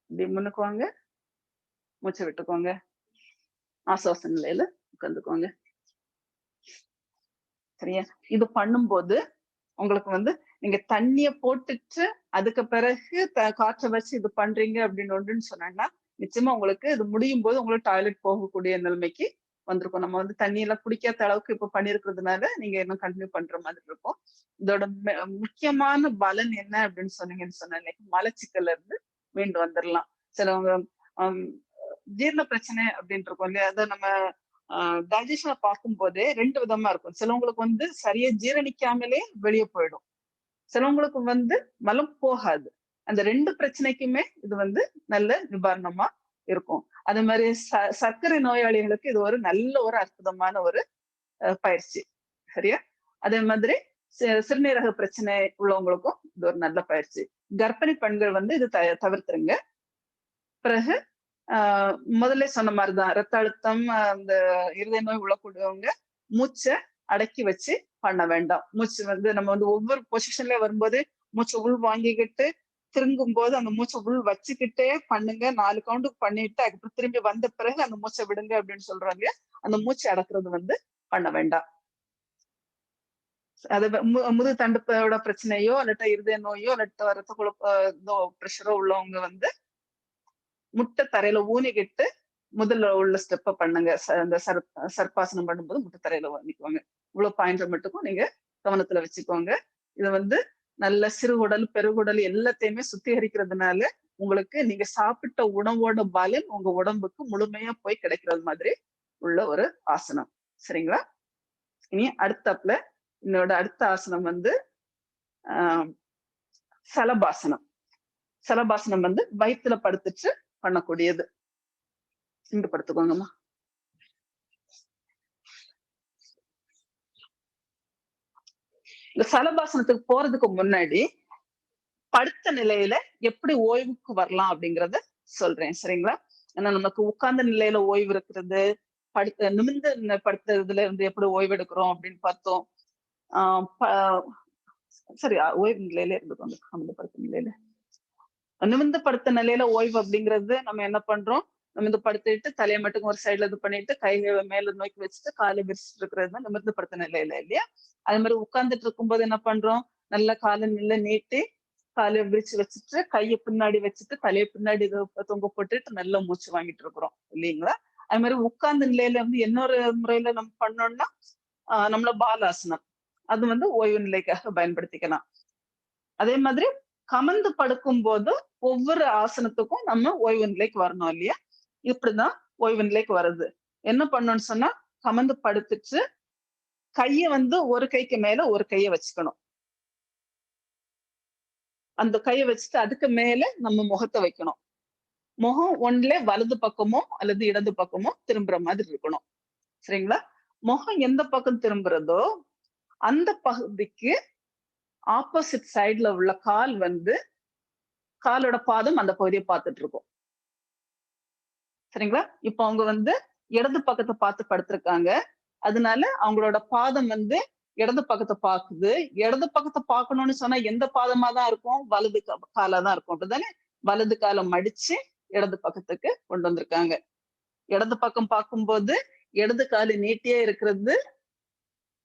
[SPEAKER 1] இப்படி முன்னுக்கு வாங்க. மூச்சை விட்டுக்கோங்க. ஆசுவாச நிலையில உட்கார்ந்துக்கோங்க. சரியா? இது பண்ணும்போது உங்களுக்கு வந்து நீங்க தண்ணிய போட்டுட்டு அதுக்கு பிறகு காற்றை வச்சு இது பண்றீங்க அப்படின்னு சொன்னாங்கன்னா நிச்சயமா உங்களுக்கு இது முடியும் போது உங்களுக்கு டாய்லெட் போகக்கூடிய நிலைமைக்கு வந்திருக்கும். நம்ம வந்து தண்ணி எல்லாம் குடிக்காத அளவுக்கு இப்ப பண்ணிருக்கிறதுனால நீங்க இன்னும் கண்டினியூ பண்ற மாதிரி இருக்கும். இதோட முக்கியமான பலன் என்ன அப்படின்னு சொன்னீங்கன்னு சொன்னாலே மலச்சிக்கல்ல இருந்து மீண்டு வந்துடலாம். சிலவங்க ஜீரண பிரச்சனை அப்படின்னு இருக்கும் இல்லையா? அதை நம்ம டைஜஷனை பார்க்கும் போதே 2 விதமா இருக்கும். சிலவங்களுக்கு வந்து சரியா ஜீரணிக்காமலே வெளியே போயிடும். சிலவங்களுக்கு வந்து மலம் போகாது. அந்த 2 பிரச்சனைக்குமே இது வந்து நல்ல நிவாரணமா இருக்கும். அதே மாதிரி சர்க்கரை நோயாளிகளுக்கு இது ஒரு நல்ல ஒரு அற்புதமான ஒரு பயிற்சி. சரியா? அதே மாதிரி சிறுநீரக பிரச்சனை உள்ளவங்களுக்கும் இது ஒரு நல்ல பயிற்சி. கர்ப்பிணி பெண்கள் வந்து இது தவிர்த்துருங்க. பிறகு முதல்ல சொன்ன மாதிரிதான் ரத்த அழுத்தம் அந்த இருதய நோய் உள்ளக்கூடியவங்க மூச்சை அடக்கி வச்சு பண்ண வேண்டாம். மூச்சு வந்து நம்ம வந்து ஒவ்வொரு பொசிஷன்ல வரும்போது மூச்சை உள் வாங்கிக்கிட்டு திருங்கும் போது அந்த மூச்சை உள் வச்சுக்கிட்டே பண்ணுங்க. 4 கவுண்டுக்கு பண்ணிட்டு அதுக்கப்புறம் திரும்பி வந்த பிறகு அந்த மூச்சை விடுங்க அப்படின்னு சொல்றாங்க. அந்த மூச்சை அடக்குறது வந்து பண்ண வேண்டாம். அது முதுகு தண்டுப்போட பிரச்சனையோ இல்லாட்டா இருதய நோயோ இல்லாட்டா ரத்த கொழுப்பு பிரஷரோ உள்ளவங்க வந்து முட்டை தரையில ஊனிக்கிட்டு முதல்ல உள்ள ஸ்டெப்ப பண்ணுங்க. அந்த சர்ப்பாசனம் பண்ணும்போது முட்டை தரையில ஊனிக்குவாங்க. இவ்வளவு பாயிண்ட் மட்டுக்கும் நீங்க கவனத்துல வச்சுக்கோங்க. இது வந்து நல்ல சிறுகுடல் பெருகுடல் எல்லாத்தையுமே சுத்திகரிக்கிறதுனால உங்களுக்கு நீங்க சாப்பிட்ட உணவோட பலன் உங்க உடம்புக்கு முழுமையா போய் கிடைக்கிறது மாதிரி உள்ள ஒரு ஆசனம். சரிங்களா? இனி அடுத்தாப்புல என்னோட அடுத்த ஆசனம் வந்து சலபாசனம். சலபாசனம் வந்து வயிற்றுல படுத்துட்டு பண்ணக்கூடியது. இங்க படுத்துக்கோங்கம்மா. இந்த சலபாசனத்துக்கு போறதுக்கு முன்னாடி படுத்த நிலையில எப்படி ஓய்வுக்கு வரலாம் அப்படிங்கறத சொல்றேன். சரிங்களா? ஏன்னா நமக்கு உட்கார்ந்த நிலையில ஓய்வு இருக்கிறது, நிமிர்ந்து படுத்துறதுல இருந்து எப்படி ஓய்வு எடுக்கிறோம் அப்படின்னு பார்த்தோம். சரி, ஓய்வு நிலையில இருந்துக்கோங்க. அமர்ந்து படுத்த நிலையில நிமிர்ந்து படுத்த நிலையில ஓய்வு அப்படிங்கிறது நம்ம என்ன பண்றோம்? நிமிர்ந்து படுத்துட்டு தலையை மட்டும் ஒரு சைடுல இது பண்ணிட்டு கைகளை மேல நோக்கி வச்சுட்டு காலை விரிச்சிட்டு இருக்கிறது நிமிர்ந்து படுத்த நிலையில இல்லையா? அது மாதிரி உட்கார்ந்துட்டு இருக்கும்போது என்ன பண்றோம்? நல்ல காலை நிலை நீட்டி காலை விரிச்சு வச்சுட்டு கையை பின்னாடி வச்சுட்டு தலையை பின்னாடி தொங்க போட்டுட்டு நல்ல மூச்சு வாங்கிட்டு இருக்கிறோம் இல்லைங்களா? அது மாதிரி உட்கார்ந்த நிலையில வந்து இன்னொரு முறையில நம்ம பண்ணோம்னா நம்மள பாலாசனம் அது வந்து ஓய்வு நிலைக்காக பயன்படுத்திக்கலாம். அதே மாதிரி கமந்து படுக்கும் போது ஒவ்வொரு ஆசனத்துக்கும் நம்ம ஓய்வு நிலைக்கு வரணும் இல்லையா? இப்படிதான் ஓய்வு நிலைக்கு வருது. என்ன பண்ணணும்னு சொன்னா கமந்து படுத்துட்டு கைய வந்து ஒரு கைக்கு மேல ஒரு கைய வச்சுக்கணும். அந்த கைய வச்சுட்டு அதுக்கு மேல நம்ம முகத்த வைக்கணும். முகம் ஒண்ணுல வலது பக்கமோ அல்லது இடது பக்கமோ திரும்புற மாதிரி இருக்கணும். சரிங்களா? முகம் எந்த பக்கம் திரும்புறதோ, அந்த பகுதிக்கு ஆப்போசிட் சைடுல உள்ள கால் வந்து காலோட பாதம் அந்த பகுதிய பார்த்துட்டு இருக்கும். சரிங்களா? இப்ப அவங்க வந்து இடது பக்கத்த பார்த்து படுத்திருக்காங்க. அதனால அவங்களோட பாதம் வந்து இடது பக்கத்த பாக்குது. இடது பக்கத்த பார்க்கணும்னு சொன்னா எந்த பாதமா தான் இருக்கும்? வலது காலா தான் இருக்கும். அப்படிதானே? வலது கால மடிச்சு இடது பக்கத்துக்கு கொண்டு வந்திருக்காங்க. இடது பக்கம் பார்க்கும்போது இடது காலு நீட்டியே இருக்கிறது,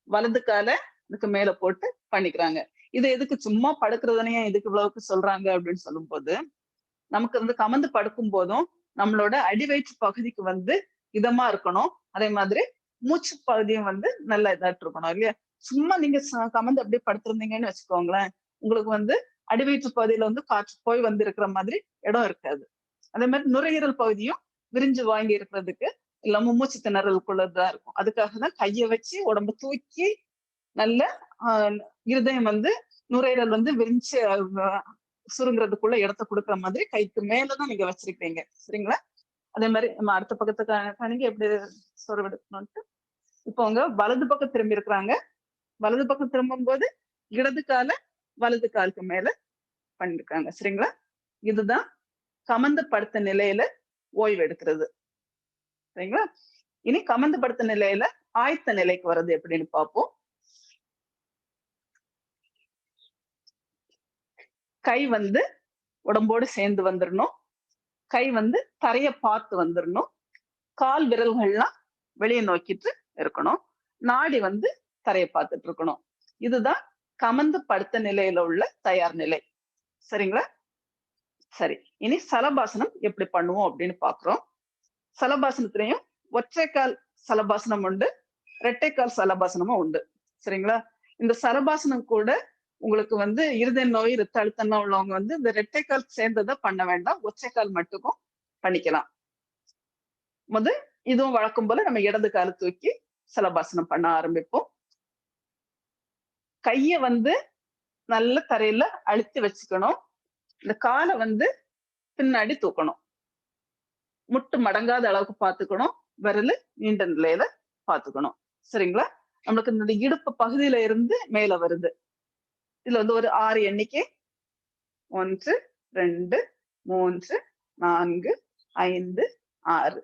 [SPEAKER 1] வலது கால இதுக்கு மேல போட்டு பண்ணிக்கிறாங்க. இது எதுக்கு சும்மா படுக்கிறதுனே எதுக்கு இவ்வளவுக்கு சொல்றாங்க அப்படின்னு சொல்லும்போது, நமக்கு வந்து கமந்து படுக்கும் போதும் நம்மளோட அடிவயிற்று பகுதிக்கு வந்து இதமா இருக்கணும். அதே மாதிரி மூச்சு பகுதியும் வந்து நல்ல இதாட்டு இருக்கணும் இல்லையா? சும்மா நீங்க கமந்து அப்படியே படுத்திருந்தீங்கன்னு வச்சுக்கோங்களேன், உங்களுக்கு வந்து அடிவயிற்று பகுதியில வந்து காற்று போய் வந்து இருக்கிற மாதிரி இடம் இருக்காது. அதே மாதிரி நுரையீரல் பகுதியும் விரிஞ்சு வாங்கி இருக்கிறதுக்கு இல்லாம மூச்சு திணறலுக்குள்ளதான் இருக்கும். அதுக்காக தான் கைய வச்சு உடம்ப தூக்கி நல்ல இருதயம் வந்து நுரையீரல் வந்து விரிஞ்சு சுருங்குறதுக்குள்ள இடத்த கொடுக்குற மாதிரி கைக்கு மேலதான் நீங்க வச்சிருக்கீங்க. சரிங்களா? அதே மாதிரி நம்ம அடுத்த பக்கத்துக்கு கணிங்க எப்படி சொருவெடுக்கணும்ட்டு. இப்போ அவங்க வலது பக்கம் திரும்பி இருக்கிறாங்க. வலது பக்கம் திரும்பும் போது இடது கால வலது காலுக்கு மேல பண்ணிருக்காங்க. சரிங்களா? இதுதான் கமந்து படுத்த நிலையில ஓய்வு எடுக்கிறது. சரிங்களா? இனி கமந்து படுத்த நிலையில ஆயத்த நிலைக்கு வர்றது எப்படின்னு பார்ப்போம். கை வந்து உடம்போடு சேர்ந்து வந்துடணும். கை வந்து தரைய பார்த்து வந்துடணும். கால் விரல்கள்லாம் வெளியே நோக்கிட்டு இருக்கணும். நாடி வந்து தரையை பார்த்துட்டு இருக்கணும். இதுதான் கமந்து படுத்த நிலையில உள்ள தயார் நிலை. சரிங்களா? சரி. இனி சலபாசனம் எப்படி பண்ணுவோம் அப்படின்னு பாக்குறோம். சலபாசனத்திலையும் ஒற்றைக்கால் சலபாசனம் உண்டு, இரட்டைக்கால் சலபாசனமும் உண்டு. சரிங்களா? இந்த சலபாசனம் கூட உங்களுக்கு வந்து இருதய நோய், ரத்த அழுத்தம் உள்ளவங்க வந்து இந்த இரட்டைக்கால் சேர்ந்ததை பண்ண வேண்டாம். ஒற்றைக்கால் மட்டுக்கும் பண்ணிக்கலாம். இதுவும் வழக்கம் போல நம்ம இடது கால தூக்கி சலபாசனம் பண்ண ஆரம்பிப்போம். கைய வந்து நல்ல தரையில அழுத்தி வச்சுக்கணும். இந்த காலை வந்து பின்னாடி தூக்கணும். முட்டு மடங்காத அளவுக்கு பார்த்துக்கணும். விரல் நீண்ட நிலையில பார்த்துக்கணும். சரிங்களா? நம்மளுக்கு இந்த இடுப்பு பகுதியில இருந்து மேல வருது. இதுல வந்து ஒரு 6 எண்ணிக்கை. 1, 2, 3, 4, 5, 6.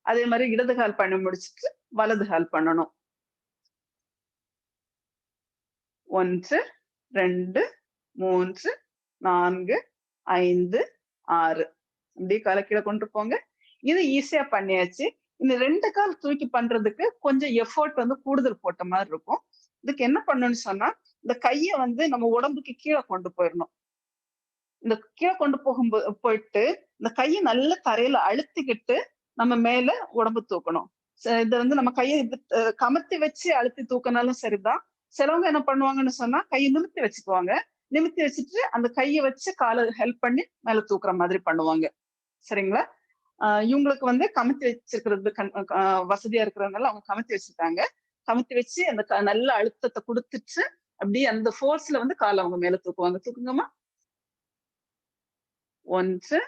[SPEAKER 1] அதே மாதிரி இடது கால் பண்ணி முடிச்சுட்டு வலது கால் பண்ணணும். 1, 2, 3, 4, 5, 6. அப்படியே காலை கீழே கொண்டு போங்க. இது ஈஸியா பண்ணியாச்சு. இந்த 2 கால் தூக்கி பண்றதுக்கு கொஞ்சம் எஃபோர்ட் வந்து கூடுதல் போட்ட மாதிரி இருக்கும். இதுக்கு என்ன பண்ணணும்னு சொன்னா, இந்த கைய வந்து நம்ம உடம்புக்கு கீழே கொண்டு போயிடணும். இந்த கீழே கொண்டு போயிட்டு இந்த கையை நல்ல தரையில அழுத்திக்கிட்டு நம்ம மேல உடம்பு தூக்கணும். இதை வந்து நம்ம கையை கமத்தி வச்சு அழுத்தி தூக்கினாலும் சரிதான். சிலவங்க என்ன பண்ணுவாங்கன்னு சொன்னா கையை நிமித்தி வச்சுக்குவாங்க. நிமித்தி வச்சுட்டு அந்த கையை வச்சு காலை ஹெல்ப் பண்ணி மேல தூக்குற மாதிரி பண்ணுவாங்க. சரிங்களா? இவங்களுக்கு வந்து கமத்தி வச்சிருக்கிறது வசதியா இருக்கிறதுனால அவங்க கமத்தி வச்சிருக்காங்க. கமத்தி வச்சு அந்த நல்ல அழுத்தத்தை கொடுத்துட்டு அப்படியே அந்த ஃபோர்ஸ்ல வந்து காலை அவங்க மேல தூக்குவாங்க. தூக்குங்கம்மா. 1,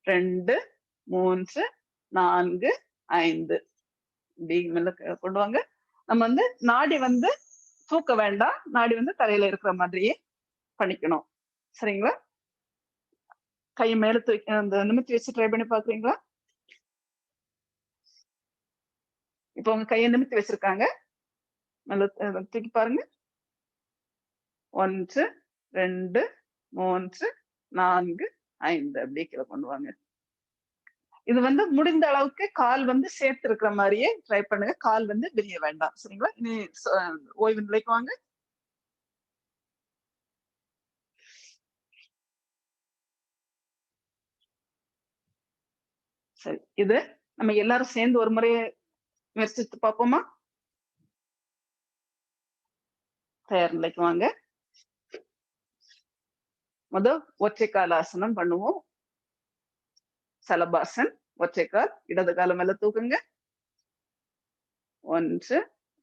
[SPEAKER 1] 2, 3, 4, 5. இப்படி மேல கொண்டு வாங்க. நம்ம வந்து நாடி வந்து தூக்க வேண்டாம். நாடி வந்து தலையில இருக்கிற மாதிரியே பண்ணிக்கணும். சரிங்களா? கை மேல தூக்கி அந்த நிமித்தி வச்சு ட்ரை பண்ணி பாக்குறீங்களா? இப்ப உங்க கையை நிமித்தி வச்சிருக்காங்க. நல்லா தூக்கி பாருங்க. 1, 2, 3, 4, 5 அப்படியே கீழே கொண்டு வாங்க. இது வந்து முடிந்த அளவுக்கு கால் வந்து சேர்த்து இருக்கிற மாதிரியே ட்ரை பண்ணுங்க. கால் வந்து விரிய வேண்டாம். சரிங்களா? இனி ஓய்வு நிலைக்கு வாங்க. சரி. இது நம்ம எல்லாரும் சேர்ந்து ஒரு முறை முயற்சித்து பார்ப்போமா? தயார் நிலைக்கு வாங்க. ஒற்றைக்கால் ஆசனம் பண்ணுவோம். சலபாசன், ஒற்றைக்கால், இடது காலம் மேல தூக்குங்க. 1,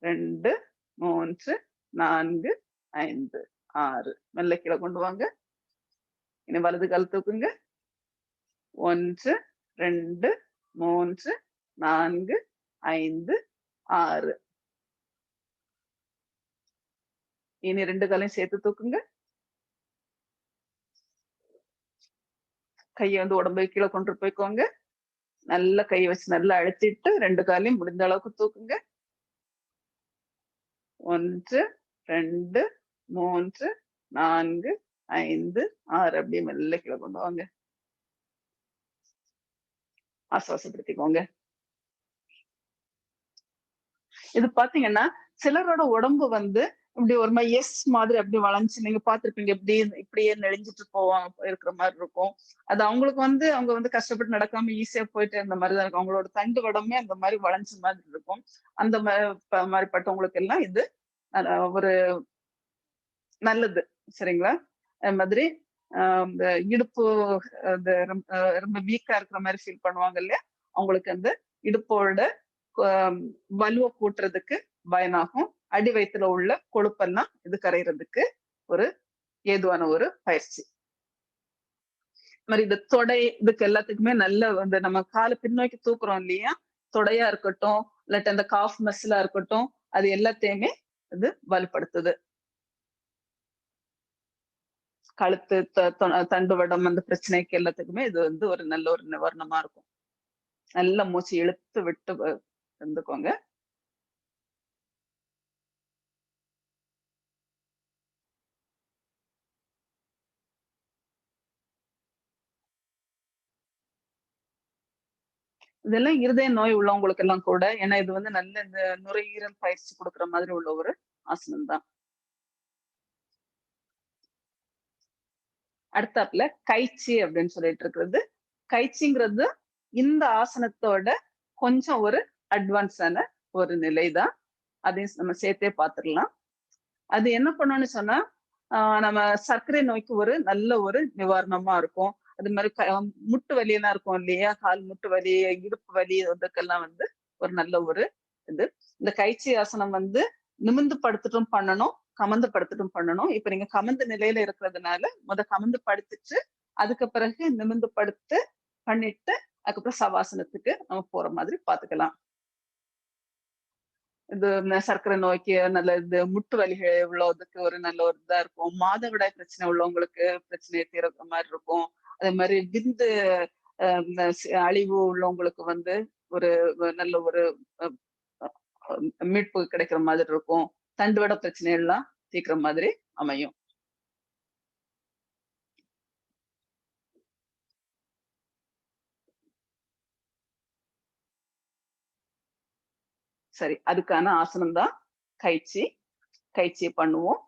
[SPEAKER 1] 2, 3 4 5 6 மெல்ல கீழே கொண்டு வாங்க. இனி வலது கால் தூக்குங்க. 1 2 3 4 5 6. இனி 2 காலையும் சேர்த்து தூக்குங்க. கையை வந்து உடம்பு கீழே கொண்டு போய்க்கோங்க. நல்ல கையை வச்சு நல்லா அழுத்திட்டு 2 காலையும் முடிந்த அளவுக்கு தூக்குங்க. 1 2 3 4 5 6 அப்படியே மெல்ல கீழே கொண்டு வாங்க. ஆசுவாசப்படுத்திக்கோங்க. இது பாத்தீங்கன்னா சிலரோட உடம்பு வந்து இப்படி ஒரு மாதிரி எஸ் மாதிரி அப்படி வளைஞ்சு நீங்க பாத்திருப்பீங்க. இப்படி இப்படியே நெளிஞ்சிட்டு போவாங்க இருக்கிற மாதிரி இருக்கும். அது அவங்களுக்கு வந்து அவங்க வந்து கஷ்டப்பட்டு நடக்காம ஈஸியா போயிட்டு இருந்த மாதிரிதான் இருக்கும். அவங்களோட தண்டு வடமே அந்த மாதிரி வளைஞ்ச மாதிரி இருக்கும். அந்த மாதிரிப்பட்டவங்களுக்கு எல்லாம் இது ஒரு நல்லது. சரிங்களா? அது மாதிரி இந்த இடுப்பு ரொம்ப வீக்கா இருக்கிற மாதிரி ஃபீல் பண்ணுவாங்க இல்லையா? அவங்களுக்கு அந்த இடுப்போட வலுவை கூட்டுறதுக்கு பயனாகும். அடி வயிற்றுல உள்ள கொழுப்பெல்லாம் இது கரைகிறதுக்கு ஒரு ஏதுவான ஒரு பயிற்சி. மாதிரி இந்த தொடை இதுக்கு எல்லாத்துக்குமே நல்ல இந்த நம்ம காலை பின்னோக்கி தூக்குறோம் இல்லையா? தொடையா இருக்கட்டும், இல்லாட்டி அந்த காஃப் மசிலா இருக்கட்டும், அது எல்லாத்தையுமே இது வலுப்படுத்துது. கழுத்து தண்டுவடம் அந்த பிரச்சனைக்கு எல்லாத்துக்குமே இது வந்து ஒரு நல்ல ஒரு நிவாரணமா இருக்கும். நல்ல மூச்சு இழுத்து விட்டு இருந்துக்கோங்க. இதெல்லாம் இருதய நோய் உள்ளவங்களுக்கு எல்லாம் கூட, ஏன்னா இது வந்து நல்ல இந்த நுரையீரல் பயிற்சி கொடுக்குற மாதிரி உள்ள ஒரு ஆசனம் தான். அடுத்தாப்புல கைச்சி அப்படின்னு சொல்லிட்டு இருக்கிறது. கைச்சிங்கிறது இந்த ஆசனத்தோட கொஞ்சம் ஒரு அட்வான்ஸான ஒரு நிலைதான். அதையும் நம்ம சேர்த்தே பார்த்துடலாம். அது என்ன பண்ணணும்னு சொன்னா நம்ம சர்க்கரை நோய்க்கு ஒரு நல்ல ஒரு நிவாரணமா இருக்கும். அது மாதிரி முட்டு வலி எல்லாம் இருக்கும் இல்லையா? கால் முட்டு வலி, இடுப்பு வலி இதுக்கெல்லாம் வந்து ஒரு நல்ல ஒரு இது. இந்த கைச்சி ஆசனம் வந்து நிமிர்ந்து படுத்துட்டும் பண்ணணும், கமந்து படுத்துட்டும் பண்ணணும். இப்ப நீங்க கமந்த நிலையில இருக்கிறதுனால கமந்து படுத்துட்டு அதுக்கு பிறகு நிமிர்ந்து படுத்து பண்ணிட்டு அதுக்கப்புறம் சவாசனத்துக்கு நம்ம போற மாதிரி பாத்துக்கலாம். இது சர்க்கரை நோய்க்கு நல்ல இது, முட்டு வலிகள் உள்ளதுக்கு ஒரு நல்ல ஒரு இதா இருக்கும். மாதவிடாய் பிரச்சனை உள்ளவங்களுக்கு பிரச்சனையை தீர்க்கிற மாதிரி இருக்கும். அதே மாதிரி விந்து அழிவு உள்ளவங்களுக்கு வந்து ஒரு நல்ல ஒரு மீட்பு கிடைக்கிற மாதிரி இருக்கும். தண்டுவட பிரச்சனை எல்லாம் தீர்க்கிற மாதிரி அமையும். சரி, அதுக்கான ஆசனம் தான் கைச்சி. கைச்சி பண்ணுவோம்.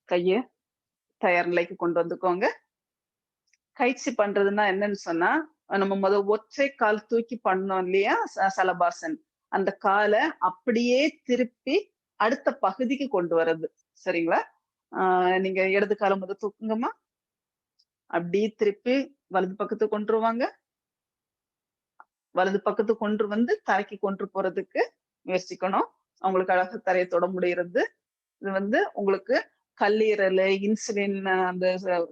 [SPEAKER 1] கைய தயார் நிலைக்கு கொண்டு வந்துக்கோங்க. கைச்சி பண்றதுன்னா என்னன்னு சொன்னா, நம்ம ஒற்றை கால் தூக்கி பண்ணோம் இல்லையா? சலபாசன். அந்த காலை அப்படியே திருப்பி அடுத்த பகுதிக்கு கொண்டு வர்றது. சரிங்களா? நீங்க இடது கால தூக்குங்கம்மா. அப்படியே திருப்பி வலது பக்கத்துக்கு கொண்டு வாங்க. வலது பக்கத்துக்கு கொண்டு வந்து தரைக்கு கொண்டு போறதுக்கு முயற்சிக்கணும். அவங்களுக்கு அழகா தரையை தொட முடியறது. இது வந்து உங்களுக்கு கல்லீரல், இன்சுலின் அந்த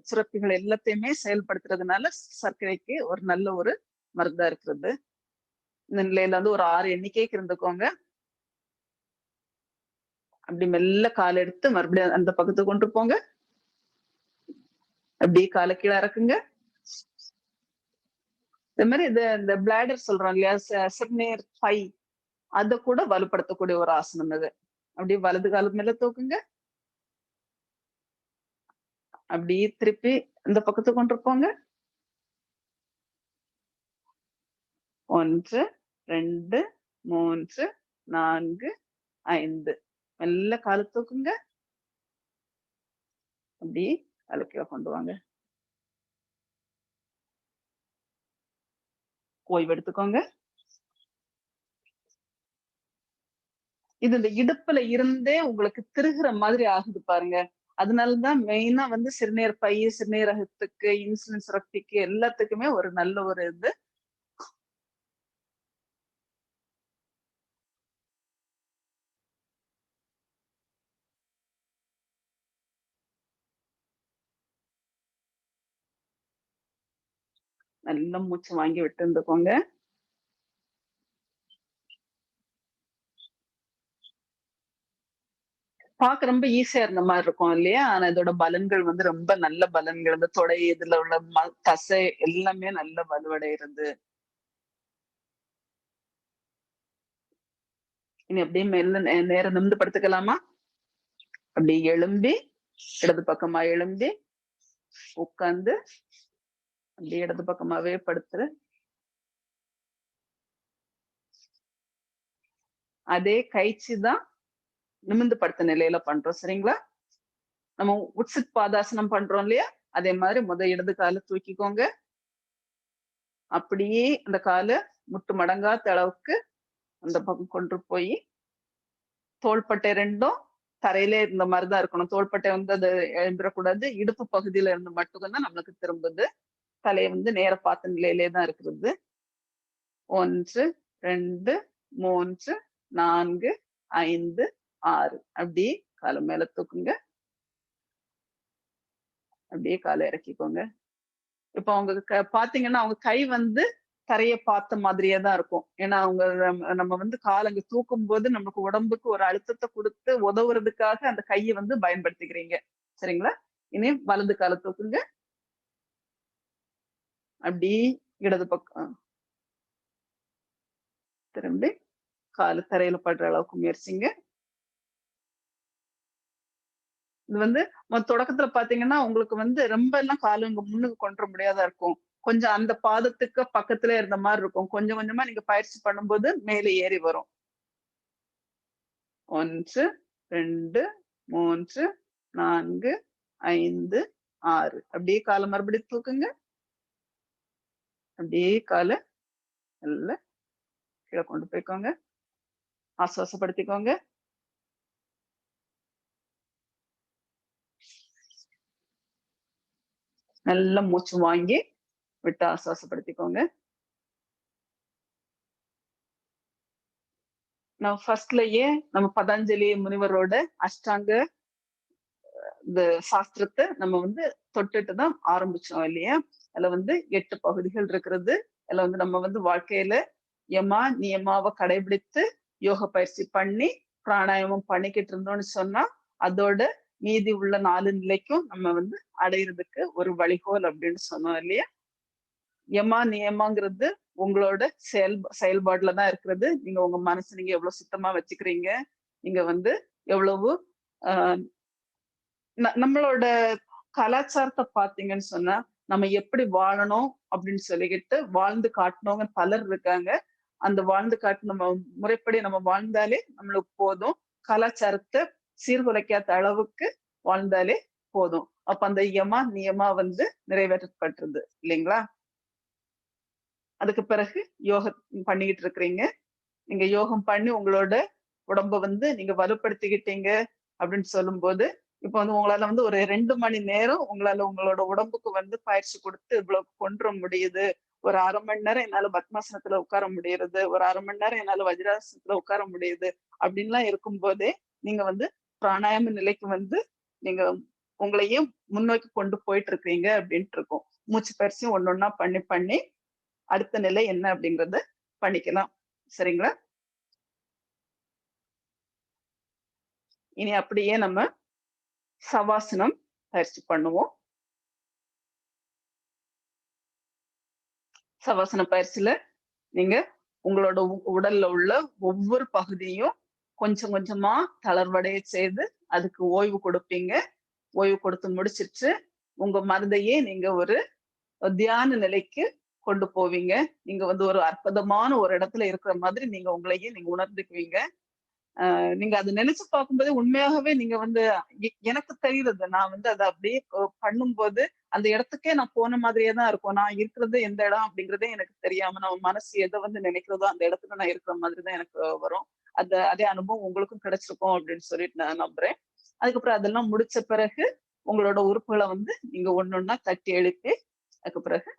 [SPEAKER 1] சுரப்பிகள் எல்லாத்தையுமே செயல்படுத்துறதுனால சர்க்கரைக்கு ஒரு நல்ல ஒரு மருந்தா இருக்கிறது. இந்த நிலையில வந்து ஒரு 6 எண்ணிக்கைக்கு இருந்துக்கோங்க. அப்படி மெல்ல கால் எடுத்து மறுபடியும் அந்த பக்கத்துக்கு கொண்டு போங்க. அப்படியே காலை கீழே இறக்குங்க. இந்த மாதிரி இந்த பிளாடர் சொல்றோம் இல்லையா? சிறுநீர் பை அதை கூட வலுப்படுத்தக்கூடிய ஒரு ஆசனம் இது. அப்படியே வலது கால் மேல தூக்குங்க. அப்படியே திருப்பி இந்த பக்கத்துக்கு கொண்டு போங்க. 1 2 3 4 5 மெல்ல கால தூக்குங்க. அப்படியே அலக்கில கொண்டு வாங்க. ஓய்வு எடுத்துக்கோங்க. இது இந்த இடுப்புல இருந்தே உங்களுக்கு திருகுற மாதிரி ஆகுது பாருங்க. அதனாலதான் மெயினா வந்து சிறுநீர் பை, சிறுநீரகத்துக்கு, இன்சுலின் சுரப்பிக்கு எல்லாத்துக்குமே ஒரு நல்ல ஒரு இது. நல்லா மூச்சு வாங்கி விட்டு இருந்துக்கோங்க. பார்க்க ரொம்ப ஈஸியா இருந்த மாரி இருக்கும் இல்லையா? ஆனா இதோட பலன்கள் வந்து ரொம்ப நல்ல பலன்கள். இந்த தொடை இதுல உள்ள தசை எல்லாமே நல்ல வலுவடைகிறது. இனி அப்படியே மெல்ல நேரா நிமிர்ந்து படுத்துக்கலாமா? அப்படியே எழும்பி, இடது பக்கமா எழும்பி, உட்கார்ந்து, அப்படியே இடது பக்கமாவே படுத்துரு. அதே கயிற்சி தான் நிமிர்ந்து படுத்த நிலையில பண்றோம். சரிங்களா? நம்ம உட்சிட் பாதாசனம் பண்றோம் இல்லையா? அதே மாரி இடது கால தூக்கிக்கோங்க. அப்படியே அந்த கால முட்டு மடங்காத அளவுக்கு அந்த பக்கம் கொண்டு போயி, தோள்பட்டை 2ம் தரையிலே இருந்த மாரி தான் இருக்கணும். தோள்பட்டை வந்து அது எழும்பிறக்கூடாது. இடுப்பு பகுதியில இருந்து மட்டும் தான் நம்மளுக்கு திரும்புது. தலைய வந்து நேரா பார்த்த நிலையிலே தான் இருக்கிறது. 1, 2, 3, 4, 5, 6 அப்படியே கால மேல தூக்குங்க. அப்படியே கால இறக்கிக்கோங்க. இப்ப அவங்க பார்த்தீங்கன்னா, அவங்க கை வந்து தரைய பார்த்த மாதிரியே தான் இருக்கும். ஏன்னா, அவங்க நம்ம வந்து கால அங்க தூக்கும்போது நமக்கு உடம்புக்கு ஒரு அழுத்தத்த குடுத்து உதவுறதுக்காக அந்த கைய வந்து பயன்படுத்திக்கிறீங்க. சரிங்களா? இனி வலது கால தூக்குங்க. அப்படியே இடது பக்கம் திரும்பி காலு தரையில படுற அளவுக்கு முயற்சிங்க. இது வந்து தொடக்கத்துல பார்த்தீங்கன்னா, உங்களுக்கு வந்து ரொம்ப எல்லாம் கால இங்க முன்னுக்கு கொண்டு வர முடியாதா இருக்கும். கொஞ்சம் அந்த பாதத்துக்கு பக்கத்திலே இருந்த மாரி இருக்கும். கொஞ்சம் கொஞ்சமா நீங்க பயிற்சி பண்ணும்போது மேலே ஏறி வரும். 1, 2, 3, 4, 5, 6 அப்படியே கால மறுபடியும் தூக்குங்க. அப்படியே கால மெல்ல கீழ கொண்டு போய்க்கோங்க. ஆசுவாசப்படுத்திக்கோங்க. நல்லா மூச்சு வாங்கி விட்டு ஆசுவாசப்படுத்திக்கோங்க. நம்ம ஃபர்ஸ்ட்லயே நம்ம பதஞ்சலி முனிவரோட அஷ்டாங்க இந்த சாஸ்திரத்த நம்ம வந்து தொட்டுட்டு தான் ஆரம்பிச்சோம் இல்லையா? அதுல வந்து 8 பகுதிகள் இருக்கிறது. அதுல வந்து நம்ம வந்து வாழ்க்கையில நியமாவ கடைபிடித்து யோக பயிற்சி பண்ணி, பிராணாயாமம் பண்ணிக்கிட்டு இருந்தோம்னு சொன்னா, அதோட மீதி உள்ள 4 நிலைக்கும் நம்ம வந்து அடையறதுக்கு ஒரு வழிகோல் அப்படின்னு சொன்னோம் இல்லையா? நியமாங்கிறது உங்களோட செயல்பாடுல தான் இருக்கிறது. நீங்க உங்க மனச நீங்க எவ்வளவு சுத்தமா வச்சுக்கிறீங்க? நீங்க வந்து எவ்வளவு அ நம்மளோட கலாச்சாரத்த பார்த்தீங்கன்னு சொன்னா, நம்ம எப்படி வாழணும் அப்படின்னு சொல்லிக்கிட்டு வாழ்ந்து காட்டுனவங்க பலர் இருக்காங்க. அந்த வாழ்ந்து காட்டு நம்ம முறைப்படி நம்ம வாழ்ந்தாலே நம்மளுக்கு போதும். கலாச்சாரத்த சீர்குலைக்காத அளவுக்கு வாழ்ந்தாலே போதும். அப்ப அந்த நியமா வந்து நிறைவேற்றப்பட்டுருது இல்லைங்களா? அதுக்கு பிறகு யோகம் பண்ணிக்கிட்டு இருக்கிறீங்க. நீங்க யோகம் பண்ணி உங்களோட உடம்ப வந்து நீங்க வலுப்படுத்திக்கிட்டீங்க அப்படின்னு சொல்லும்போது, இப்ப வந்து உங்களால வந்து ஒரு 2 மணி நேரம் உங்களால உங்களோட உடம்புக்கு வந்து பயிற்சி குடுத்து இவ்வளவு கொண்டு வர முடியுது. ஒரு 1/2 மணி நேரம் என்னால பத்மாசனத்துல உட்கார முடியுறது. ஒரு 1/2 மணி நேரம் என்னால வஜ்ராசனத்துல உட்கார முடியுது. அப்படின்லாம் இருக்கும்போதே, நீங்க வந்து பிராணாயாம நிலைக்கு வந்து நீங்க உங்களையே முன்னோக்கி கொண்டு போயிட்டு இருக்கீங்க அப்படின்ட்டு இருக்கும். மூச்சு பயிற்சியும் ஒண்ணொண்ணா பண்ணி, பண்ணி அடுத்த நிலை என்ன அப்படிங்கிறத பண்ணிக்கலாம். சரிங்களா? இனி அப்படியே நம்ம சவாசனம் பயிற்சி பண்ணுவோம். சவாசன பயிற்சியில நீங்க உங்களோட உடல்ல உள்ள ஒவ்வொரு பகுதியும் கொஞ்சம் கொஞ்சமா தளர்வடைய செய்து அதுக்கு ஓய்வு கொடுப்பீங்க. ஓய்வு கொடுத்து முடிச்சிட்டு, உங்க மனதையே நீங்க ஒரு தியான நிலைக்கு கொண்டு போவீங்க. நீங்க வந்து ஒரு அற்புதமான ஒரு இடத்துல இருக்கிற மாதிரி நீங்க உங்களையே நீங்க உணர்ந்துக்குவீங்க. நீங்க அத நினைச்சு பார்க்கும்போது உண்மையாகவே நீங்க வந்து எனக்கு தெரியுறது. நான் வந்து அத அப்படியே பண்ணும்போது, அந்த இடத்துக்கே நான் போன மாதிரியே தான் இருக்கும். நான் இருக்கிறது எந்த இடம் அப்படிங்கிறதே எனக்கு தெரியாம, நம்ம மனசு எத வந்து நினைக்கிறதோ அந்த இடத்துல நான் இருக்கிற மாதிரி தான் எனக்கு வரும். அதே அனுபவம் உங்களுக்கும் கிடைச்சிருக்கும் அப்படின்னு சொல்லிட்டு நான் நம்புறேன். அதுக்கப்புறம் அதெல்லாம் முடிச்ச பிறகு, உங்களோட உறுப்புகள வந்து நீங்க ஒண்ணொண்ணா தட்டி எழுப்பி, அதுக்கு பிறகு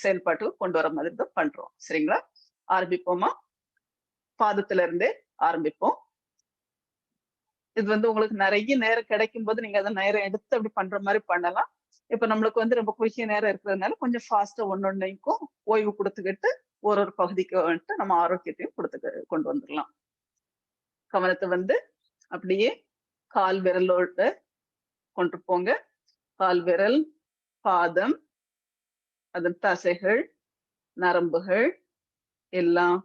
[SPEAKER 1] செயல்பாட்டுக்கு கொண்டு வர மாதிரி தான் பண்றோம். சரிங்களா? ஆரம்பிப்போமா? பாதத்துல இருந்தே ஆரம்பிப்போம். இது வந்து உங்களுக்கு நெறைய நேரம் கிடைக்கும்போது, நீங்க அத நேரம் எடுத்து அப்படி பண்ற மாரி பண்ணலாம். இப்ப நம்மளுக்கு வந்து ரொம்ப குறுகிய நேரம் இருக்கிறதுனால கொஞ்சம் ஃபாஸ்டா ஒன்னொன்னைக்கும் ஓய்வு கொடுத்துக்கிட்டு ஒரு பகுதிக்கு வந்துட்டு நம்ம ஆரோக்கியத்தையும் கொண்டு வந்துடலாம். கவனத்தை வந்து அப்படியே கால் விரலோட கொண்டு போங்க. கால் விரல், பாதம், அதன் தசைகள், நரம்புகள் எல்லாம்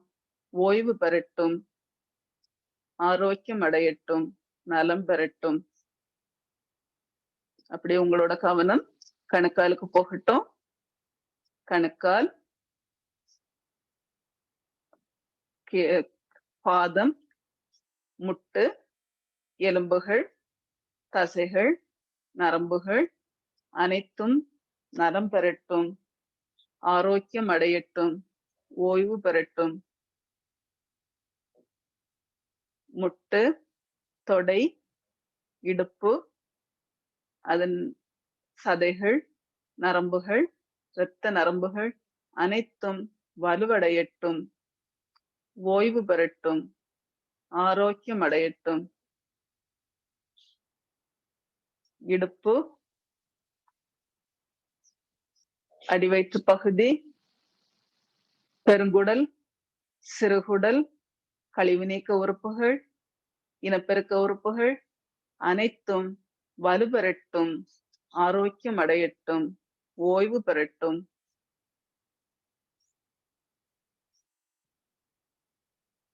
[SPEAKER 1] ஓய்வு பெறட்டும், ஆரோக்கியம் அடையட்டும், நலம் பெறட்டும். அப்படியே உங்களோட கவனம் கணுக்காலுக்கு போகட்டும். கணுக்கால், பாதம், முட்டு, எலும்புகள், தசைகள், நரம்புகள் அனைத்தும் நலம் பெறட்டும், ஆரோக்கியம் அடையட்டும், ஓய்வு பெறட்டும். முட்டு, தொடை, இடுப்பு, அதன் சதைகள், நரம்புகள், இரத்த நரம்புகள் அனைத்தும் வலுவடையட்டும், ஓய்வு பெறட்டும், ஆரோக்கியம் அடையட்டும். இடுப்பு, அடிவயிற்று பகுதி, பெருங்குடல், சிறுகுடல், கழிவு நீக்க உறுப்புகள், இனப்பெருக்க உறுப்புகள் அனைத்தும் வலுப்பெறட்டும், ஆரோக்கியம் அடையட்டும், ஓய்வு பெறட்டும்.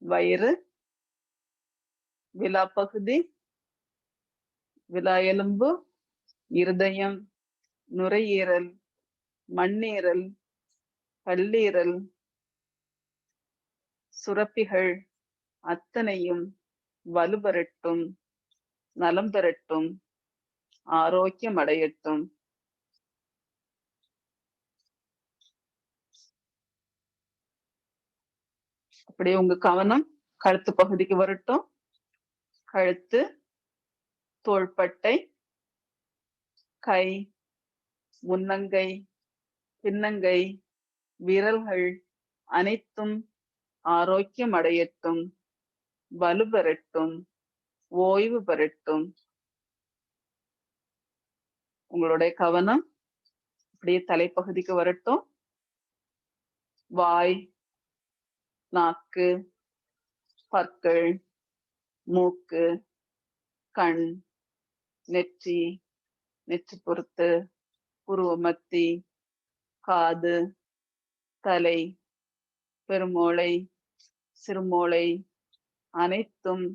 [SPEAKER 1] வயிறு, விலா பகுதி, விலா எலும்பு, இருதயம், நுரையீரல், மண்ணீரல், கல்லீரல், சுரப்பிகள் அத்தனையும் வலுப்பெறட்டும், நலம் பெறட்டும், ஆரோக்கியம் அடையட்டும். அப்படியே உங்க கவனம் கழுத்து பகுதிக்கு வரட்டும். கழுத்து, தோள்பட்டை, கை, முன்னங்கை, பின்னங்கை, விரல்கள் அனைத்தும் ஆரோக்கியம் அடையட்டும், வலுப்பெறட்டும், ஓய்வு பெறட்டும். உங்களுடைய கவனம் அப்படியே தலைப்பகுதிக்கு வரட்டும். வாய், நாக்கு, பற்கள், மூக்கு, கண், நெற்றி, நெற்றி பொருத்து, புருவமத்தி, காது, தலை, பெருமூளை, சிறுமூளை அனைத்தும்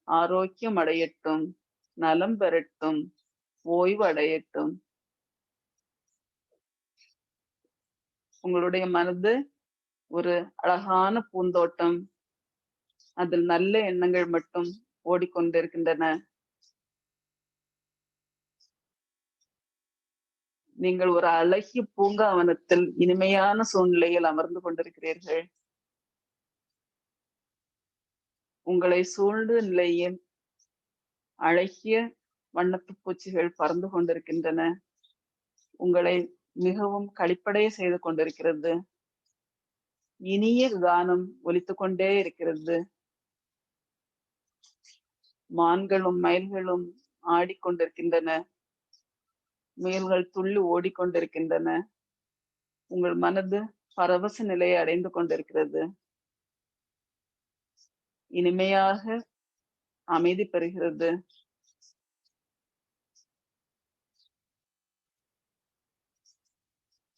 [SPEAKER 1] ஆரோக்கியம் அடையட்டும், நலம் பெறட்டும், ஓய்வு அடையட்டும். உங்களுடைய மனது ஒரு அழகான பூந்தோட்டம். அதில் நல்ல எண்ணங்கள் மட்டும் ஓடிக்கொண்டிருக்கின்றன. நீங்கள் ஒரு அழகிய பூங்காவனத்தில் இனிமையான சூழ்நிலையில் அமர்ந்து கொண்டிருக்கிறீர்கள். உங்களை சூழ்ந்த நிலையில் அழகிய வண்ணத்து பூச்சிகள் பறந்து கொண்டிருக்கின்றன. உங்களை மிகவும் களிப்படைய செய்து கொண்டிருக்கிறது. இனிய கானம் ஒலித்துக் கொண்டே இருக்கிறது. மான்களும் மயில்களும் ஆடிக்கொண்டிருக்கின்றன. முயல்கள் துள்ளி ஓடிக்கொண்டிருக்கின்றன. உங்கள் மனது பரவச நிலையை அடைந்து கொண்டிருக்கிறது. இனிமையாக அமைதி பெறுகிறது.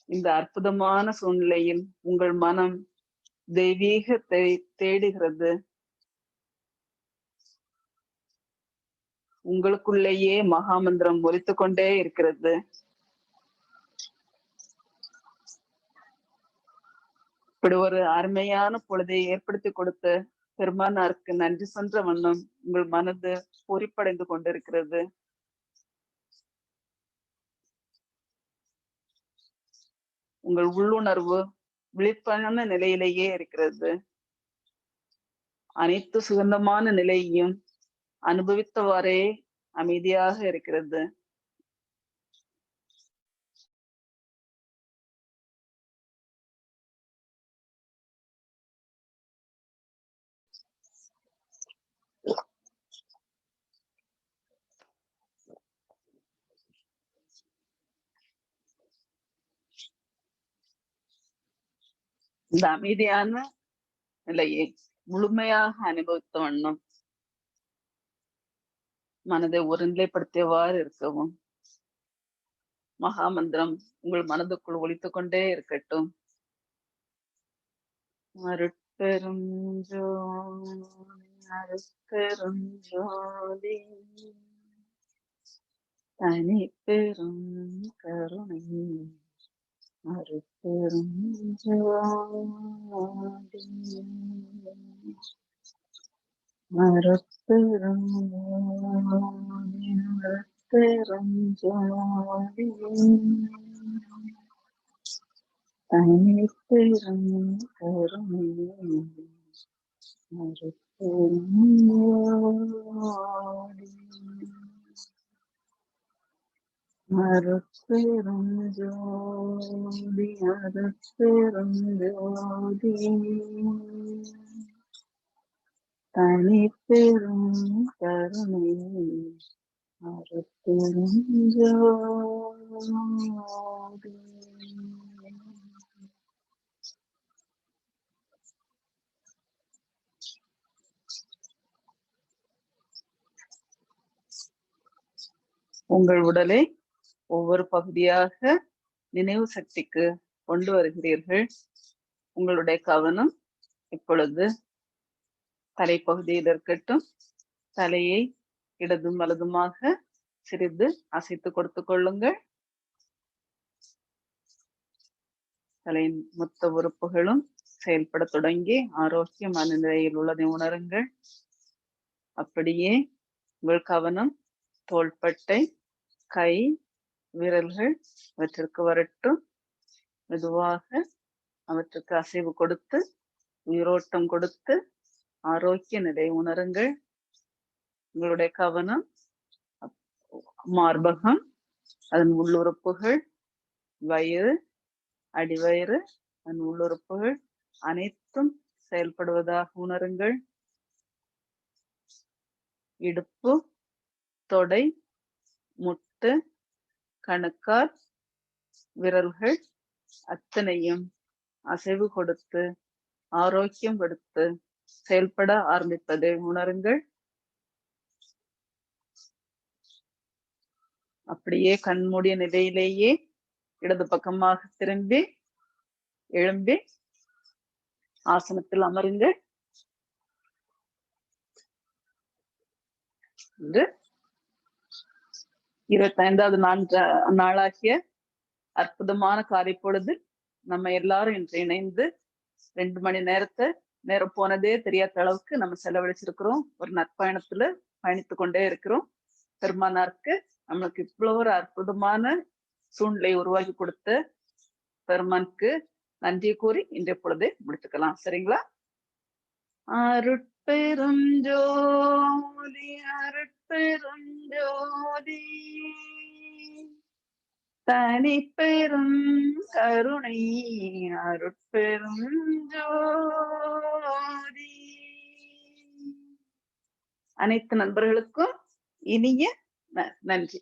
[SPEAKER 1] இந்த அற்புதமான சூழ்நிலையில் உங்கள் மனம் தெய்வீகத்தை தேடுகிறது. உங்களுக்குள்ளேயே மகாமந்திரம் ஒலித்துக் கொண்டே இருக்கிறது. இப்படி ஒரு அருமையான பொழுதை ஏற்படுத்தி கொடுத்த பெருமானாருக்கு நன்றி சென்ற வண்ணம் உங்கள் மனது பொறிப்படைந்து கொண்டிருக்கிறது. உங்கள் உள்ளுணர்வு விழிப்பான நிலையிலேயே இருக்கிறது. அனைத்து சுகந்தமான நிலையையும் அனுபவித்தவாறே அமைதியாக இருக்கிறது. இந்த அமைதியான நிலையை முழுமையாக அனுபவித்த வண்ணம் மனதை ஒருநிலைப்படுத்தியவாறு இருக்கவும் மகாமந்திரம் உங்கள் மனதுக்குள் ஒலித்துக் கொண்டே இருக்கட்டும். அருட்பெரும் ஜோதி அருட்பெரும் ஜோதி தனி பெரும் கருணை அருட்பெரும் ஜோதி அருட்பெரும் ஜோதி அருட்பெரும் ஜோதி தனி பெரும் கருணை அருட்பெரும் ஜோதி அருட்பெரும் ஜோதி அருட்பெரும் ஜோதி தனி பெரும் கருணை அருட்பெரும் ஜோதி. உங்கள் உடலை ஒவ்வொரு பகுதியாக நினைவு சக்திக்கு கொண்டு வருகிறீர்கள். உங்களுடைய கவனம் இப்பொழுது தலைப்பகுதியில் இருக்கட்டும். தலையை இடதும் வலதுமாக சிறிது அசைத்து கொடுத்து கொள்ளுங்கள். தலையின் மொத்த உறுப்புகளும் செயல்பட தொடங்கி ஆரோக்கியமான நிலையில் உள்ளதை உணருங்கள். அப்படியே உங்கள் கவனம் தோள்பட்டை, கை, விரல்கள் அவற்றிற்கு வரட்டும். மெதுவாக அவற்றுக்கு அசைவு கொடுத்து உயிரோட்டம் கொடுத்து ஆரோக்கிய நிலை உணருங்கள். உங்களுடைய கவனம் மார்பகம், அதன் உள்ளுறுப்புகள், வயிறு, அடிவயிறு, அதன் உள்ளுறுப்புகள் அனைத்தும் செயல்படுவதாக உணருங்கள். இடுப்பு, தொடை, முட்டு, கணுக்கால், விரல்கள் அத்தனையும் அசைவு கொடுத்து ஆரோக்கியம் கொடுத்து செயல்பட ஆரம்பிப்பதை உணருங்கள். அப்படியே கண்மூடிய நிலையிலேயே இடது பக்கமாக திரும்பி எழும்பி ஆசனத்தில் அமருங்கள். இது 25வது நாளாகிய அற்புதமான காலை பொழுது நம்ம எல்லாரும் இன்று இணைந்து 2 மணி நேரம் போனதே தெரியாத அளவுக்கு நம்ம செலவழிச்சிருக்கிறோம். ஒரு நற்பயணத்துல பயணித்து கொண்டே இருக்கிறோம். பெருமானாருக்கு நம்மளுக்கு இவ்வளவு ஒரு அற்புதமான சூழ்நிலை உருவாக்கி கொடுத்த பெருமானுக்கு நன்றி கூறி இன்றைய பொழுதை முடிச்சுக்கலாம். சரிங்களா? அருட்பெரும் ஜோதி அருட்பெரும் ஜோதி தனி பெரும் கருணை அருட்பெரும் ஜோதி. அனைத்து நண்பர்களுக்கும் இனிய நன்றி.